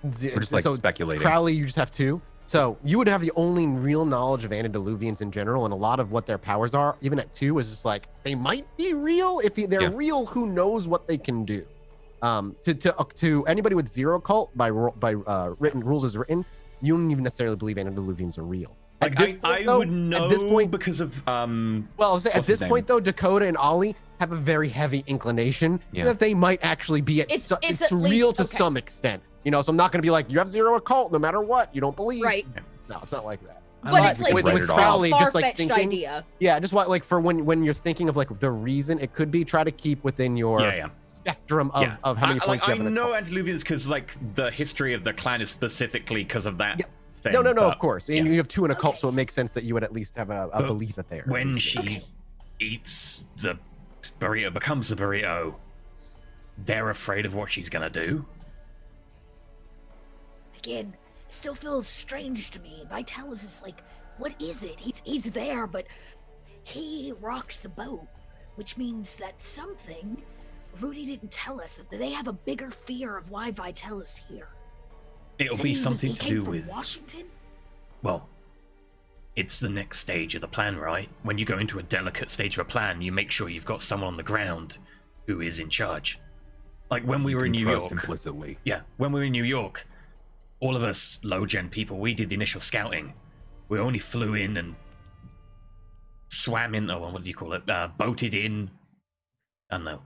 We're just like speculating. Crowley, you just have 2. So you would have the only real knowledge of antediluvians in general, and a lot of what their powers are, even at 2, is just like they might be real. If they're real, who knows what they can do? To anybody with 0 occult by written rules as written, you don't even necessarily believe antediluvians are real. Like, I would know at this point, because of well, I'll say at this point though, Dakota and Ollie have a very heavy inclination that they might actually be it's real to some extent. You know, so I'm not going to be like, you have 0 occult no matter what, you don't believe. Right. No, it's not like that. But it's like with Crowley, just like thinking, idea. Yeah, just like for when you're thinking of like the reason it could be, try to keep within your spectrum of how many points you have in a I know cult. antediluvians because like the history of the clan is specifically because of that. Thing, no, of course. And you have 2 in a cult, so it makes sense that you would at least have a belief that they are. When she eats the burrito, becomes the burrito, they're afraid of what she's gonna do. Again, it still feels strange to me. Vitel is just like, what is it? He's there, but he rocked the boat, which means that something Rudy didn't tell us, that they have a bigger fear of why Vitel is here. It'll be something to do with Washington. Well, it's the next stage of the plan, right? When you go into a delicate stage of a plan, you make sure you've got someone on the ground who is in charge. Like when we were in New York. Implicitly. Yeah, when we were in New York, all of us low-gen people, we did the initial scouting. We only flew in and swam in, or what do you call it? Boated in. I don't know.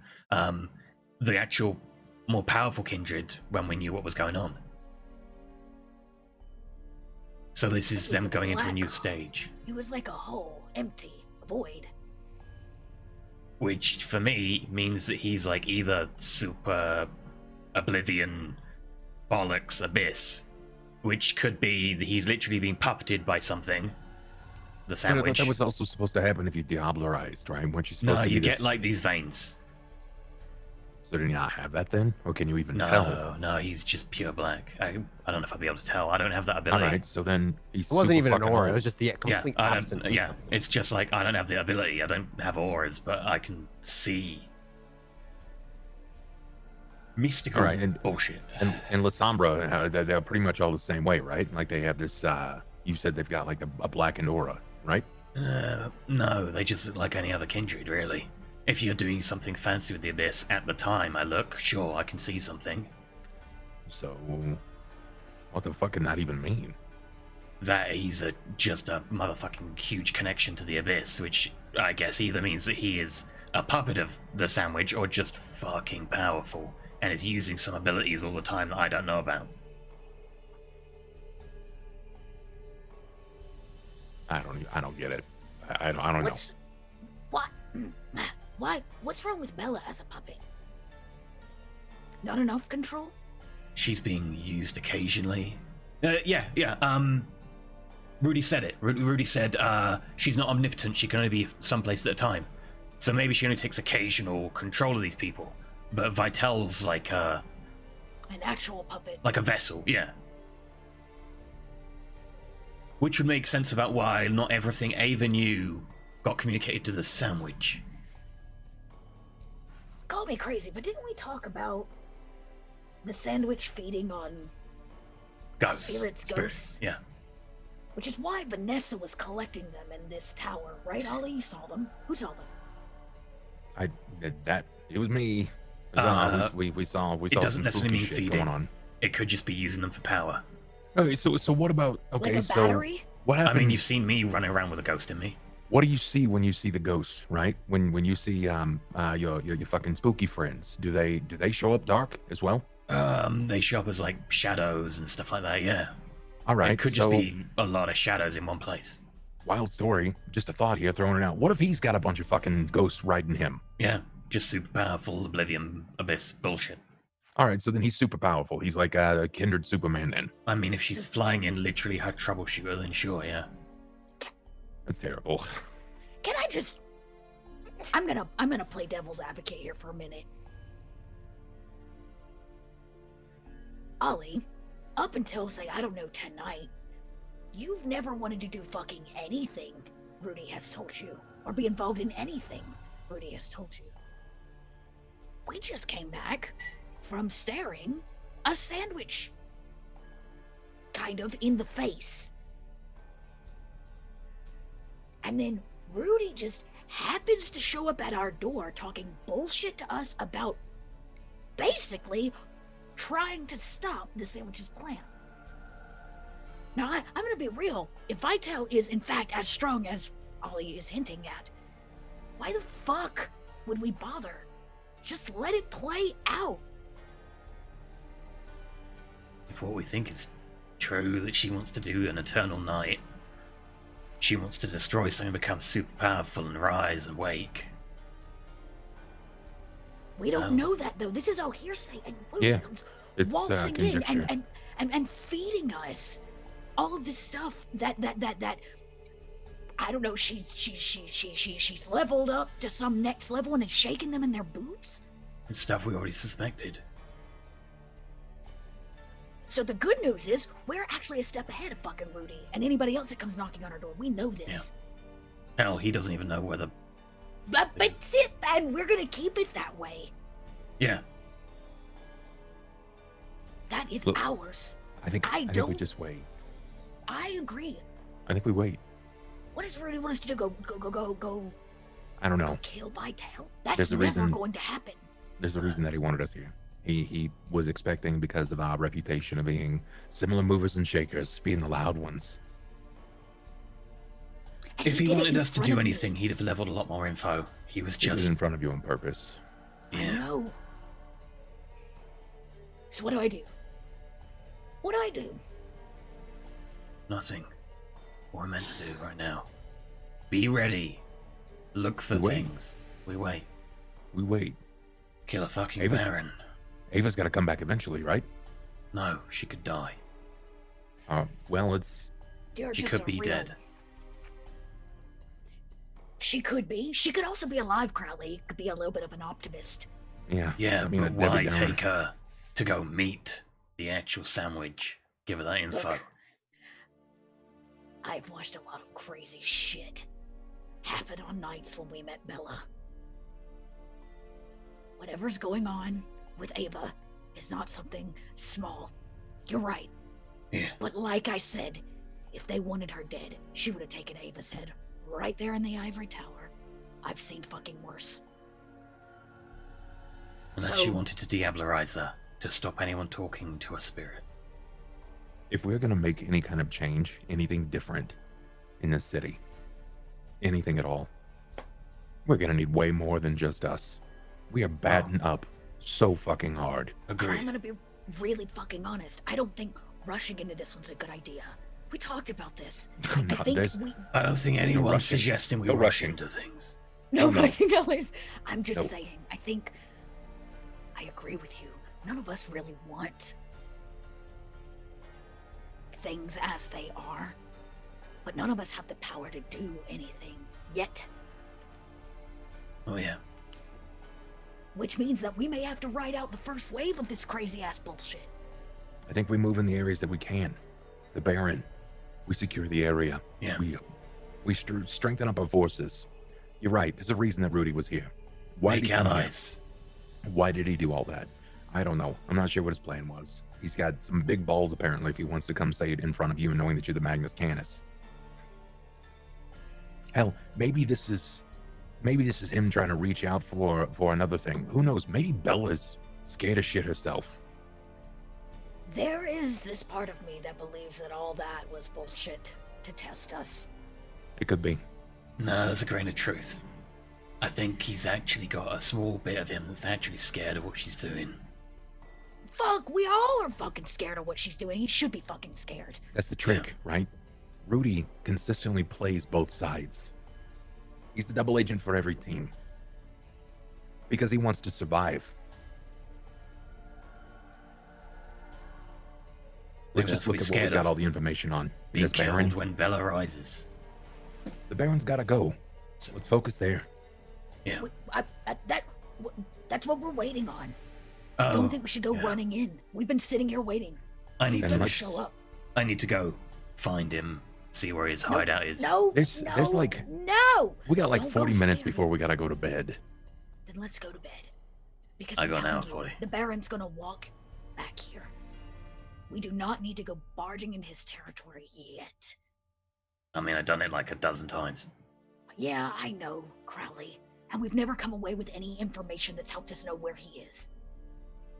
The actual more powerful kindred when we knew what was going on. So this is them going into a new stage. It was like a hole, empty, a void. Which, for me, means that he's like either super oblivion, bollocks, abyss. Which could be that he's literally being puppeted by something. The sandwich. That was also supposed to happen if you diablerized, right? Weren't you supposed to you get like these veins. So did you not have that then? Or can you even tell? No, he's just pure black. I don't know if I'll be able to tell. I don't have that ability. All right, so then it wasn't even an aura. It was just the complete absence. Yeah, it's just like I don't have the ability. I don't have auras, but I can see mystical bullshit. And La Sombra, they're pretty much all the same way, right? Like they have this. You said they've got like a blackened aura, right? No, they just look like any other kindred, really. If you're doing something fancy with the Abyss at the time I look, sure, I can see something. So, what the fuck can that even mean? That he's just a motherfucking huge connection to the Abyss, which I guess either means that he is a puppet of the sandwich or just fucking powerful and is using some abilities all the time that I don't know about. I don't get it. I don't know. What? Why? What's wrong with Bella as a puppet? Not enough control? She's being used occasionally. Rudy said it. Rudy said she's not omnipotent. She can only be someplace at a time. So maybe she only takes occasional control of these people. But Vitel's like an actual puppet. Like a vessel, yeah. Which would make sense about why not everything Ava knew got communicated to the sandwich. Call me crazy, but didn't we talk about the sandwich feeding on ghosts? Yeah. Which is why Vanessa was collecting them in this tower, right, Ollie? You saw them. Who saw them? It was me. We saw. It doesn't some necessarily mean shit feeding. going on. It could just be using them for power. Okay, so what about Like okay, a so battery? what I happens? mean, you've seen me running around with a ghost in me. What do you see when you see the ghosts, right? When you see your fucking spooky friends, do they show up dark as well? They show up as like shadows and stuff like that. Yeah. All right, It could just so be a lot of shadows in one place. wild story. Just a thought here, throwing it out. What if he's got a bunch of fucking ghosts riding him? Yeah, just super powerful Oblivion Abyss bullshit. All right, so then he's super powerful. He's like a kindred Superman then. I mean, if she's flying in literally her troubleshooter, then sure, yeah. That's terrible. Can I just I'm gonna play devil's advocate here for a minute. Ollie, up until say, I don't know, tonight, you've never wanted to do fucking anything Rudy has told you. Or be involved in anything Rudy has told you. We just came back from staring a sandwich kind of in the face. And then Rudy just happens to show up at our door talking bullshit to us about basically trying to stop the sandwich's plan. Now, I'm going to be real. If Vitel is in fact as strong as Ollie is hinting at, why the fuck would we bother? Just let it play out. If what we think is true, that she wants to do an eternal night, she wants to destroy something, become super powerful and rise and wake. We don't know that though. This is all hearsay, and Rudy Yeah, comes it's, waltzing in conjecture. and feeding us all of this stuff that I don't know. She's leveled up to some next level and is shaking them in their boots. It's stuff we already suspected. So the good news is we're actually a step ahead of fucking Rudy and anybody else that comes knocking on our door. We know this. Hell, he doesn't even know whether... But that's it, and we're gonna keep it that way. Yeah. That is Look, ours. I think we don't- just wait. I agree. I think we wait. What does Rudy want us to do? Go I don't know. kill Vitel? That's There's a never reason- going to happen. There's a reason that he wanted us here. He was expecting, because of our reputation of being similar movers and shakers, being the loud ones. And If he did it wanted in us to front do of me. anything, he'd have leveled a lot more info. He was He was just... in front of you on purpose. I Yeah. know. So what do I do? What do I do? Nothing. What we're meant to do right now. Be ready. Look for We wait. things. We wait. We wait. Kill a fucking Ava's- Baron. Ava's got to come back eventually, right? No, she could die. Well, it's You're She just could a be real- dead. She could be. She could also be alive, Crowley. Could be a little bit of an optimist. yeah. Yeah, I mean, but a Debbie why Downer. take her to go meet the actual sandwich? Give her that info. Look, I've watched a lot of crazy shit happen on nights when we met Bella. Whatever's going on with Ava is not something small. You're right. Yeah. But like I said, if they wanted her dead, she would have taken Ava's head right there in the ivory tower. I've seen fucking worse. Unless she wanted to diablerize her, to stop anyone talking to a spirit. If we're going to make any kind of change, anything different in this city, anything at all, we're going to need way more than just us. We are batting up so fucking hard. I'm Agreed. gonna be really fucking honest. I don't think rushing into this one's a good idea. We talked about this. No, I think there's- we I don't think anyone's rushing. suggesting we No rush rushing. into things. no no. rushing Ellers. I'm just No. saying. I think I agree with you. None of us really want things as they are, but none of us have the power to do anything yet. Oh yeah. Which means that we may have to ride out the first wave of this crazy ass bullshit. I think we move in the areas that we can. The Baron. We secure the area. Yeah. We strengthen up our forces. You're right. There's a reason that Rudy was here. Why Make did he come here? allies. Why did he do all that? I don't know. I'm not sure what his plan was. He's got some big balls apparently if he wants to come say it in front of you and knowing that you're the Magnus Canis. Hell, maybe this is him trying to reach out for another thing. Who knows? Maybe Bella's scared as shit herself. There is this part of me that believes that all that was bullshit to test us. It could be. No, there's a grain of truth. I think he's actually got a small bit of him that's actually scared of what she's doing. Fuck, we all are fucking scared of what she's doing. He should be fucking scared. That's the trick, right? Rudy consistently plays both sides. He's the double agent for every team. Because he wants to survive. Let's just look at what we got all the information on. Being This Baron, killed when Bella rises. the Baron's gotta go. So let's focus there. Yeah. That's what we're waiting on. Oh, Don't think we should go yeah. running in. We've been sitting here waiting. I need Then to let's- Show up. I need to go find him, see where his hideout is. No, There's like- no. We got like Don't 40 go minutes stare before here. we gotta go to bed. Then let's go to bed. Because I I'm got an telling hour you, 40. the Baron's gonna walk back here. We do not need to go barging in his territory yet. I mean, I've done it like a dozen times. Yeah, I know, Crowley. And we've never come away with any information that's helped us know where he is.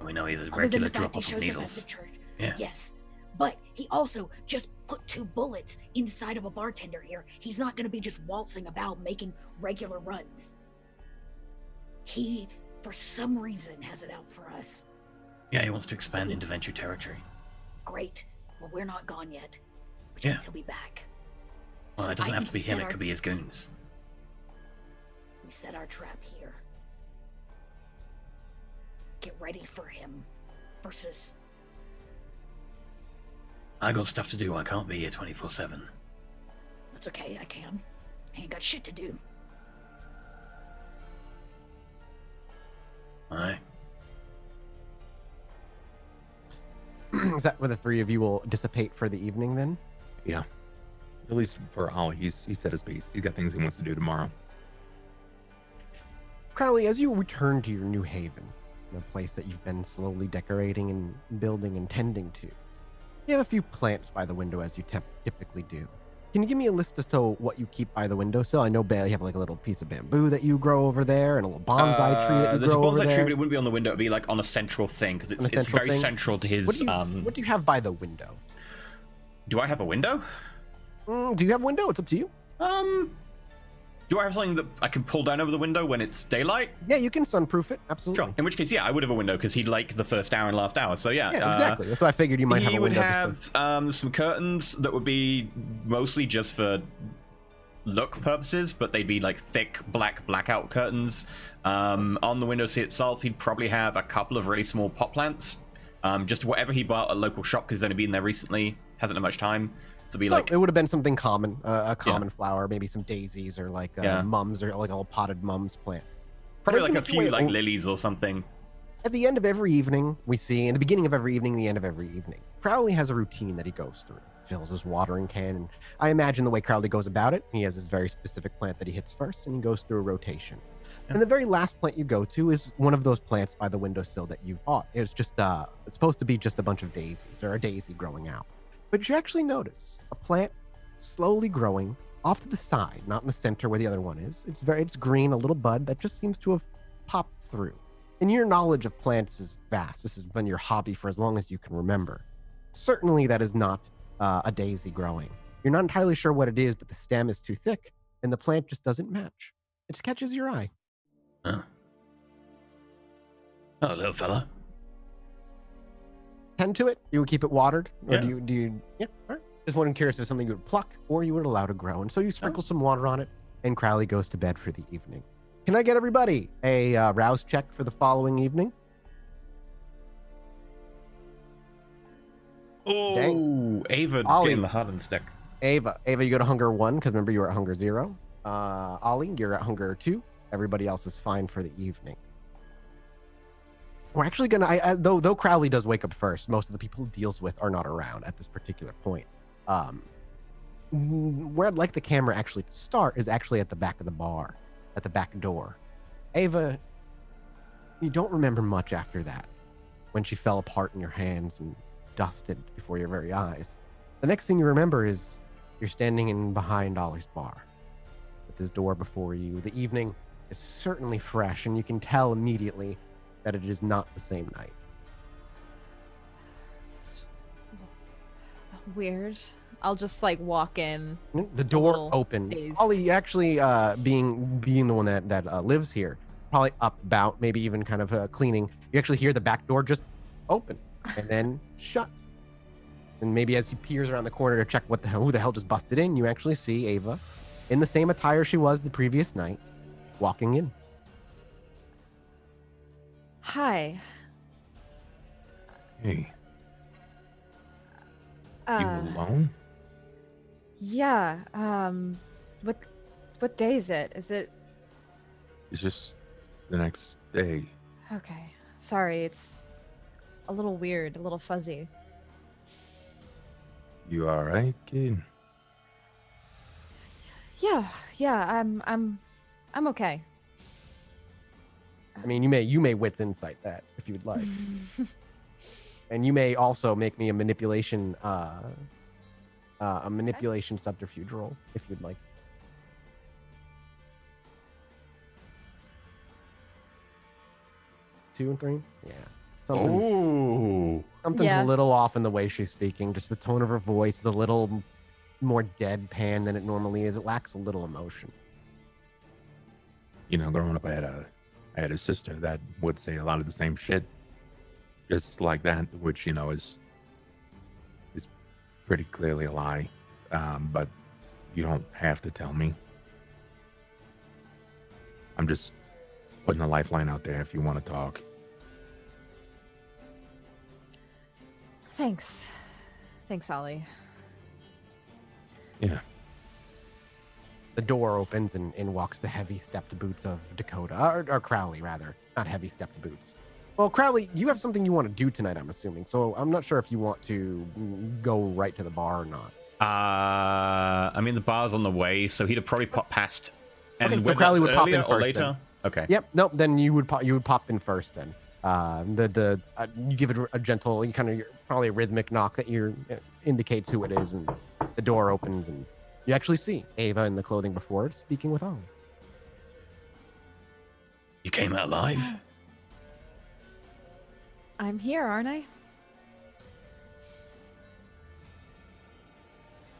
We know he's a Other than regular the fact he drop-off of shows up at the needles. church. Yeah. Yes. But he also just put 2 bullets inside of a bartender here. He's not going to be just waltzing about making regular runs. He, for some reason, has it out for us. Yeah, he wants to expand into Venture territory. Great. Well, we're not gone yet. Which Yeah. means he'll be back. Well, So it doesn't I have think to be we him, set it our- could be his goons. We set our trap here. Get ready for him. Versus... I got stuff to do, I can't be here 24/7. That's okay, I can. I ain't got shit to do. Alright. Is that where the 3 of you will dissipate for the evening then? Yeah. At least for Ollie, he said his piece. He's got things he wants to do tomorrow. Crowley, as you return to your new haven, the place that you've been slowly decorating and building and tending to, you have a few plants by the window as you typically do. Can you give me a list as to what you keep by the windowsill? I know you have like a little piece of bamboo that you grow over there and a little bonsai tree that you There's grow a over bonsai there. tree, but it wouldn't be on the window. It'd be like on a central thing because On a it's central very thing? central to his. What do you have by the window? Do I have a window? Do you have a window? It's up to you. Do I have something that I can pull down over the window when it's daylight? Yeah, you can sunproof it. Absolutely. Sure. In which case, yeah, I would have a window because he'd like the first hour and last hour. So yeah. Yeah, exactly. That's why I figured you might have a He would window. have some curtains that would be mostly just for look purposes, but they'd be like thick blackout curtains. On the window seat itself, he'd probably have a couple of really small pot plants. Just whatever he bought at a local shop because he's only been there recently, hasn't had much time. So be like it would have been something common, a common flower, maybe some daisies or like Yeah. mums or like a little potted mums plant. probably As like you a make your few way like o- lilies or something. At the end of every evening, we see, in the beginning of every evening, the end of every evening, Crowley has a routine that he goes through. Fills his watering can, and I imagine the way Crowley goes about it, he has this very specific plant that he hits first, and he goes through a rotation. And the very last plant you go to is one of those plants by the windowsill that you've bought. It's just, it's supposed to be just a bunch of daisies or a daisy growing out. But you actually notice a plant slowly growing off to the side, not in the center where the other one is. It's green, a little bud that just seems to have popped through. And your knowledge of plants is vast. This has been your hobby for as long as you can remember. Certainly that is not a daisy growing. You're not entirely sure what it is, but the stem is too thick and the plant just doesn't match. It just catches your eye. Huh. Oh, little fella. Tend to it? You would keep it watered? Or Yeah. do you yeah, all right. Just wanted curious if it's something you would pluck or you would allow to grow. And so you sprinkle some water on it and Crowley goes to bed for the evening. Can I get everybody a rouse check for the following evening? Oh, Ava Ollie. getting the Harden stick. Ava, you go to hunger 1 because remember you were at hunger 0. Ollie, you're at hunger 2. Everybody else is fine for the evening. We're actually gonna, though Crowley does wake up first, most of the people he deals with are not around at this particular point. Where I'd like the camera actually to start is actually at the back of the bar, at the back door. Ava, you don't remember much after that, when she fell apart in your hands and dusted before your very eyes. The next thing you remember is you're standing in behind Ollie's bar with his door before you. The evening is certainly fresh, and you can tell immediately that it is not the same night. Weird. I'll just like walk in. The door little opens. dazed. Ollie actually being the one that lives here, probably up about, maybe even kind of cleaning. You actually hear the back door just open and then shut. And maybe as he peers around the corner to check who the hell just busted in, you actually see Ava in the same attire she was the previous night, walking in. Hi. Hey, you Uh, alone? yeah. What day is it? Is it It's just the next day. okay? Sorry, it's a little weird, a little fuzzy. You all right, kid? Yeah, I'm okay. I mean, you may wits insight that if you would like. And you may also make me a manipulation subterfuge roll if you'd like. 2 and 3? Yeah. Something's Yeah. a little off in the way she's speaking. Just the tone of her voice is a little more deadpan than it normally is. It lacks a little emotion. You know, growing up, I had a sister that would say a lot of the same shit, just like that, which, you know, is pretty clearly a lie. But you don't have to tell me. I'm just putting a lifeline out there if you want to talk. Thanks, Ollie. Yeah. The door opens and in walks the heavy stepped boots of Dakota, or Crowley rather, not heavy stepped boots. Well, Crowley, you have something you want to do tonight, I'm assuming. So I'm not sure if you want to go right to the bar or not. I mean, the bar's on the way, so he'd have probably popped past. And Okay, so whether Crowley that's would pop in earlier or first later. then. Okay. Yep. Nope. Then you would pop in first. Then you give it a gentle, you kind of probably a rhythmic knock that indicates who it is, and the door opens, and you actually see Ava in the clothing before it, speaking with Ollie. You came out alive? I'm here, aren't I?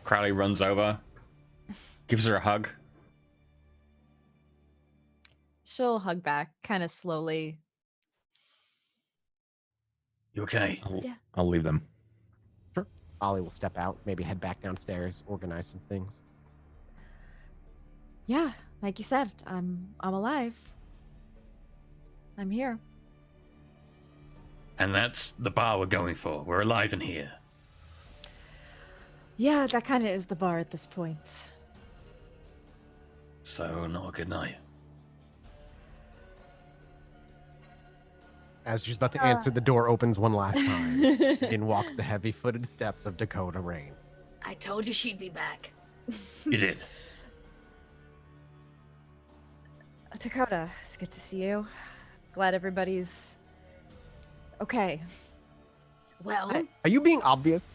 Crowley runs over, gives her a hug. She'll hug back, kind of slowly. You okay? I'll leave them. Sure. Ollie will step out, maybe head back downstairs, organize some things. Yeah, like you said, I'm alive. I'm here. And that's the bar we're going for. We're alive in here. Yeah, that kind of is the bar at this point. So, not a good night. As she's about to answer, the door opens one last time. In walks the heavy-footed steps of Dakota Rain. I told you she'd be back. You did. Dakota, it's good to see you. Glad everybody's okay. Well, Are you being obvious?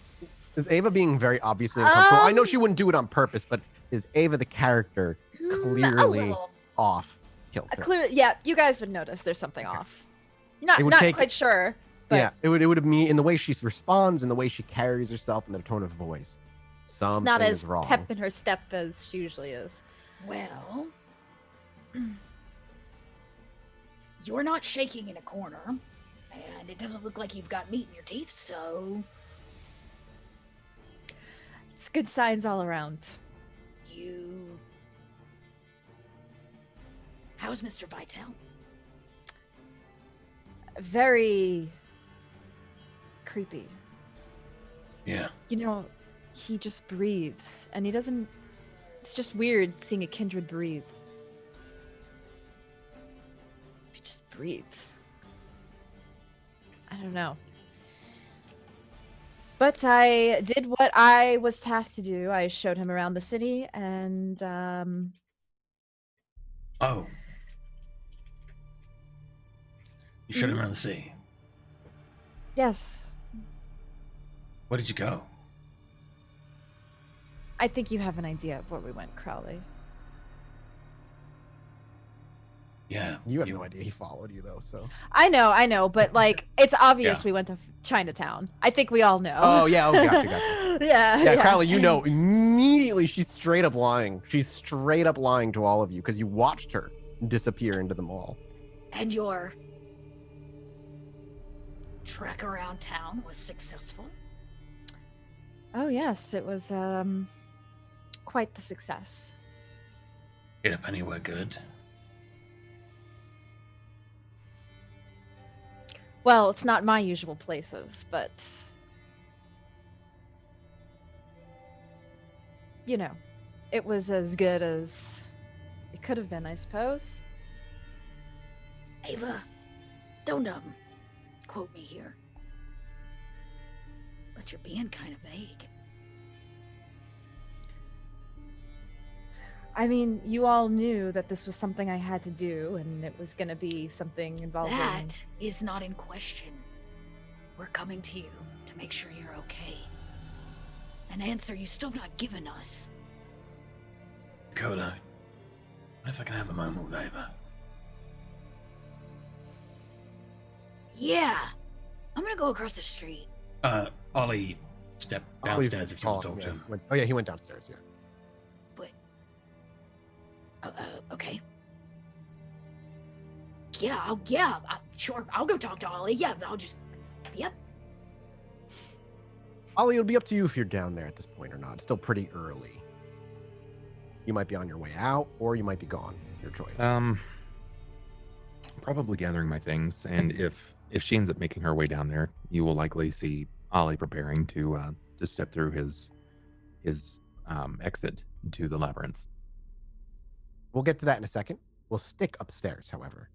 Is Ava being very obviously uncomfortable? I know she wouldn't do it on purpose, but is Ava the character a clearly little. off kilter? Clearly, yeah, you guys would notice there's something off. Not It would not take- quite sure, but Yeah, it would mean in the way she responds, in the way she carries herself, and the tone of voice. it's Something not is as wrong. pep in her step as she usually is. well, you're not shaking in a corner, and it doesn't look like you've got meat in your teeth, so It's good signs all around. you. How's Mr. Vitel? Very creepy. Yeah. You know, he just breathes, and he doesn't. It's just weird seeing a kindred breathe. He just breathes. I don't know. But I did what I was tasked to do. I showed him around the city, and Oh. You showed him around the city. yes, Where did you go? I think you have an idea of where we went, Crowley. Yeah. You had no idea he followed you though, so. I know, but like it's obvious Yeah. we went to Chinatown. I think we all know. Oh yeah, gotcha. yeah. Crowley, you know immediately she's straight up lying. She's straight up lying to all of you because you watched her disappear into the mall. And your trek around town was successful? Oh yes, it was quite the success. Get up anywhere good? Well, it's not my usual places, but you know, it was as good as it could have been, I suppose. Ava, don't quote me here, but you're being kind of vague. I mean, you all knew that this was something I had to do, and it was going to be something involving... That is not in question. We're coming to you to make sure you're okay. An answer you still have not given us. Dakota, what if I can have a moment with Ava? Yeah! I'm gonna go across the street. Ollie, step downstairs if you want to talk to him. He went downstairs, yeah. Okay. Yeah, sure, I'll go talk to Ollie. Yeah, yep. Ollie, it'll be up to you if you're down there at this point or not. It's still pretty early. You might be on your way out, or you might be gone. Your choice. Probably gathering my things, and if she ends up making her way down there, you will likely see Ollie preparing to step through his exit to the labyrinth. We'll get to that in a second. We'll stick upstairs, however.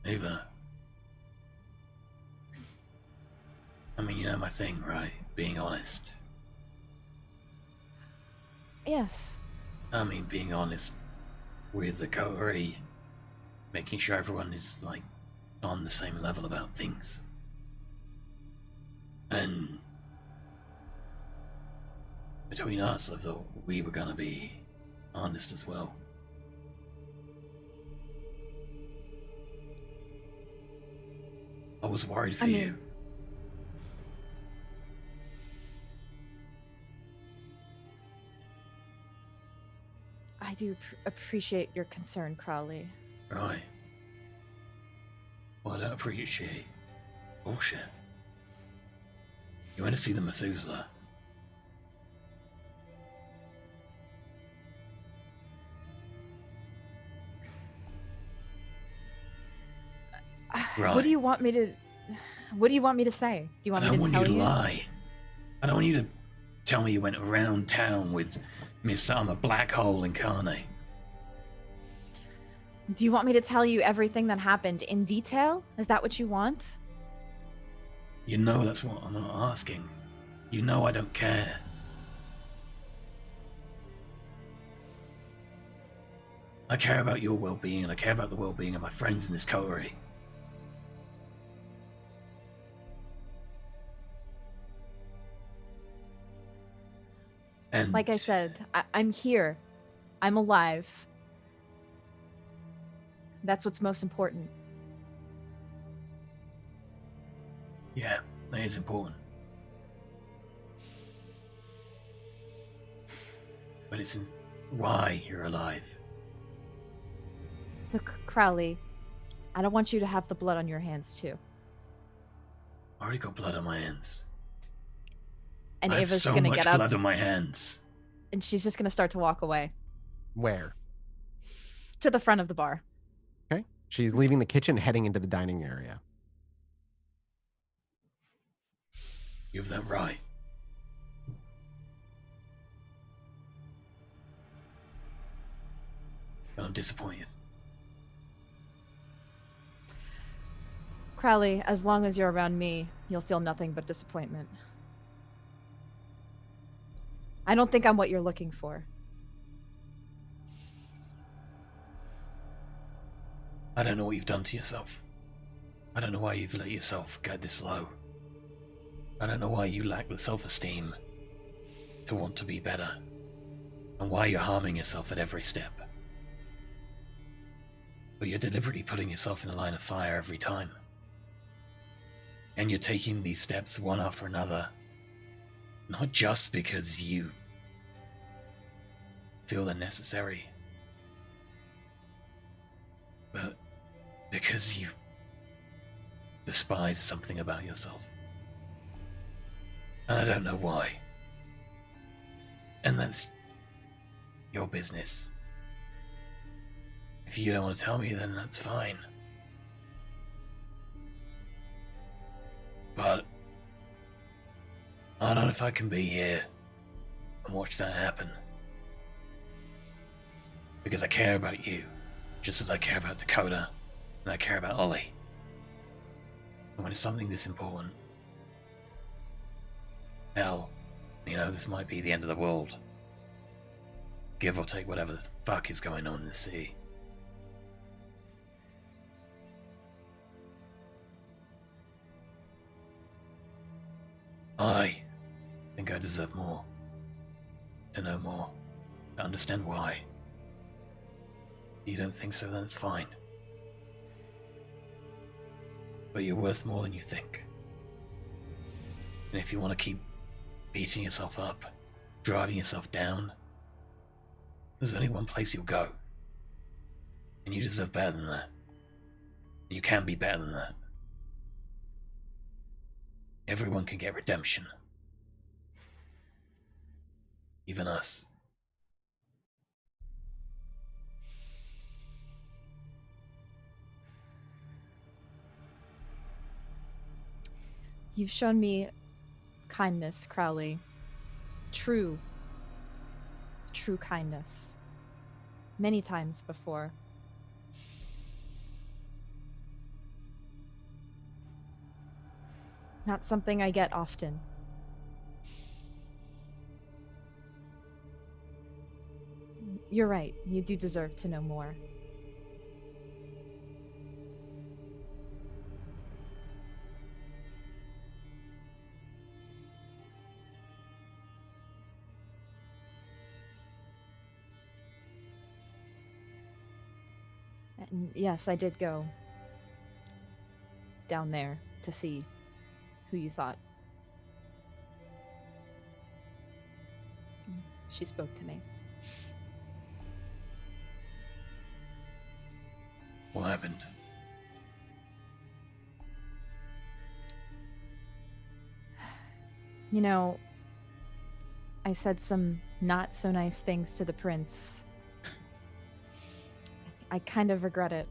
Ava. I mean, you know my thing, right? Being honest. Yes. I mean, being honest with the coterie. Making sure everyone is, like, on the same level about things. And between us, I thought we were gonna be honest as well. I was worried for you. I do appreciate your concern, Crowley. Right. Well, I don't appreciate bullshit. You went to see the Methuselah. Right. What do you want me to say? Do you want me to tell you? I don't want you to lie. I don't want you to tell me you went around town with Mr. I'm a black hole incarnate. Do you want me to tell you everything that happened in detail? Is that what you want? You know that's what I'm not asking. You know I don't care. I care about your well-being, and I care about the well-being of my friends in this coterie. And like I said, I'm here. I'm alive. That's what's most important. Yeah, that is important. But it's why you're alive. Look, Crowley, I don't want you to have the blood on your hands, too. I already got blood on my hands. And I Ava's have gonna so get much up. blood on my hands. And she's just gonna start to walk away. Where? To the front of the bar. Okay. She's leaving the kitchen, heading into the dining area. You have that right. But I'm disappointed. Crowley, as long as you're around me, you'll feel nothing but disappointment. I don't think I'm what you're looking for. I don't know what you've done to yourself. I don't know why you've let yourself get this low. I don't know why you lack the self-esteem to want to be better. and why you're harming yourself at every step. But you're deliberately putting yourself in the line of fire every time. And you're taking these steps one after another, not just because you feel they're necessary, but because you despise something about yourself. And I don't know why. And that's your business. If you don't want to tell me, then that's fine. But I don't know if I can be here and watch that happen. Because I care about you, just as I care about Dakota, and I care about Ollie. And when it's something this important, hell, this might be the end of the world. Give or take whatever the fuck is going on in the sea. I think I deserve more. To know more. To understand why. If you don't think so, then it's fine. But you're worth more than you think. And if you want to keep beating yourself up, driving yourself down, there's only one place you'll go. And you deserve better than that. You can be better than that. Everyone can get redemption. Even us. You've shown me kindness, Crowley. True kindness. Many times before. Not something I get often. You're right. You do deserve to know more. And yes, I did go down there to see who you thought. She spoke to me. What happened? I said some not so nice things to the prince. I kind of regret it.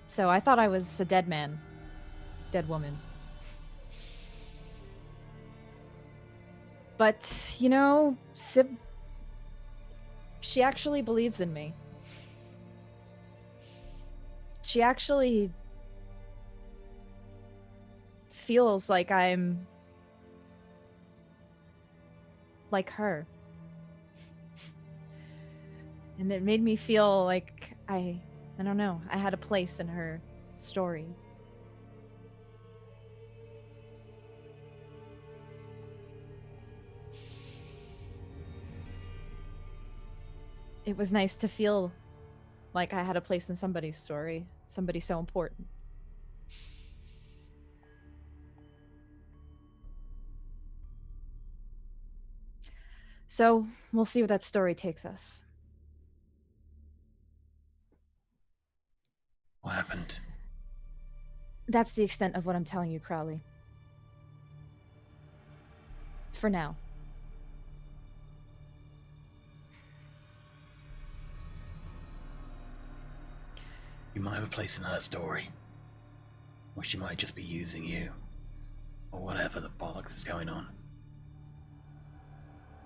So I thought I was a dead man. Dead woman. But, Sib, she actually believes in me. She actually feels like I'm like her. And it made me feel like I don't know, I had a place in her story. It was nice to feel like I had a place in somebody's story, somebody so important. So, we'll see where that story takes us. What happened? That's the extent of what I'm telling you, Crowley. For now. You might have a place in her story. Or she might just be using you. Or whatever the bollocks is going on.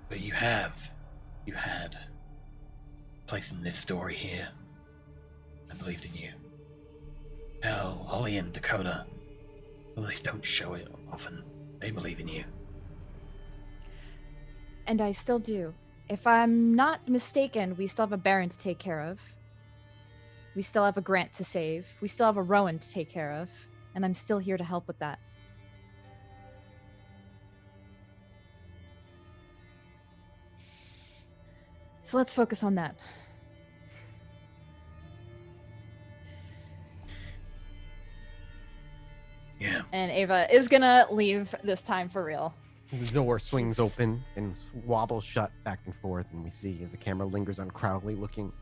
But you had a place in this story here. I believed in you. Hell, Ollie and Dakota, well, they don't show it often. They believe in you. And I still do. If I'm not mistaken, we still have a Baron to take care of. We still have a Grant to save. We still have a Rowan to take care of. And I'm still here to help with that. So let's focus on that. Yeah. And Ava is gonna leave this time for real. The door swings open and wobbles shut back and forth, and we see as the camera lingers on Crowley, looking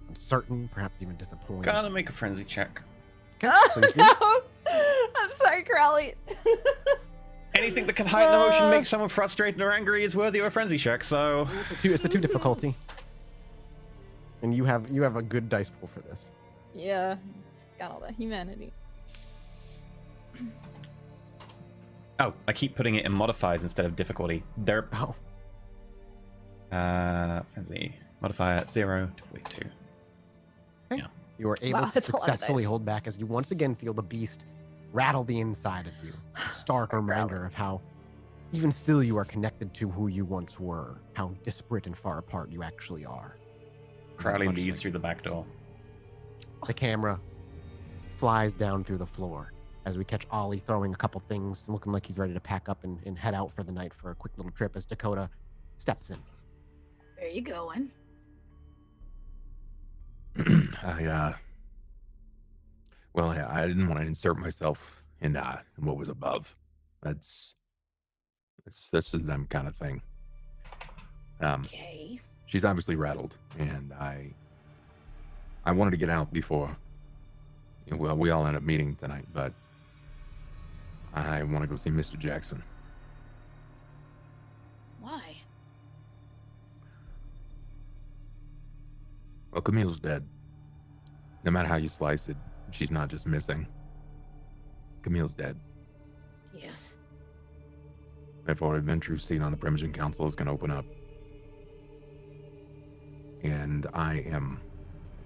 uncertain, perhaps even disappointed. Gotta make a frenzy check. Please do. No! I'm sorry, Crowley. Anything that can heighten emotion, make someone frustrated or angry is worthy of a frenzy check, so... It's a 2 difficulty. And you have a good dice pool for this. Yeah, it's got all that humanity. Oh, I keep putting it in modifiers instead of difficulty. There. Oh. Frenzy. Modifier 0, difficulty 2. Okay. You are able to that's a lot of successfully dice. hold back as you once again feel the beast rattle the inside of you. A stark Sorry, reminder of how, even still, you are connected to who you once were, how disparate and far apart you actually are. Crowley Much leaves like through the back door. the camera flies down through the floor as we catch Ollie throwing a couple things, looking like he's ready to pack up and head out for the night for a quick little trip as Dakota steps in. Where you going? I didn't want to insert myself in what was above. That's just them kind of thing. Okay. She's obviously rattled, and I wanted to get out before. Well, we all end up meeting tonight, but I want to go see Mr. Jackson. Why? Well, Camille's dead. No matter how you slice it, she's not just missing. Camille's dead. Yes. Therefore, a Ventru seat on the Primogen Council is going to open up. And I am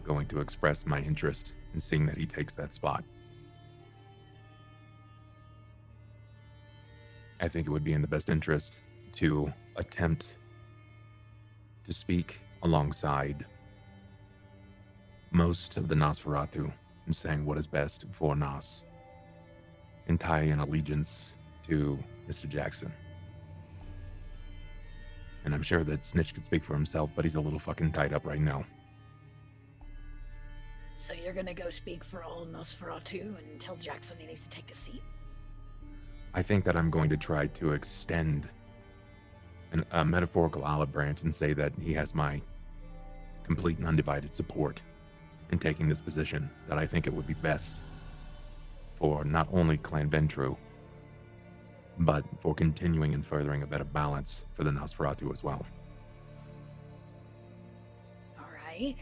going to express my interest in seeing that he takes that spot. I think it would be in the best interest to attempt to speak alongside most of the Nosferatu in saying what is best for Nos and tie in allegiance to Mr. Jackson. And I'm sure that Snitch could speak for himself, but he's a little fucking tied up right now. So you're gonna go speak for all Nosferatu and tell Jackson he needs to take a seat? I think that I'm going to try to extend a metaphorical olive branch and say that he has my complete and undivided support in taking this position, that I think it would be best for not only Clan Ventru, but for continuing and furthering a better balance for the Nosferatu as well. All right.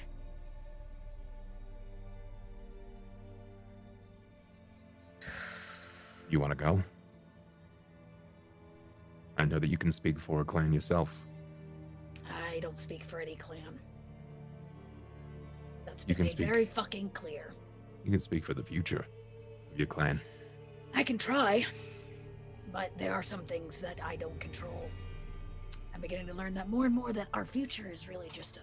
You want to go? I know that you can speak for a clan yourself. I don't speak for any clan. That's You been can made speak. very fucking clear. You can speak for the future of your clan. I can try, but there are some things that I don't control. I'm beginning to learn that more and more that our future is really just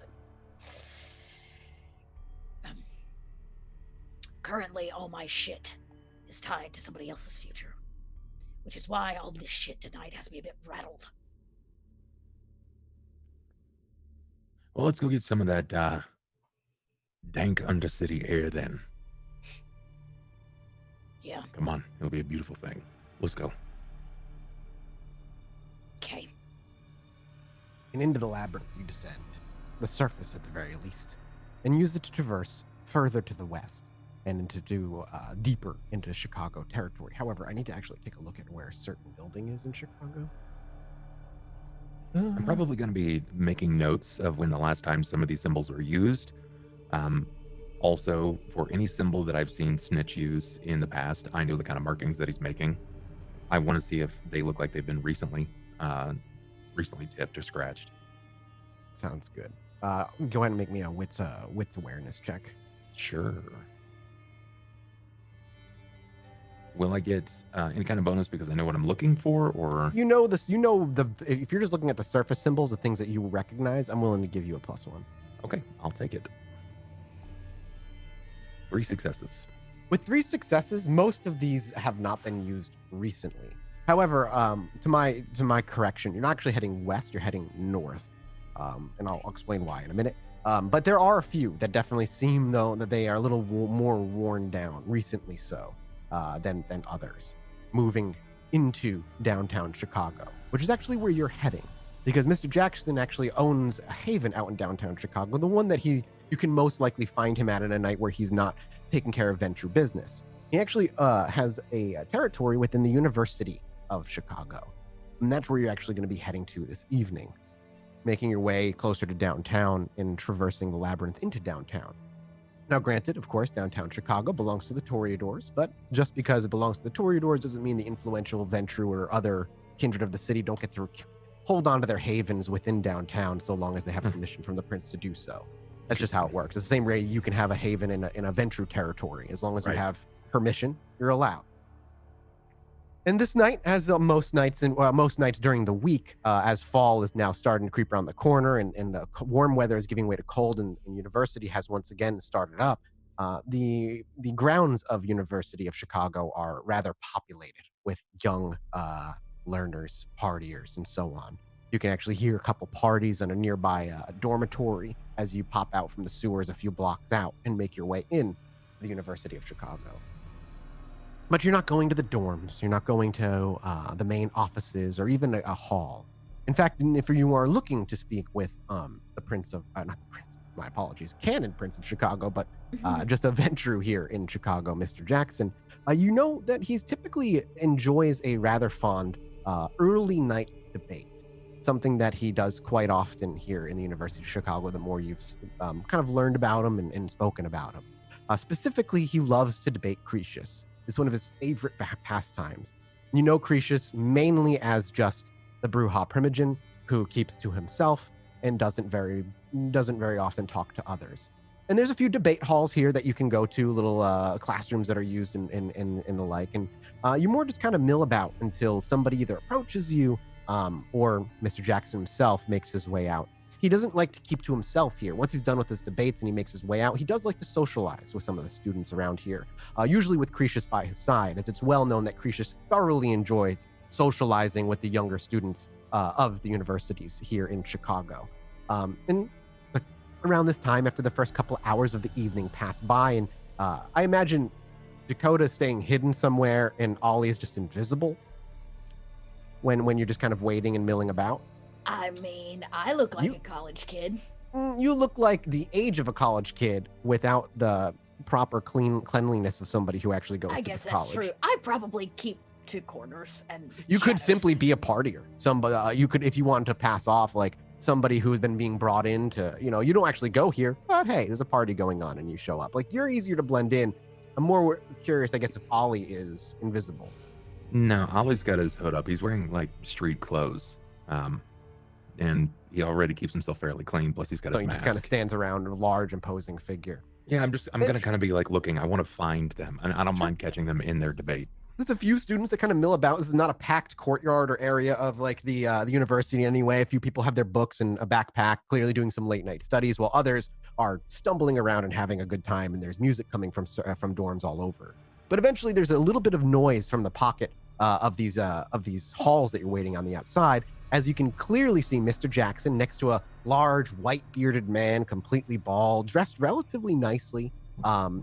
currently all my shit is tied to somebody else's future, which is why all this shit tonight has me a bit rattled. Well, let's go get some of that dank undercity air then. Yeah. Come on, it'll be a beautiful thing. Let's go. Okay. And into the labyrinth you descend, the surface at the very least, and use it to traverse further to the west and deeper into Chicago territory. However, I need to actually take a look at where a certain building is in Chicago. I'm probably going to be making notes of when the last time some of these symbols were used. Also, for any symbol that I've seen Snitch use in the past, I know the kind of markings that he's making. I want to see if they look like they've been recently tipped or scratched. Sounds good. Go ahead and make me a wits awareness check. Sure. Will I get any kind of bonus because I know what I'm looking for, or You know this. If you're just looking at the surface symbols, the things that you recognize, I'm willing to give you a +1. okay, I'll take it. 3 successes. With 3 successes, most of these have not been used recently. However, to my correction, you're not actually heading west, you're heading north. and I'll explain why in a minute. But there are a few that definitely seem, though, that they are a little more worn down, recently so, than others, moving into downtown Chicago, which is actually where you're heading, because Mr. Jackson actually owns a haven out in downtown Chicago, the one that you can most likely find him at a night where he's not taking care of venture business. He actually has a territory within the University of Chicago, and that's where you're actually going to be heading to this evening, making your way closer to downtown and traversing the labyrinth into downtown. Now, granted, of course, downtown Chicago belongs to the Toreadors, but just because it belongs to the Toreadors doesn't mean the influential Ventrue or other kindred of the city don't get to hold on to their havens within downtown so long as they have permission from the prince to do so. That's just how it works. It's the same way you can have a haven in a Ventrue territory. As long as you have permission, you're allowed. And this night, as most nights during the week, as fall is now starting to creep around the corner and the warm weather is giving way to cold, and university has once again started up, the grounds of University of Chicago are rather populated with young learners, partiers, and so on. You can actually hear a couple parties in a nearby dormitory as you pop out from the sewers a few blocks out and make your way in the University of Chicago. But you're not going to the dorms. You're not going to the main offices or even a hall. In fact, if you are looking to speak with the Prince of, not the Prince, my apologies, Canon Prince of Chicago, but just a Ventrue here in Chicago, Mr. Jackson, you know that he's typically enjoys a rather fond early night debate. Something that he does quite often here in the University of Chicago, the more you've kind of learned about him and spoken about him. Specifically, he loves to debate Cretius. It's one of his favorite pastimes. You know Cretius mainly as just the Brujah Primogen who keeps to himself and doesn't very often talk to others. And there's a few debate halls here that you can go to, little classrooms that are used in the like. And you more just kind of mill about until somebody either approaches you or Mr. Jackson himself makes his way out. He doesn't like to keep to himself here. Once he's done with his debates and he makes his way out, he does like to socialize with some of the students around here, usually with Cretius by his side, as it's well known that Cretius thoroughly enjoys socializing with the younger students of the universities here in Chicago. And around this time, after the first couple hours of the evening pass by, and I imagine Dakota is staying hidden somewhere and Ollie is just invisible when you're just kind of waiting and milling about. I mean, I look like a college kid. You look like the age of a college kid without the proper cleanliness of somebody who actually goes to college. I guess that's true. I probably keep two corners and you could simply be a partier. Somebody you could, if you wanted to pass off like somebody who's been being brought in to, you don't actually go here, but hey, there's a party going on and you show up. Like, you're easier to blend in. I'm more curious, I guess, if Ollie is invisible. No, Ollie's got his hood up. He's wearing like street clothes. And he already keeps himself fairly clean. Plus, he's got his mask. He just kind of stands around, a large, imposing figure. Yeah, I'm going to kind of be like looking. I want to find them, and I don't mind catching them in their debate. There's a few students that kind of mill about. This is not a packed courtyard or area of like the university anyway. A few people have their books and a backpack, clearly doing some late night studies, while others are stumbling around and having a good time. And there's music coming from dorms all over. But eventually, there's a little bit of noise from the pocket of these halls that you're waiting on the outside, as you can clearly see Mr. Jackson next to a large white bearded man, completely bald, dressed relatively nicely,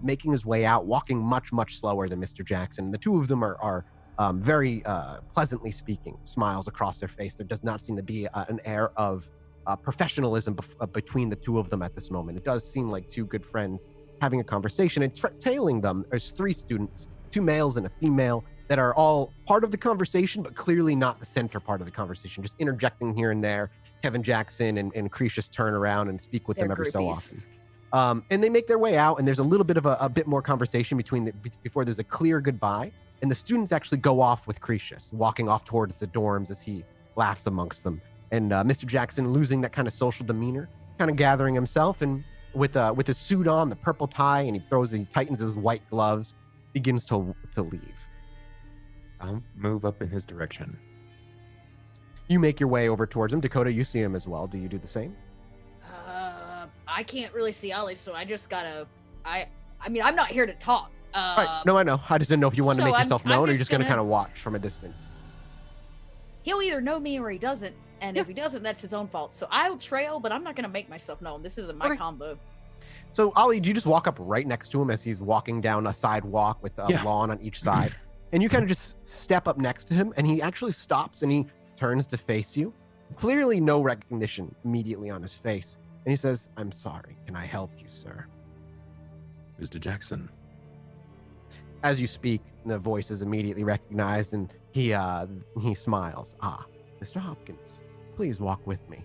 making his way out, walking much, much slower than Mr. Jackson. The two of them are very pleasantly speaking, smiles across their face. There does not seem to be an air of professionalism between the two of them at this moment. It does seem like two good friends having a conversation, and tailing them, there's three students, two males and a female, that are all part of the conversation, but clearly not the center part of the conversation, just interjecting here and there. Kevin Jackson and Cretius turn around and speak with them every so often. And they make their way out, and there's a little bit of a bit more conversation before there's a clear goodbye. And the students actually go off with Cretius, walking off towards the dorms as he laughs amongst them. And Mr. Jackson, losing that kind of social demeanor, kind of gathering himself, and with his suit on, the purple tie, and he tightens his white gloves, begins to leave. I'll move up in his direction. You make your way over towards him. Dakota, you see him as well. Do you do the same? I can't really see Ollie, so I just gotta. I mean, I'm not here to talk. Right. No, I know. I just didn't know if you wanted to make yourself known, or you're just gonna kind of watch from a distance. He'll either know me or he doesn't, And if he doesn't, that's his own fault. So I'll trail, but I'm not going to make myself known. This isn't my Okay. combo. So, Ollie, do you just walk up right next to him as he's walking down a sidewalk with a lawn on each side? And you kind of just step up next to him, and he actually stops and he turns to face you. Clearly no recognition immediately on his face. And he says, "I'm sorry. Can I help you, sir?" Mr. Jackson. As you speak, the voice is immediately recognized, and he smiles. "Ah, Mr. Hopkins, please walk with me."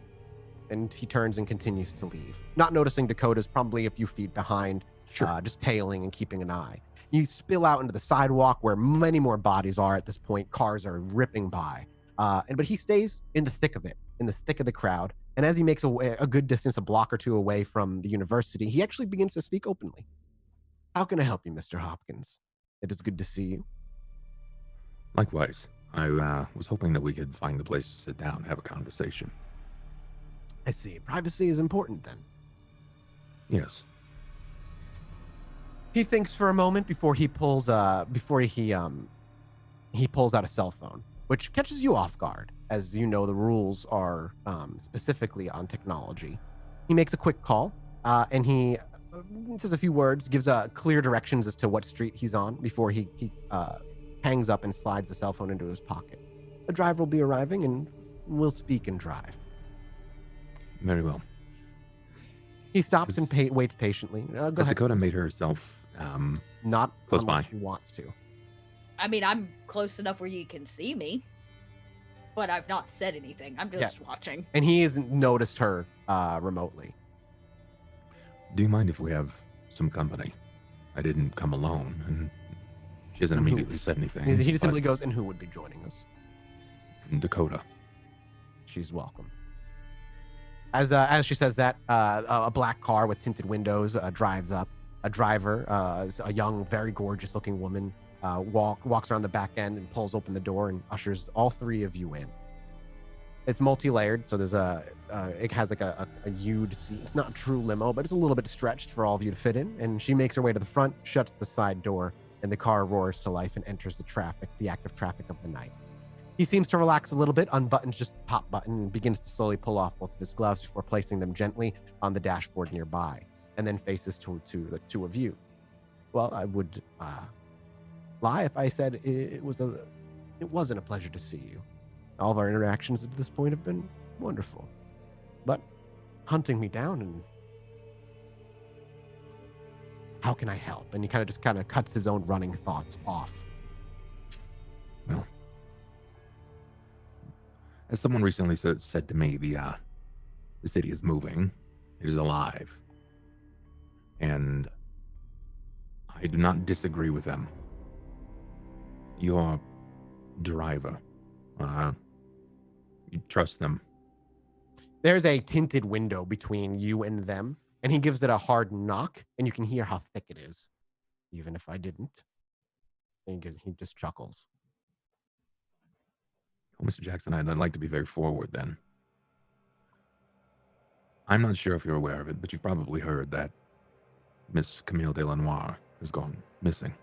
And he turns and continues to leave, not noticing Dakota's probably a few feet behind, just tailing and keeping an eye. You spill out into the sidewalk where many more bodies are at this point. Cars are ripping by. But he stays in the thick of it, in the thick of the crowd. And as he makes a good distance, a block or two away from the university, he actually begins to speak openly. "How can I help you, Mr. Hopkins? It is good to see you." Likewise. I was hoping that we could find a place to sit down and have a conversation. "I see. Privacy is important then." Yes. He thinks for a moment before he pulls out a cell phone, which catches you off guard, as you know the rules are specifically on technology. He makes a quick call, and he says a few words, gives clear directions as to what street he's on before he hangs up and slides the cell phone into his pocket. "A driver will be arriving, and we'll speak and drive." Very well. He stops and waits patiently. Go Has ahead. Dakota made herself Not close unless by? she wants to. I mean, I'm close enough where you can see me, but I've not said anything. I'm just watching. And he hasn't noticed her remotely. Do you mind if we have some company? I didn't come alone, and she hasn't immediately said anything. He just but simply goes, "And who would be joining us?" Dakota. "She's welcome." As she says that, a black car with tinted windows drives up. A driver, a young, very gorgeous-looking woman, walks around the back end and pulls open the door and ushers all three of you in. It's multi-layered, so there's it has like a U-ed seat. It's not a true limo, but it's a little bit stretched for all of you to fit in. And she makes her way to the front, shuts the side door, and the car roars to life and enters the active traffic of the night. He seems to relax a little bit, unbuttons just the top button, and begins to slowly pull off both of his gloves before placing them gently on the dashboard nearby, and then faces to the two of you. "Well, I would lie if I said it wasn't a pleasure to see you. All of our interactions at this point have been wonderful. But hunting me down, and how can I help?" And he kind of cuts his own running thoughts off. Well, as someone recently said to me, the city is moving. It is alive. And I do not disagree with them. Your driver, you trust them. There's a tinted window between you and them, and he gives it a hard knock, and you can hear how thick it is, even if I didn't. And he just chuckles. Well, Mr. Jackson, I'd like to be very forward then. I'm not sure if you're aware of it, but you've probably heard that Miss Camille Delanoir has gone missing.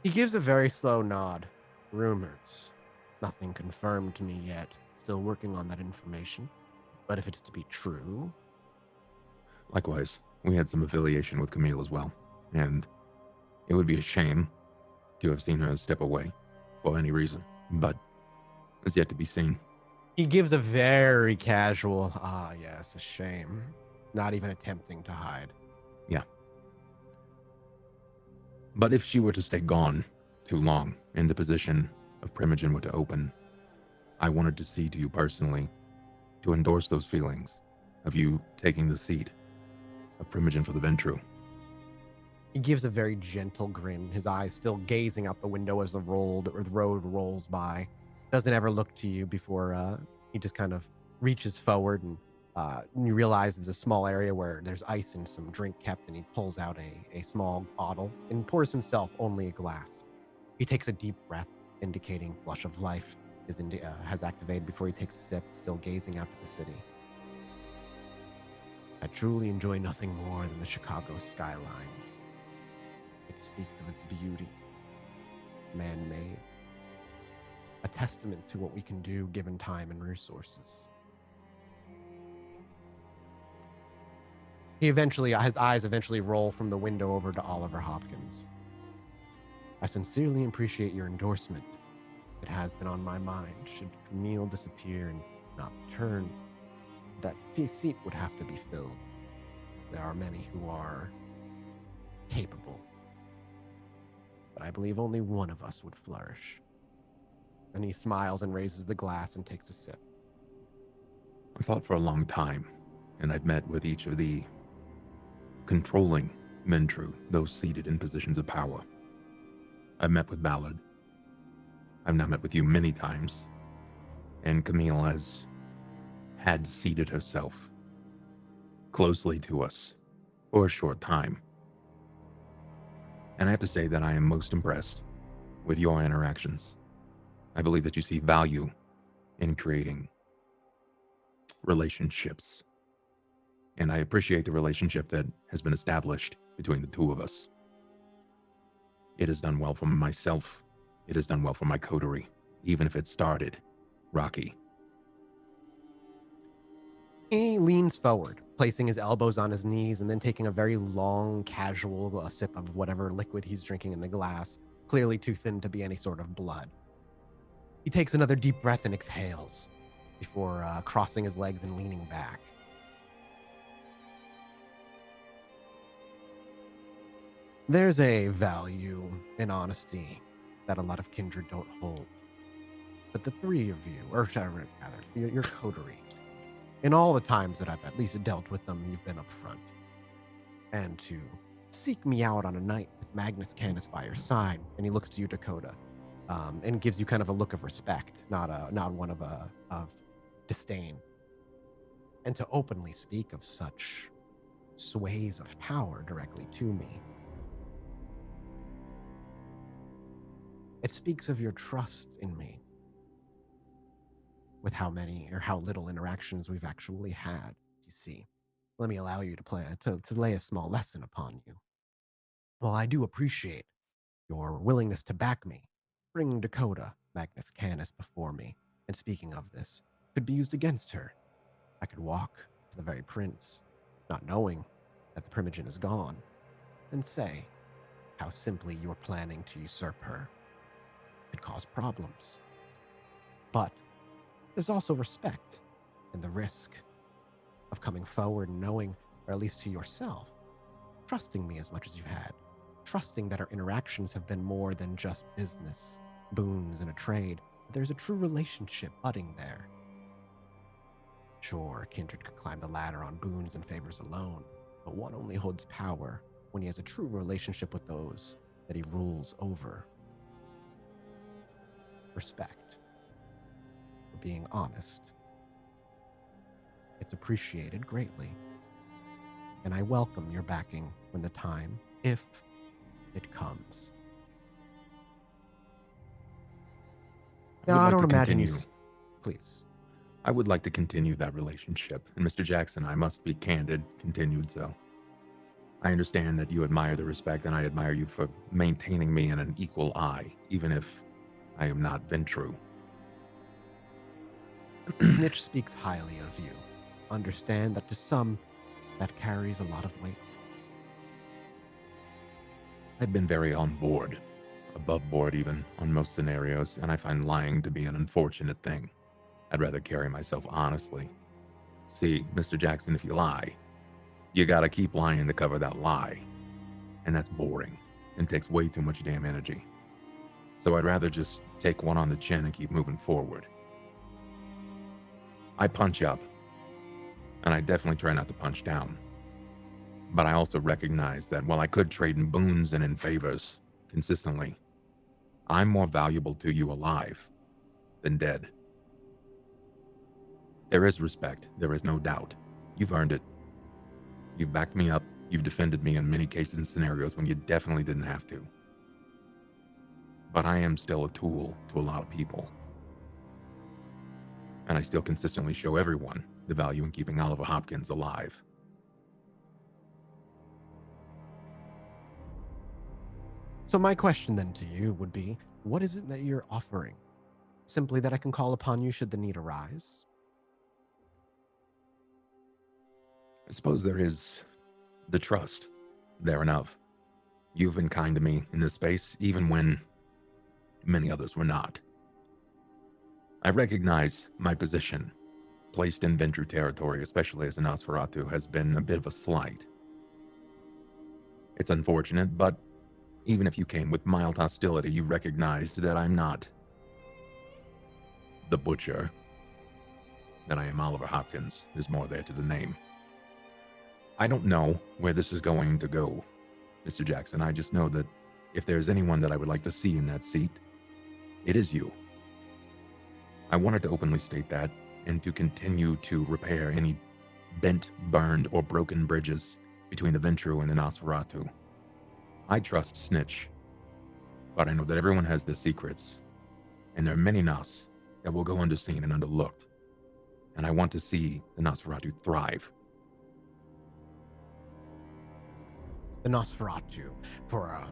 He gives a very slow nod. "Rumors. Nothing confirmed to me yet. Still working on that information. But if it's to be true..." Likewise, we had some affiliation with Camille as well, and it would be a shame to have seen her step away for any reason, but it's yet to be seen. He gives a very casual, yes, a shame. Not even attempting to hide. Yeah. But if she were to stay gone too long and the position of Primogen were to open, I wanted to see to you personally to endorse those feelings of you taking the seat of Primogen for the Ventru. He gives a very gentle grin, his eyes still gazing out the window as the road rolls by. Doesn't ever look to you before he just kind of reaches forward, and you realize there's a small area where there's ice and some drink kept, and he pulls out a small bottle and pours himself only a glass. He takes a deep breath, indicating Flush of Life has activated before he takes a sip, still gazing out at the city. "I truly enjoy nothing more than the Chicago skyline. It speaks of its beauty, man-made. a testament to what we can do given time and resources. His eyes eventually roll from the window over to Oliver Hopkins. I sincerely appreciate your endorsement. It has been on my mind. Should Camille disappear and not return, that seat would have to be filled. There are many who are capable, but I believe only one of us would flourish. And he smiles and raises the glass and takes a sip. I've thought for a long time, and I've met with each of the controlling Mentru, those seated in positions of power. I've met with Ballard. I've now met with you many times, and Camille has had seated herself closely to us for a short time. And I have to say that I am most impressed with your interactions. I believe that you see value in creating relationships. And I appreciate the relationship that has been established between the two of us. It has done well for myself. It has done well for my coterie, even if it started rocky. He leans forward, placing his elbows on his knees and then taking a very long, casual sip of whatever liquid he's drinking in the glass, clearly too thin to be any sort of blood. He takes another deep breath and exhales before crossing his legs and leaning back. There's a value in honesty that a lot of kindred don't hold. But the three of you, or rather, your coterie, in all the times that I've at least dealt with them, you've been upfront. And to seek me out on a night with Magnus Canis by your side, and he looks to you, Dakota, and gives you kind of a look of respect, not one of disdain. And to openly speak of such sways of power directly to me. It speaks of your trust in me, with how many or how little interactions we've actually had, you see. Let me allow you to lay a small lesson upon you. While I do appreciate your willingness to back me, bringing Dakota, Magnus Canis, before me, and speaking of this, could be used against her. I could walk to the very prince, not knowing that the Primogen is gone, and say how simply you're planning to usurp her could cause problems. But there's also respect and the risk of coming forward and knowing, or at least to yourself, trusting me as much as you've had, trusting that our interactions have been more than just business, boons, and a trade. There's a true relationship budding there. Sure, kindred could climb the ladder on boons and favors alone, but one only holds power when he has a true relationship with those that he rules over. Respect. For being honest. It's appreciated greatly. And I welcome your backing when the time, if it comes. Now, I don't imagine you... Please. I would like to continue that relationship. And Mr. Jackson, I must be candid, continued so. I understand that you admire the respect, and I admire you for maintaining me in an equal eye, even if I am not Ventru. Snitch speaks highly of you. Understand that to some, that carries a lot of weight. I've been very on board, above board even, on most scenarios, and I find lying to be an unfortunate thing. I'd rather carry myself honestly. See, Mr. Jackson, if you lie, you gotta keep lying to cover that lie. And that's boring, and takes way too much damn energy. So I'd rather just take one on the chin and keep moving forward. I punch up, and I definitely try not to punch down. But I also recognize that while I could trade in boons and in favors consistently, I'm more valuable to you alive than dead. There is respect, there is no doubt. You've earned it. You've backed me up, you've defended me in many cases and scenarios when you definitely didn't have to. But I am still a tool to a lot of people. And I still consistently show everyone the value in keeping Oliver Hopkins alive. So my question then to you would be, what is it that you're offering Simply that I can call upon you should the need arise. I suppose there is the trust there enough. You've been kind to me in this space, even when many others were not. I recognize my position, placed in Ventru territory, especially as a Nosferatu, has been a bit of a slight. It's unfortunate, but even if you came with mild hostility, you recognized that I'm not the butcher, that I am Oliver Hopkins. There's more there to the name. I don't know where this is going to go, Mr. Jackson. I just know that if there's anyone that I would like to see in that seat, it is you. I wanted to openly state that and to continue to repair any bent, burned, or broken bridges between the Ventru and the Nosferatu. I trust Snitch, but I know that everyone has their secrets, and there are many Nos that will go underseen and underlooked, and I want to see the Nosferatu thrive. The Nosferatu, for a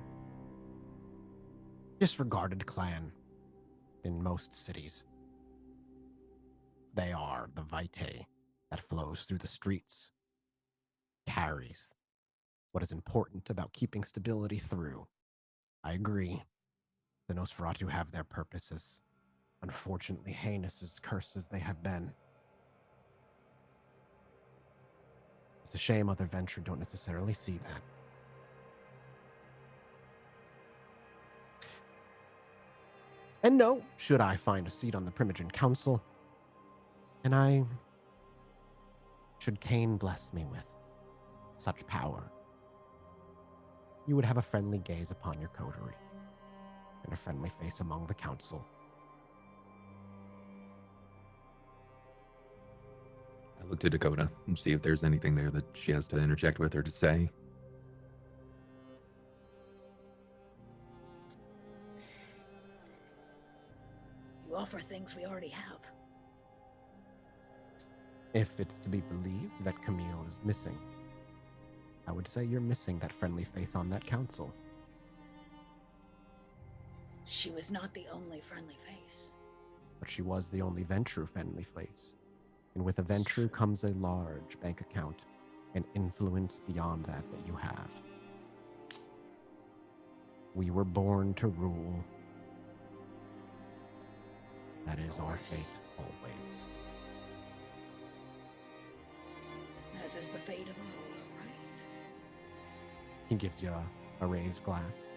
disregarded clan in most cities. They are the vitae that flows through the streets, carries what is important about keeping stability through. I agree. The Nosferatu have their purposes. Unfortunately, heinous as cursed as they have been. It's a shame other Ventru don't necessarily see that. And no, should I find a seat on the Primogen Council, and should Cain bless me with such power, you would have a friendly gaze upon your coterie, and a friendly face among the council. I look to Dakota and see if there's anything there that she has to interject with or to say. You offer things we already have. If it's to be believed that Camille is missing, I would say you're missing that friendly face on that council. She was not the only friendly face. But she was the only Ventru friendly face. And with a Ventru comes a large bank account and influence beyond that you have. We were born to rule. That is our fate, always. As is the fate of a ruler, right? He gives you a raised glass.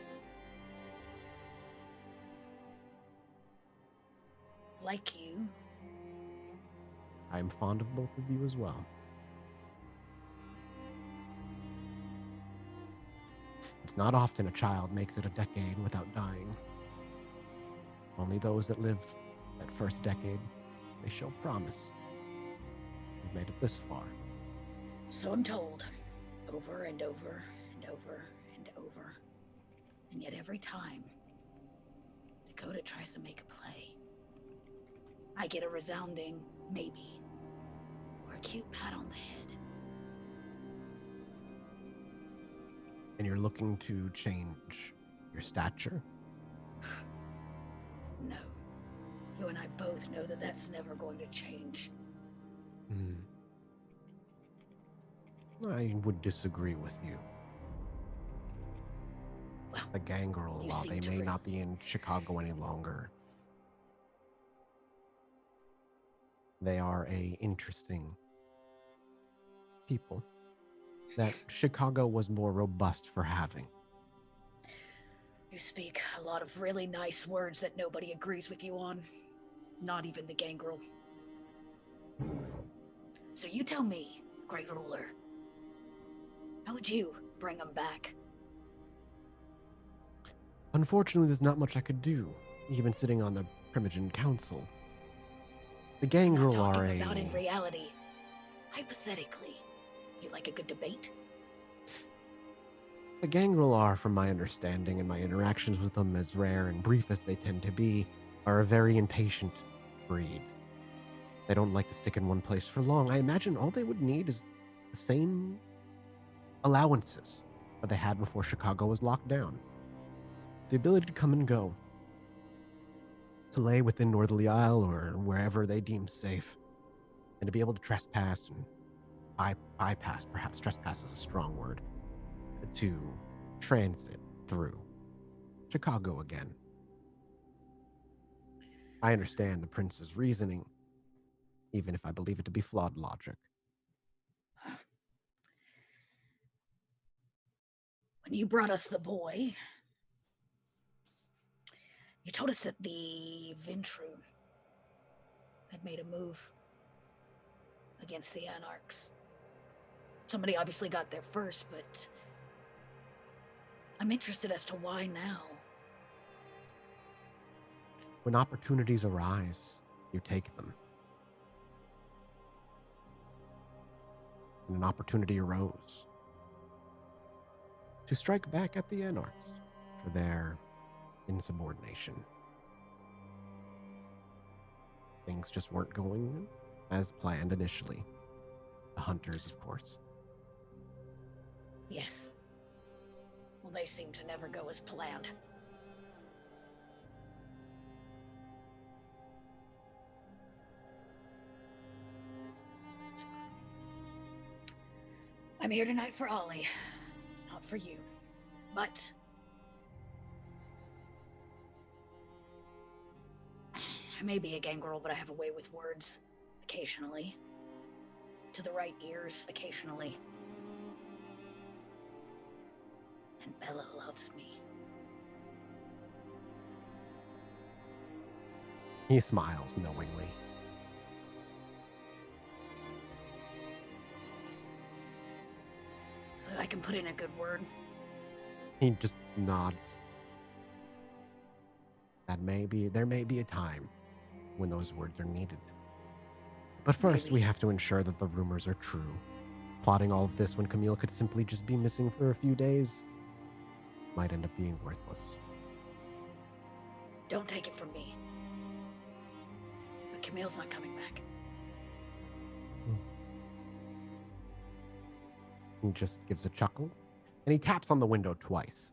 Like you. I am fond of both of you as well. It's not often a child makes it a decade without dying. Only those that live that first decade, they show promise. We've made it this far. So I'm told, over and over and over and over. And yet every time, Dakota tries to make a play, I get a resounding maybe, or a cute pat on the head. And you're looking to change your stature? No. You and I both know that that's never going to change. I would disagree with you. Well, the Gangrel, you while seem they to may re- not be in Chicago any longer, they are a interesting people that Chicago was more robust for having. You speak a lot of really nice words that nobody agrees with you on. Not even the Gangrel. So you tell me, Great Ruler, how would you bring them back? Unfortunately, there's not much I could do, even sitting on the Primogen Council. The Gangrel Not are talking about in a... reality. Hypothetically, you like a good debate? The Gangrel are, from my understanding and my interactions with them, as rare and brief as they tend to be, are a very impatient breed. They don't like to stick in one place for long. I imagine all they would need is the same allowances that they had before Chicago was locked down. The ability to come and go. to lay within Northerly Isle or wherever they deem safe, and to be able to trespass and bypass, perhaps trespass is a strong word, to transit through Chicago again. I understand the prince's reasoning, even if I believe it to be flawed logic. When you brought us the boy, you told us that the Vintru had made a move against the Anarchs. Somebody obviously got there first, but I'm interested as to why now. When opportunities arise, you take them. And an opportunity arose to strike back at the Anarchs for their insubordination. Things just weren't going as planned initially. The hunters, of course. Yes. Well, they seem to never go as planned. I'm here tonight for Ollie, not for you. But I may be a gangrel, but I have a way with words occasionally. To the right ears occasionally. And Bella loves me. He smiles knowingly. So I can put in a good word. He just nods. There may be a time when those words are needed. But first, Maybe. we have to ensure that the rumors are true. Plotting all of this when Camille could simply just be missing for a few days might end up being worthless. Don't take it from me. But Camille's not coming back. He just gives a chuckle, and he taps on the window twice.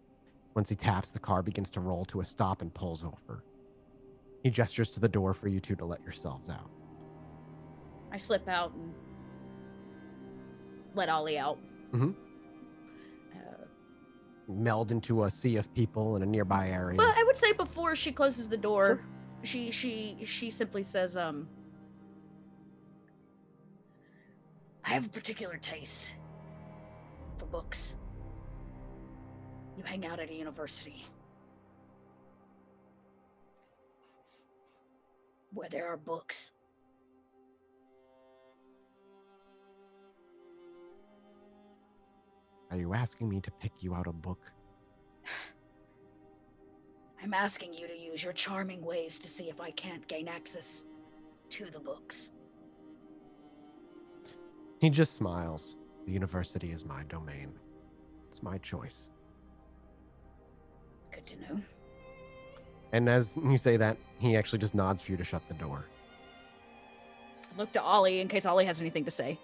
Once he taps, the car begins to roll to a stop and pulls over. He gestures to the door for you two to let yourselves out. I slip out and let Ollie out. Mm-hmm. Meld into a sea of people in a nearby area. But I would say before she closes the door, she simply says, I have a particular taste for books. You hang out at a university where there are books. Are you asking me to pick you out a book? I'm asking you to use your charming ways to see if I can't gain access to the books. He just smiles. The university is my domain. It's my choice. Good to know. And as you say that, he actually just nods for you to shut the door. look to Ollie in case Ollie has anything to say.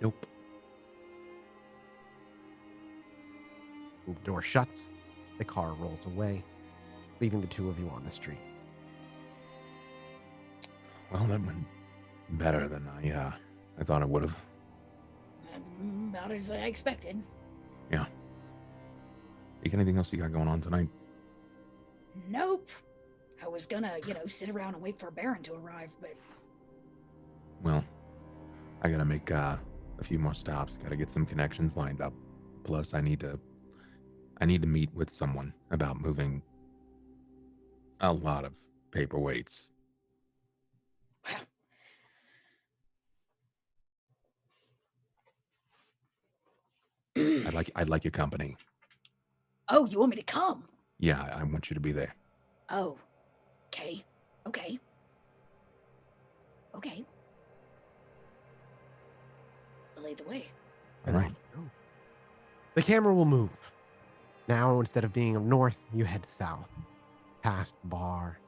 Nope. The door shuts. The car rolls away, leaving the two of you on the street. Well, that went better than I thought it would have. About as I expected. Yeah. Think anything else you got going on tonight? Nope. I was gonna, sit around and wait for Baron to arrive, but Well, I gotta make a few more stops. Gotta get some connections lined up. Plus, I need to meet with someone about moving a lot of paperweights. I'd like your company. Oh, you want me to come? Yeah, I want you to be there. Oh. Okay. I'll lead the way. All right. The camera will move. Now, instead of being north, you head south, past the bar,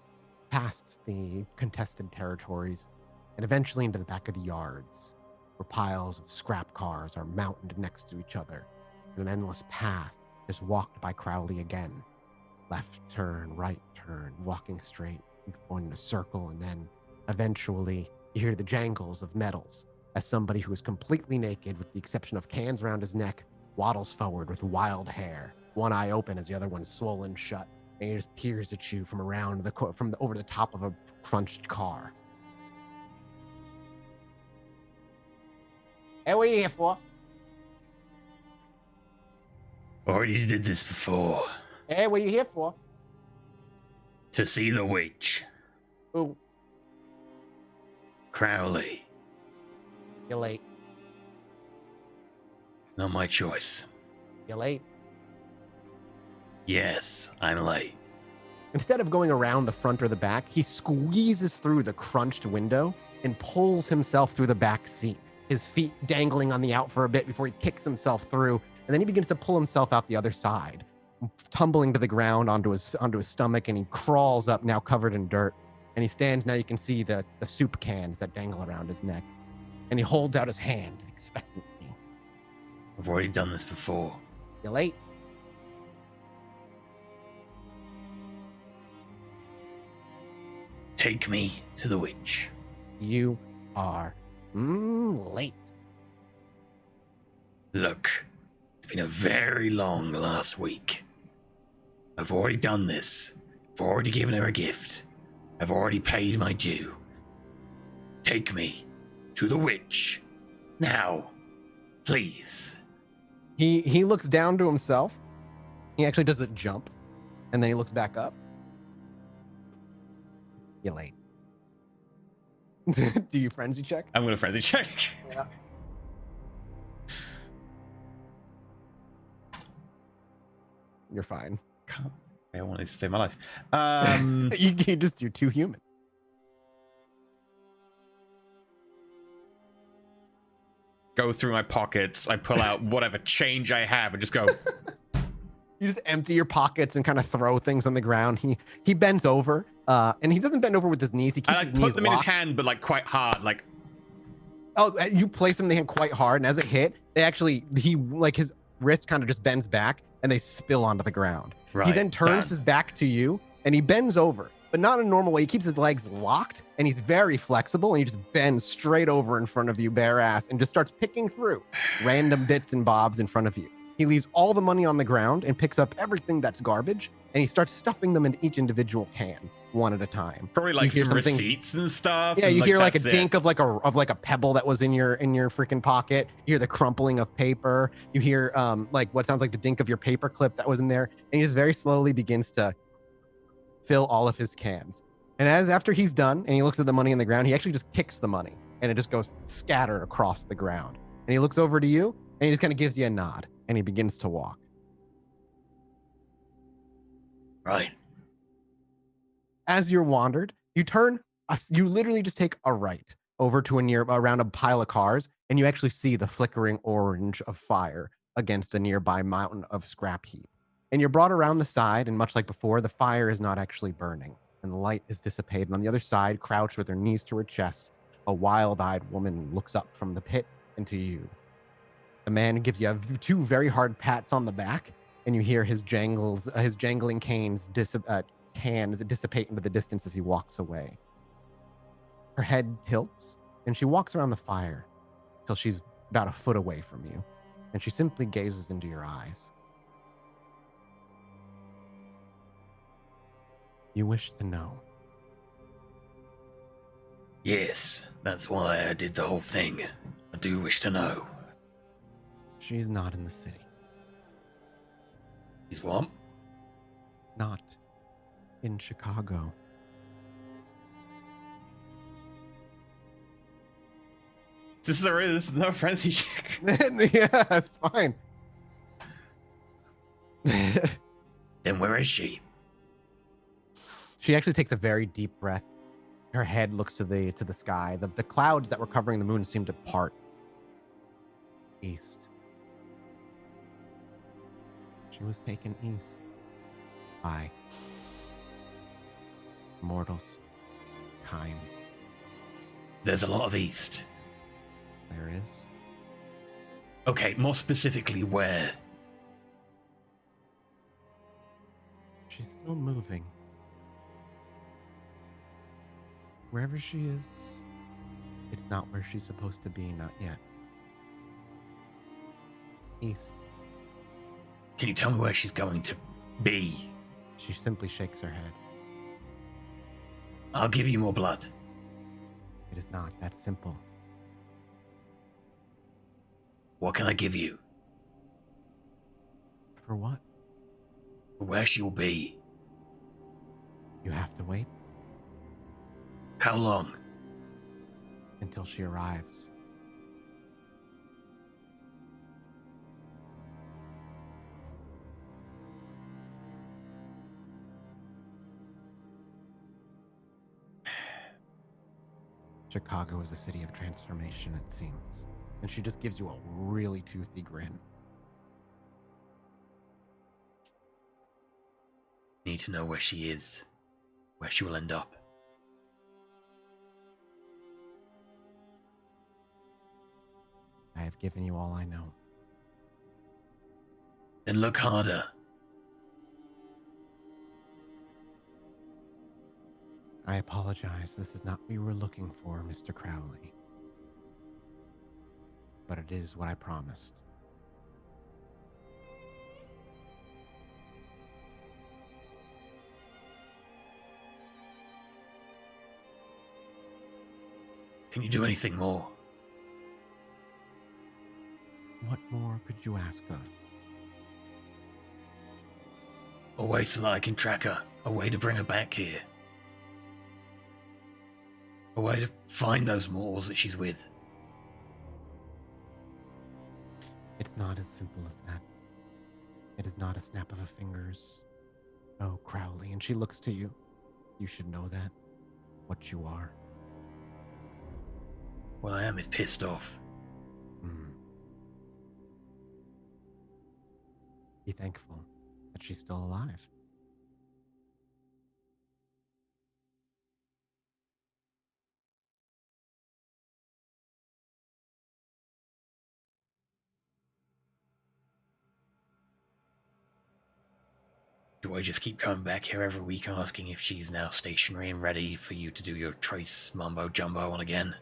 past the contested territories, and eventually into the back of the yards, where piles of scrap cars are mounted next to each other, and an endless path is walked by Crowley again. left turn, right turn, walking straight, going in a circle, and then eventually you hear the jangles of metals as somebody who is completely naked, with the exception of cans around his neck, waddles forward with wild hair, one eye open as the other one's swollen shut, and he just peers at you from around over the top of a crunched car. Hey, what are you here for? Already did this before. Hey, what are you here for? To see the witch. Ooh, Crowley. you're late. Not my choice. You're late. Yes, I'm late. Instead of going around the front or the back, he squeezes through the crunched window and pulls himself through the back seat, his feet dangling on the out for a bit before he kicks himself through, and then he begins to pull himself out the other side, tumbling to the ground onto his stomach, and he crawls up, now covered in dirt, and he stands. Now you can see the soup cans that dangle around his neck, and he holds out his hand expectantly. I've already done this before. You're late. Take me to the witch. You are late. Look, it's been a very long last week. I've already done this. I've already given her a gift. I've already paid my due. Take me to the witch. Now, please. He looks down to himself. He actually does a jump, and then he looks back up. You're late. Do you frenzy check? I'm going to frenzy check. Yeah. You're fine. I want to save my life. You're too human. Go through my pockets. I pull out whatever change I have and just go. You just empty your pockets and kind of throw things on the ground. He bends over, and he doesn't bend over with his knees. He keeps I his put knees them in his locked. hand, but like quite hard. Like, Oh, you place them in the hand quite hard, and as it hit, his wrist kind of just bends back, and they spill onto the ground. right. He then turns done. his back to you, and he bends over, but not in a normal way. He keeps his legs locked, and he's very flexible, and he just bends straight over in front of you, bare ass, and just starts picking through random bits and bobs in front of you. He leaves all the money on the ground and picks up everything that's garbage, and he starts stuffing them into each individual can, one at a time. Probably like hear some something- receipts and stuff. Yeah, and, you hear like a that's it. dink of like a pebble that was in your freaking pocket. You hear the crumpling of paper. You hear like what sounds like the dink of your paper clip that was in there, and he just very slowly begins to fill all of his cans. And after he's done and he looks at the money on the ground, he actually just kicks the money and it just goes scattered across the ground. And he looks over to you and he just kind of gives you a nod and he begins to walk. Right. As you're wandered, you you literally just take a right over to around a pile of cars, and you actually see the flickering orange of fire against a nearby mountain of scrap heap. And you're brought around the side, and much like before, the fire is not actually burning, and the light is dissipated. On the other side, crouched with her knees to her chest, a wild-eyed woman looks up from the pit into you. The man gives you two very hard pats on the back, and you hear his jangling cans dissipate into the distance as he walks away. Her head tilts, and she walks around the fire till she's about a foot away from you, and she simply gazes into your eyes. You wish to know. Yes, that's why I did the whole thing. I do wish to know. She's not in the city. He's what? Not in Chicago. This is no frenzy check. Yeah, it's fine. Then where is she? She actually takes a very deep breath. Her head looks to the sky. The clouds that were covering the moon seem to part. East. She was taken east by mortals, kind. There's a lot of east. There is. Okay, more specifically, where? she's still moving. Wherever she is, it's not where she's supposed to be, not yet. East. Can you tell me where she's going to be? She simply shakes her head. I'll give you more blood. It is not that simple. What can I give you? For what? For where she'll be. You have to wait How long? until she arrives. Chicago is a city of transformation, it seems. And she just gives you a really toothy grin. Need to know where she is. Where she will end up. I have given you all I know. Then look harder. I apologize. This is not what we were looking for, Mr. Crowley. But it is what I promised. Can you do anything more? What more could you ask of? A way so that I can track her. A way to bring her back here. A way to find those mortals that she's with. It's not as simple as that. It is not a snap of a fingers. Oh, Crowley, and she looks to you. You should know that. What you are. What I am is pissed off. Be thankful that she's still alive. Do I just keep coming back here every week asking if she's now stationary and ready for you to do your trace mumbo jumbo on again?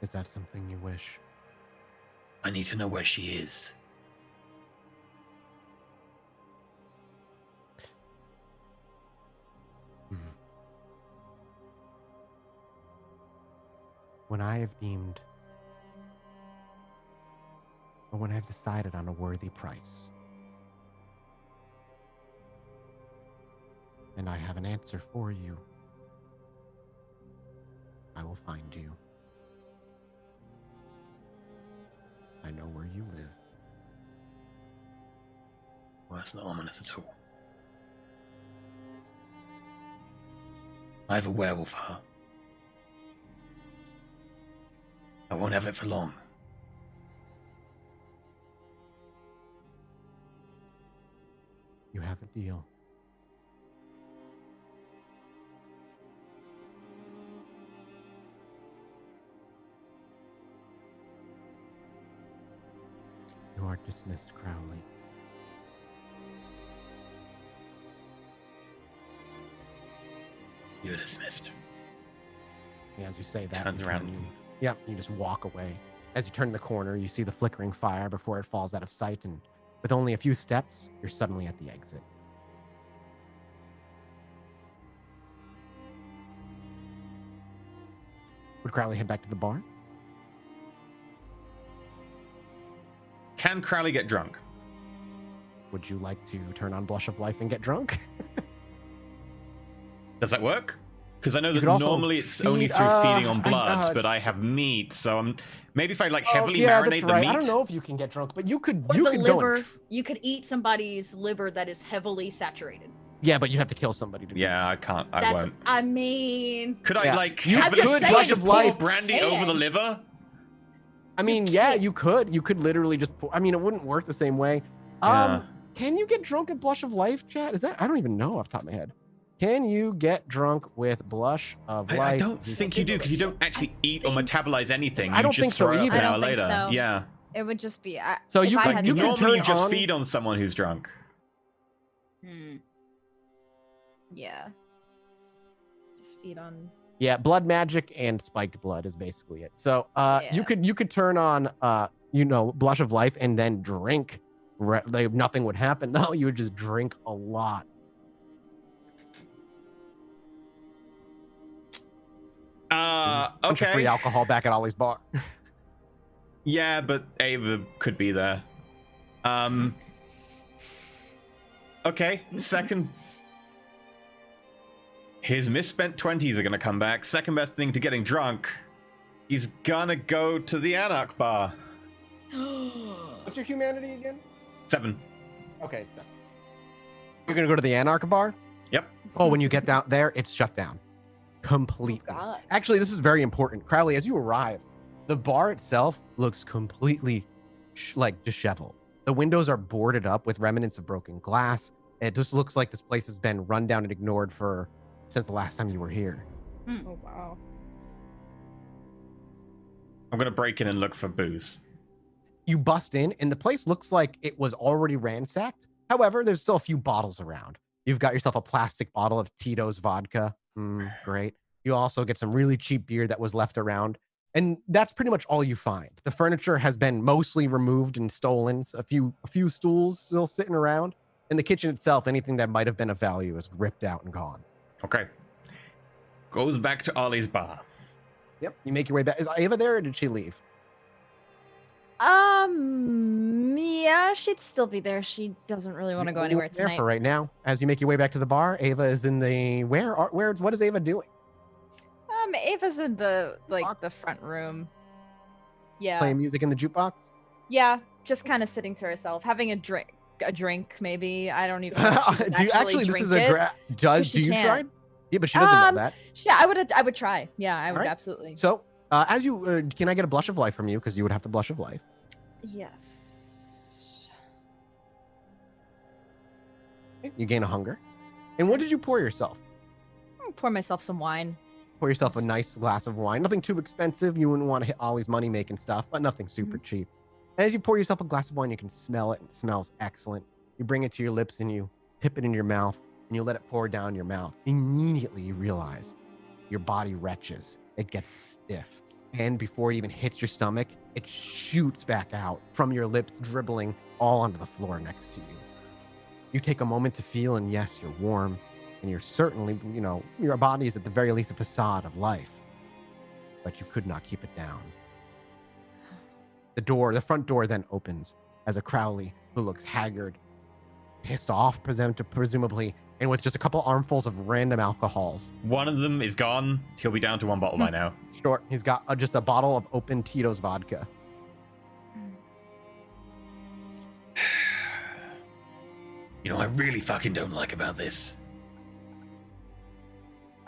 Is that something you wish? I need to know where she is. When I have deemed, or when I have decided on a worthy price, and I have an answer for you, I will find you. I know where you live. Well, that's not ominous at all. I have a werewolf heart. I won't have it for long. You have a deal. You are dismissed, Crowley. You're dismissed. As you say that, Turns you around. Yep, you just walk away. As you turn the corner, you see the flickering fire before it falls out of sight, and with only a few steps, you're suddenly at the exit. Would Crowley head back to the bar? Can Crowley get drunk? Would you like to turn on Blush of Life and get drunk? Does that work? Because I know You that could also normally it's feed- only through feeding on blood, I- but I have meat, so I'm maybe if I like heavily yeah, marinate that's the right. meat. I don't know if you can get drunk, but you could. Or You the could liver. go. You could eat somebody's liver that is heavily saturated. Yeah, but you have to kill somebody to do Yeah, I can't. I That's. won't. I mean. Could I Yeah. like You heavily could just Blush of pour Life brandy can. over the liver? I mean, yeah, you could. You could literally just. I mean, it wouldn't work the same way. Yeah. Can you get drunk at Blush of Life, chat? Is that? I don't even know off the top of my head. Can you get drunk with Blush of Life? I don't think you do because you don't actually eat or metabolize anything. I You don't just think so throw it up either. an I hour don't think later. so. Yeah. It would just be. So if you I could- had you to can get- Normally you turn just on- feed on someone who's drunk. Yeah. Just feed on. Yeah, blood magic and spiked blood is basically it. So Yeah. you could turn on Blush of Life and then drink. Nothing would happen. No, you would just drink a lot. Bunch of free Okay. alcohol back at Ollie's bar. Yeah, but Ava could be there. Okay, second. His misspent 20s are gonna come back. Second best thing to getting drunk. He's gonna go to the Anarch bar. What's your humanity again? 7. Okay. You're gonna go to the Anarch bar? Yep. Oh, when you get down there, it's shut down completely. God. Actually, this is very important. Crowley, as you arrive, the bar itself looks completely disheveled. The windows are boarded up with remnants of broken glass. It just looks like this place has been run down and ignored since the last time you were here. Oh, wow. I'm gonna break in and look for booze. You bust in, and the place looks like it was already ransacked. However, there's still a few bottles around. You've got yourself a plastic bottle of Tito's vodka. Great. You also get some really cheap beer that was left around. And that's pretty much all you find. The furniture has been mostly removed and stolen. A few stools still sitting around. In the kitchen itself, anything that might have been of value is ripped out and gone. Okay. Goes back to Ollie's bar. Yep. You make your way back. Is Ava there, or did she leave? Yeah, she'd still be there. She doesn't really want to go anywhere There tonight. for right now. As you make your way back to the bar, Ava is in the what is Ava doing? Ava's in the Box? the front room. Yeah. Playing music in the jukebox? Yeah, just kind of sitting to herself, having a drink maybe. I don't even know if she Do you actually this drink is it. do she you can't. try? Yeah, but she doesn't know that. Yeah, I would try. Yeah, I would Alright. absolutely. So, as you can I get a blush of life from you, because you would have to blush of life. Yes. You gain a hunger. And what did you pour yourself? I'll pour myself some wine. Pour yourself a nice glass of wine. Nothing too expensive. You wouldn't want to hit Ollie's money making stuff, but nothing super cheap. And as you pour yourself a glass of wine, you can smell it. It smells excellent. You bring it to your lips and you tip it in your mouth and you let it pour down your mouth. Immediately you realize your body retches. It gets stiff. And before it even hits your stomach, it shoots back out from your lips, dribbling all onto the floor next to you. You take a moment to feel, and yes, you're warm. And you're certainly, your body is at the very least a facade of life. But you could not keep it down. The front door then opens as a Crowley who looks haggard, pissed off, presumably, and with just a couple armfuls of random alcohols. One of them is gone. He'll be down to one bottle by now. Sure, he's got just a bottle of open Tito's vodka. You know, I really fucking don't like about this.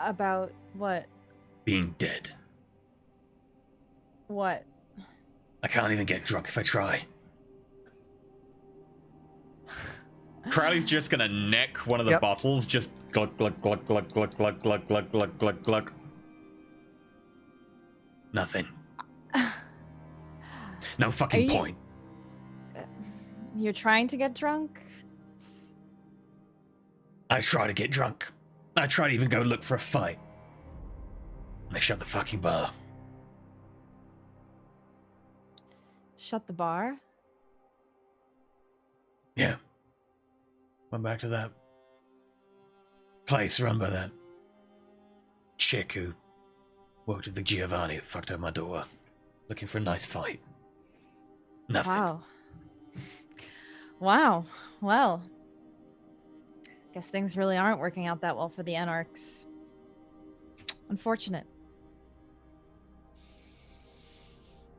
About what? Being dead. What? I can't even get drunk if I try. Crowley's just gonna neck one of the Yep. bottles, just glug, glug, glug, glug, glug, glug, glug, glug, glug, glug, glug. Nothing. No fucking you- point. You're trying to get drunk? I try to get drunk. I try to even go look for a fight. They shut the fucking bar. Shut the bar? Yeah. Went back to that place run by that chick who worked with the Giovanni who fucked up my door, looking for a nice fight. Nothing. Wow. Wow. Well, guess things really aren't working out that well for the Anarchs. Unfortunate.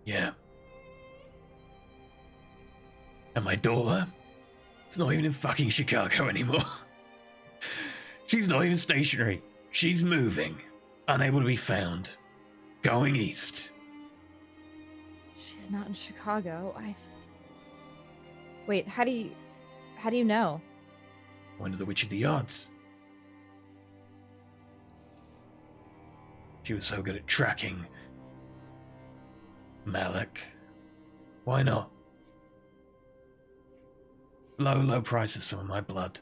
Yeah. And my daughter, it's not even in fucking Chicago anymore. She's not even stationary. She's moving, unable to be found, going east. She's not in Chicago. Wait, how do you know? Went to the Witch of the Yards. She was so good at tracking Malik. Why not? Low price of some of my blood.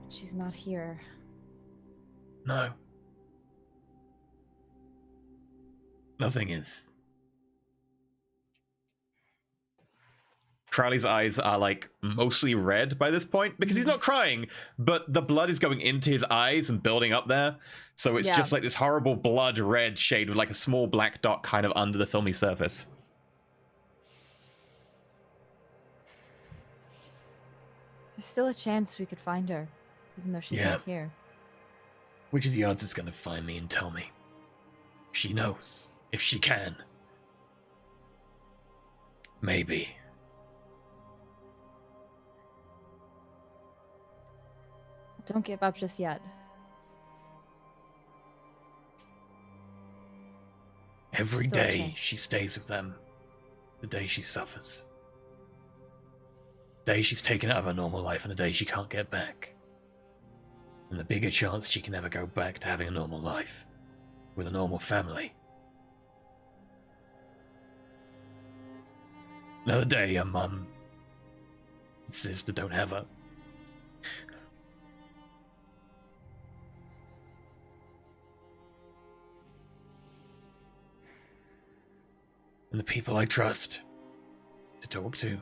She's not here. No. Nothing is. Crowley's eyes are like mostly red by this point because he's not crying, but the blood is going into his eyes and building up there. So it's Yeah. just like this horrible blood red shade with like a small black dot kind of under the filmy surface. There's still a chance we could find her, even though she's Yeah. not here. Which of the odds is going to find me and tell me? If she knows. If she can. Maybe. Don't give up just yet. Every Still day okay. she stays with them. The day she suffers. The day she's taken out of her normal life and a day she can't get back. And the bigger chance she can ever go back to having a normal life. With a normal family. Another day her mum and sister don't have her. And the people I trust to talk to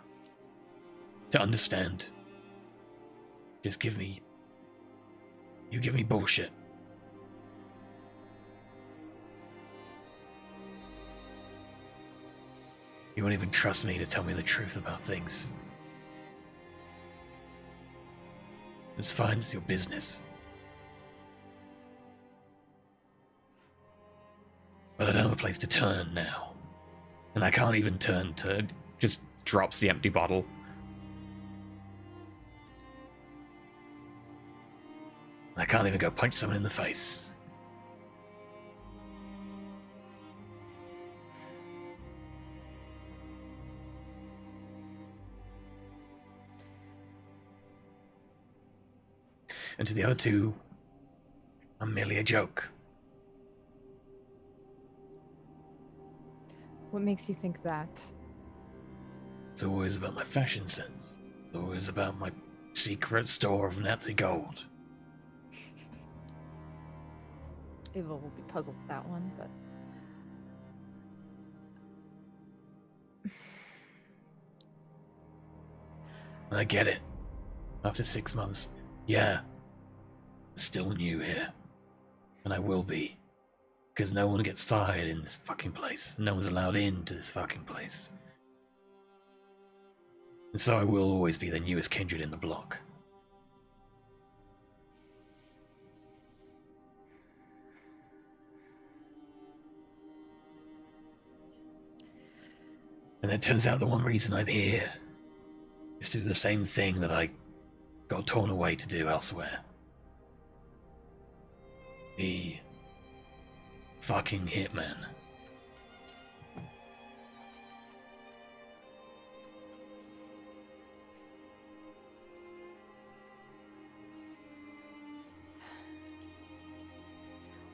understand, just give me bullshit. You won't even trust me to tell me the truth about things. It's fine, it's your business. But I don't have a place to turn now. And I can't even turn to... Just drops the empty bottle. I can't even go punch someone in the face. And to the other two, I'm merely a joke. What makes you think that? It's always about my fashion sense. It's always about my secret store of Nazi gold. Ava will be puzzled with that one, but... And I get it. After 6 months, yeah, I'm still new here. And I will be. Because no one gets started in this fucking place. No one's allowed into this fucking place. And so I will always be the newest kindred in the block. And it turns out the one reason I'm here is to do the same thing that I got torn away to do elsewhere. Be fucking hitman.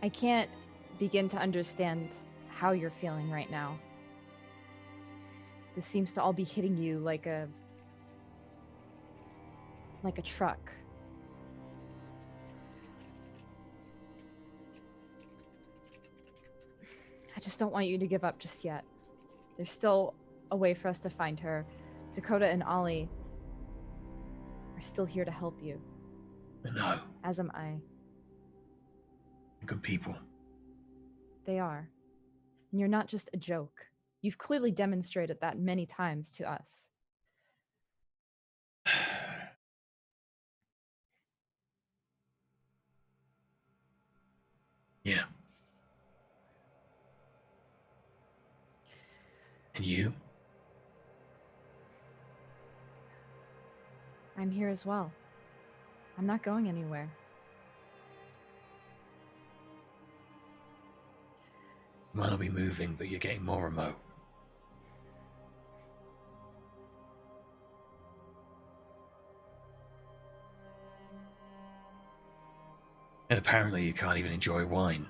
I can't begin to understand how you're feeling right now. This seems to all be hitting you like a truck. I just don't want you to give up just yet. There's still a way for us to find her. Dakota and Ollie are still here to help you. I know. As am I. Good people. They are. And you're not just a joke. You've clearly demonstrated that many times to us. Yeah. And you? I'm here as well. I'm not going anywhere. You might not be moving, but you're getting more remote. And apparently you can't even enjoy wine.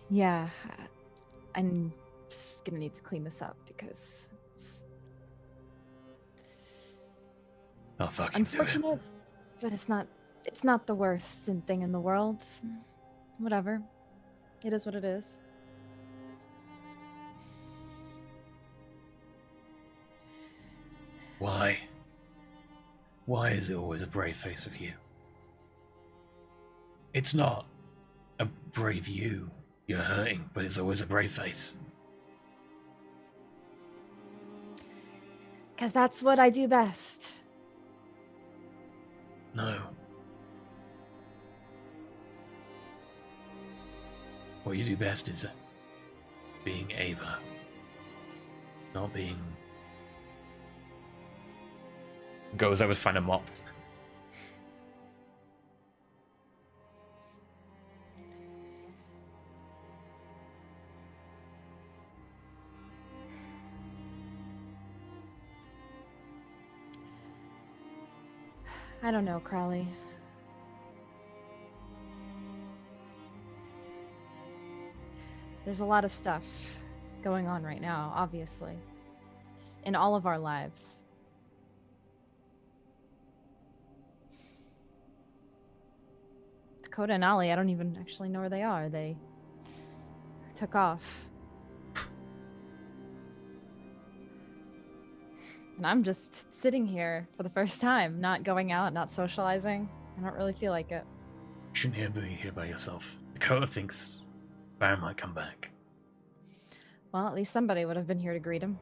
Yeah, I'm just gonna need to clean this up because I'll fucking do it. Unfortunate, but it's not the worst thing in the world. Whatever. It is what it is. Why? Why is it always a brave face with you? It's not a brave you you're hurting, but it's always a brave face. Because that's what I do best. No. What you do best is being Ava. Not being... Goes over to find a mop. I don't know, Crowley. There's a lot of stuff going on right now, obviously, in all of our lives. Dakota and Ollie, I don't even actually know where they are. They took off. And I'm just sitting here for the first time, not going out, not socializing. I don't really feel like it. You shouldn't be here by yourself. Dakota thinks Baron might come back. Well, at least somebody would have been here to greet him.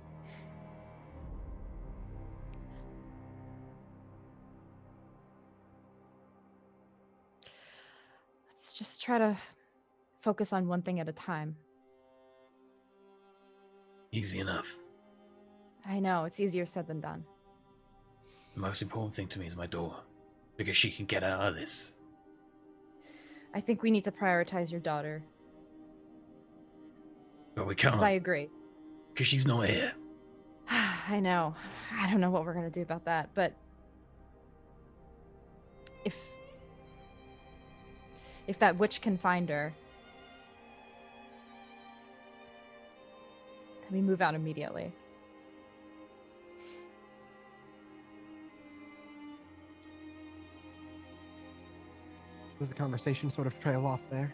Let's just try to focus on one thing at a time. Easy enough. I know, it's easier said than done. The most important thing to me is my daughter, because she can get out of this. I think we need to prioritize your daughter. But we can't. Because I agree. Because she's not here. I know. I don't know what we're going to do about that, but if that witch can find her, then we move out immediately. Does the conversation sort of trail off there?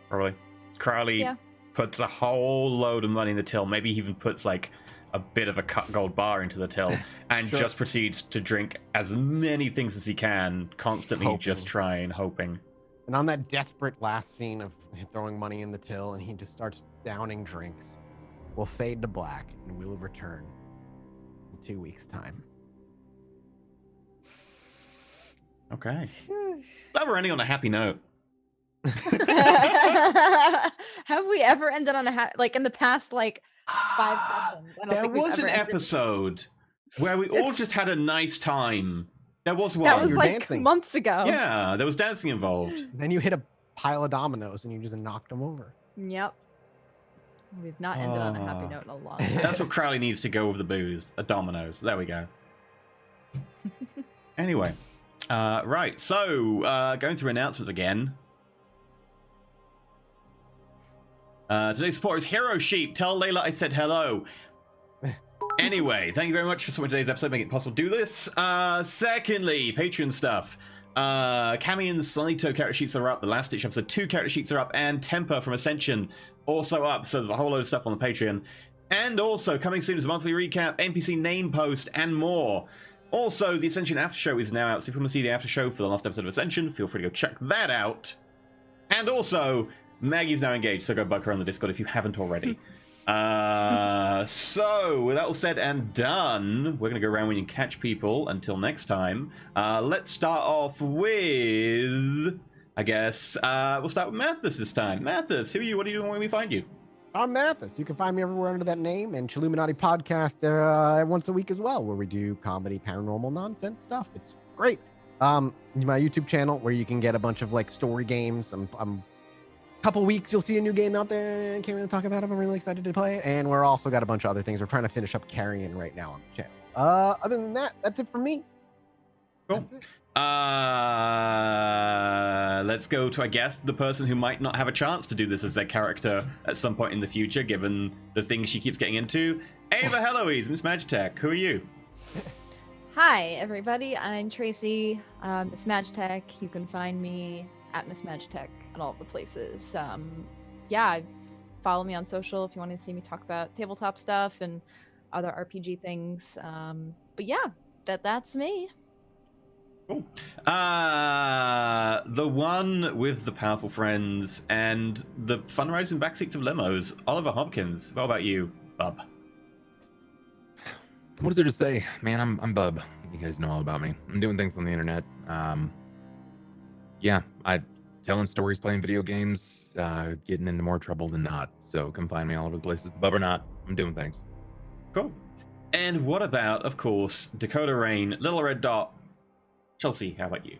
Probably. Crowley puts a whole load of money in the till. Maybe he even puts like a bit of a cut gold bar into the till and just proceeds to drink as many things as he can, constantly just trying, hoping. And on that desperate last scene of throwing money in the till and he just starts downing drinks, we'll fade to black and we'll return in 2 weeks' time. Okay. Glad we're ending on a happy note. Have we ever ended on a like in the past like 5 sessions? I don't There think we've was an ever ended- episode where we all just had a nice time. There was one. That was You're like dancing. months ago. Yeah, there was dancing involved. Then you hit a pile of dominoes and you just knocked them over. Yep. We've not ended on a happy note in a long time. That's what Crowley needs to go with the booze. A dominoes. There we go. Anyway. Right, so going through announcements again. Today's supporter is Hero Sheep. Tell Layla I said hello. Anyway, thank you very much for supporting today's episode, making it possible to do this. Secondly, Patreon stuff. Cammy and Saito character sheets are up. The Last Ditch episode 2 character sheets are up. And Temper from Ascension also up. So there's a whole load of stuff on the Patreon. And also, coming soon is a monthly recap, NPC name post, and more. Also, the Ascension After Show is now out, so if you want to see the After Show for the last episode of Ascension, feel free to go check that out. And also, Maggie's now engaged, so go bug her on the Discord if you haven't already. So, with that all said and done, we're going to go around and catch people until next time. Let's start off with, I guess, we'll start with Mathis this time. Mathis, who are you? What are you doing when we find you? I'm Mathis. You can find me everywhere under that name, and Chilluminati podcast once a week as well, where we do comedy, paranormal nonsense stuff. It's great. My YouTube channel where you can get a bunch of like story games. I'm couple weeks you'll see a new game out there. I can't really talk about it. I'm really excited to play it, and we're also got a bunch of other things. We're trying to finish up Carrion right now on the channel. Other than that, that's it for me. Cool. That's it. Let's go to, I guess, the person who might not have a chance to do this as their character at some point in the future, given the things she keeps getting into. Ava Heloise, Miss Magitech, who are you? Hi, everybody. I'm Tracy, Miss Magitech. You can find me at Miss Magitech at all the places. Yeah, follow me on social if you want to see me talk about tabletop stuff and other RPG things. But yeah, that's me. Cool. The one with the powerful friends and the fundraising backseats of limos, Oliver Hopkins. What about you, Bub? What is there to say, man? I'm Bub. You guys know all about me. I'm doing things on the internet. Yeah, I telling stories, playing video games, getting into more trouble than not. So come find me all over the places. Bub or not, I'm doing things. Cool. And what about, of course, Dakota Rain, Little Red Dot? Chelsea, how about you?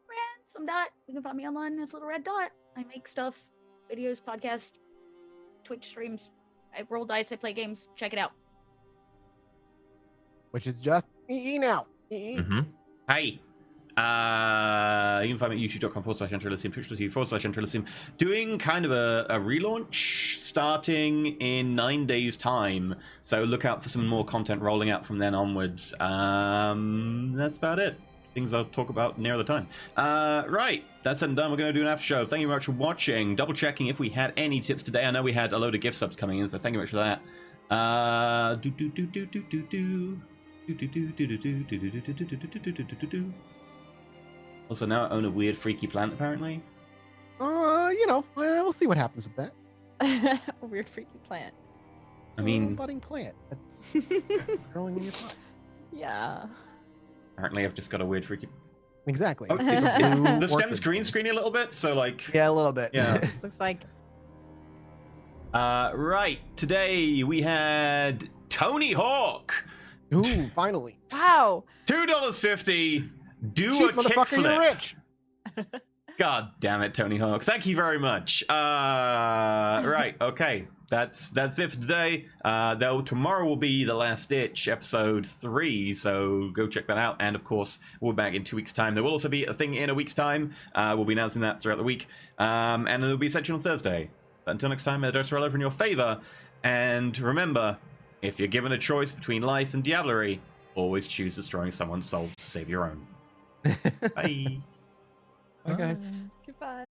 Ransom Dot. You can find me online as Little Red Dot. I make stuff, videos, podcasts, Twitch streams. I roll dice, I play games. Check it out. Which is just EE now. EE. Mm-hmm. Hey. You can find me at youtube.com/Elysium, twitch.tv/Elysium. Doing kind of a relaunch starting in 9 days' time. So look out for some more content rolling out from then onwards. That's about it. Things I'll talk about near the time. Right, that's it and done. We're going to do an after show. Thank you very much for watching. Double checking if we had any tips today. I know we had a load of gift subs coming in, so thank you very much for that. Also, now I own a weird, freaky plant, apparently. We'll see what happens with that. A weird, freaky plant. It's I a little mean- budding plant that's growing in your pot. Yeah. Apparently, I've just got a weird, freaky. Exactly. Oh, It's a blue the stem's orchid green plant. screen a little bit, so like. Yeah, a little bit. Yeah. This looks like Right. Today we had Tony Hawk. Ooh, finally. wow. $2.50. Do Cheap a motherfucker, you're kickflip. rich. God damn it, Tony Hawk. Thank you very much. Right, okay. That's it for today. Though tomorrow will be the last ditch, episode 3, so go check that out. And of course, we'll be back in 2 weeks' time. There will also be a thing in a week's time. We'll be announcing that throughout the week. And it'll be Ascension on Thursday. But until next time, may the dice roll over in your favor. And remember, if you're given a choice between life and diablerie, always choose destroying someone's soul to save your own. Bye. Bye, guys. Goodbye.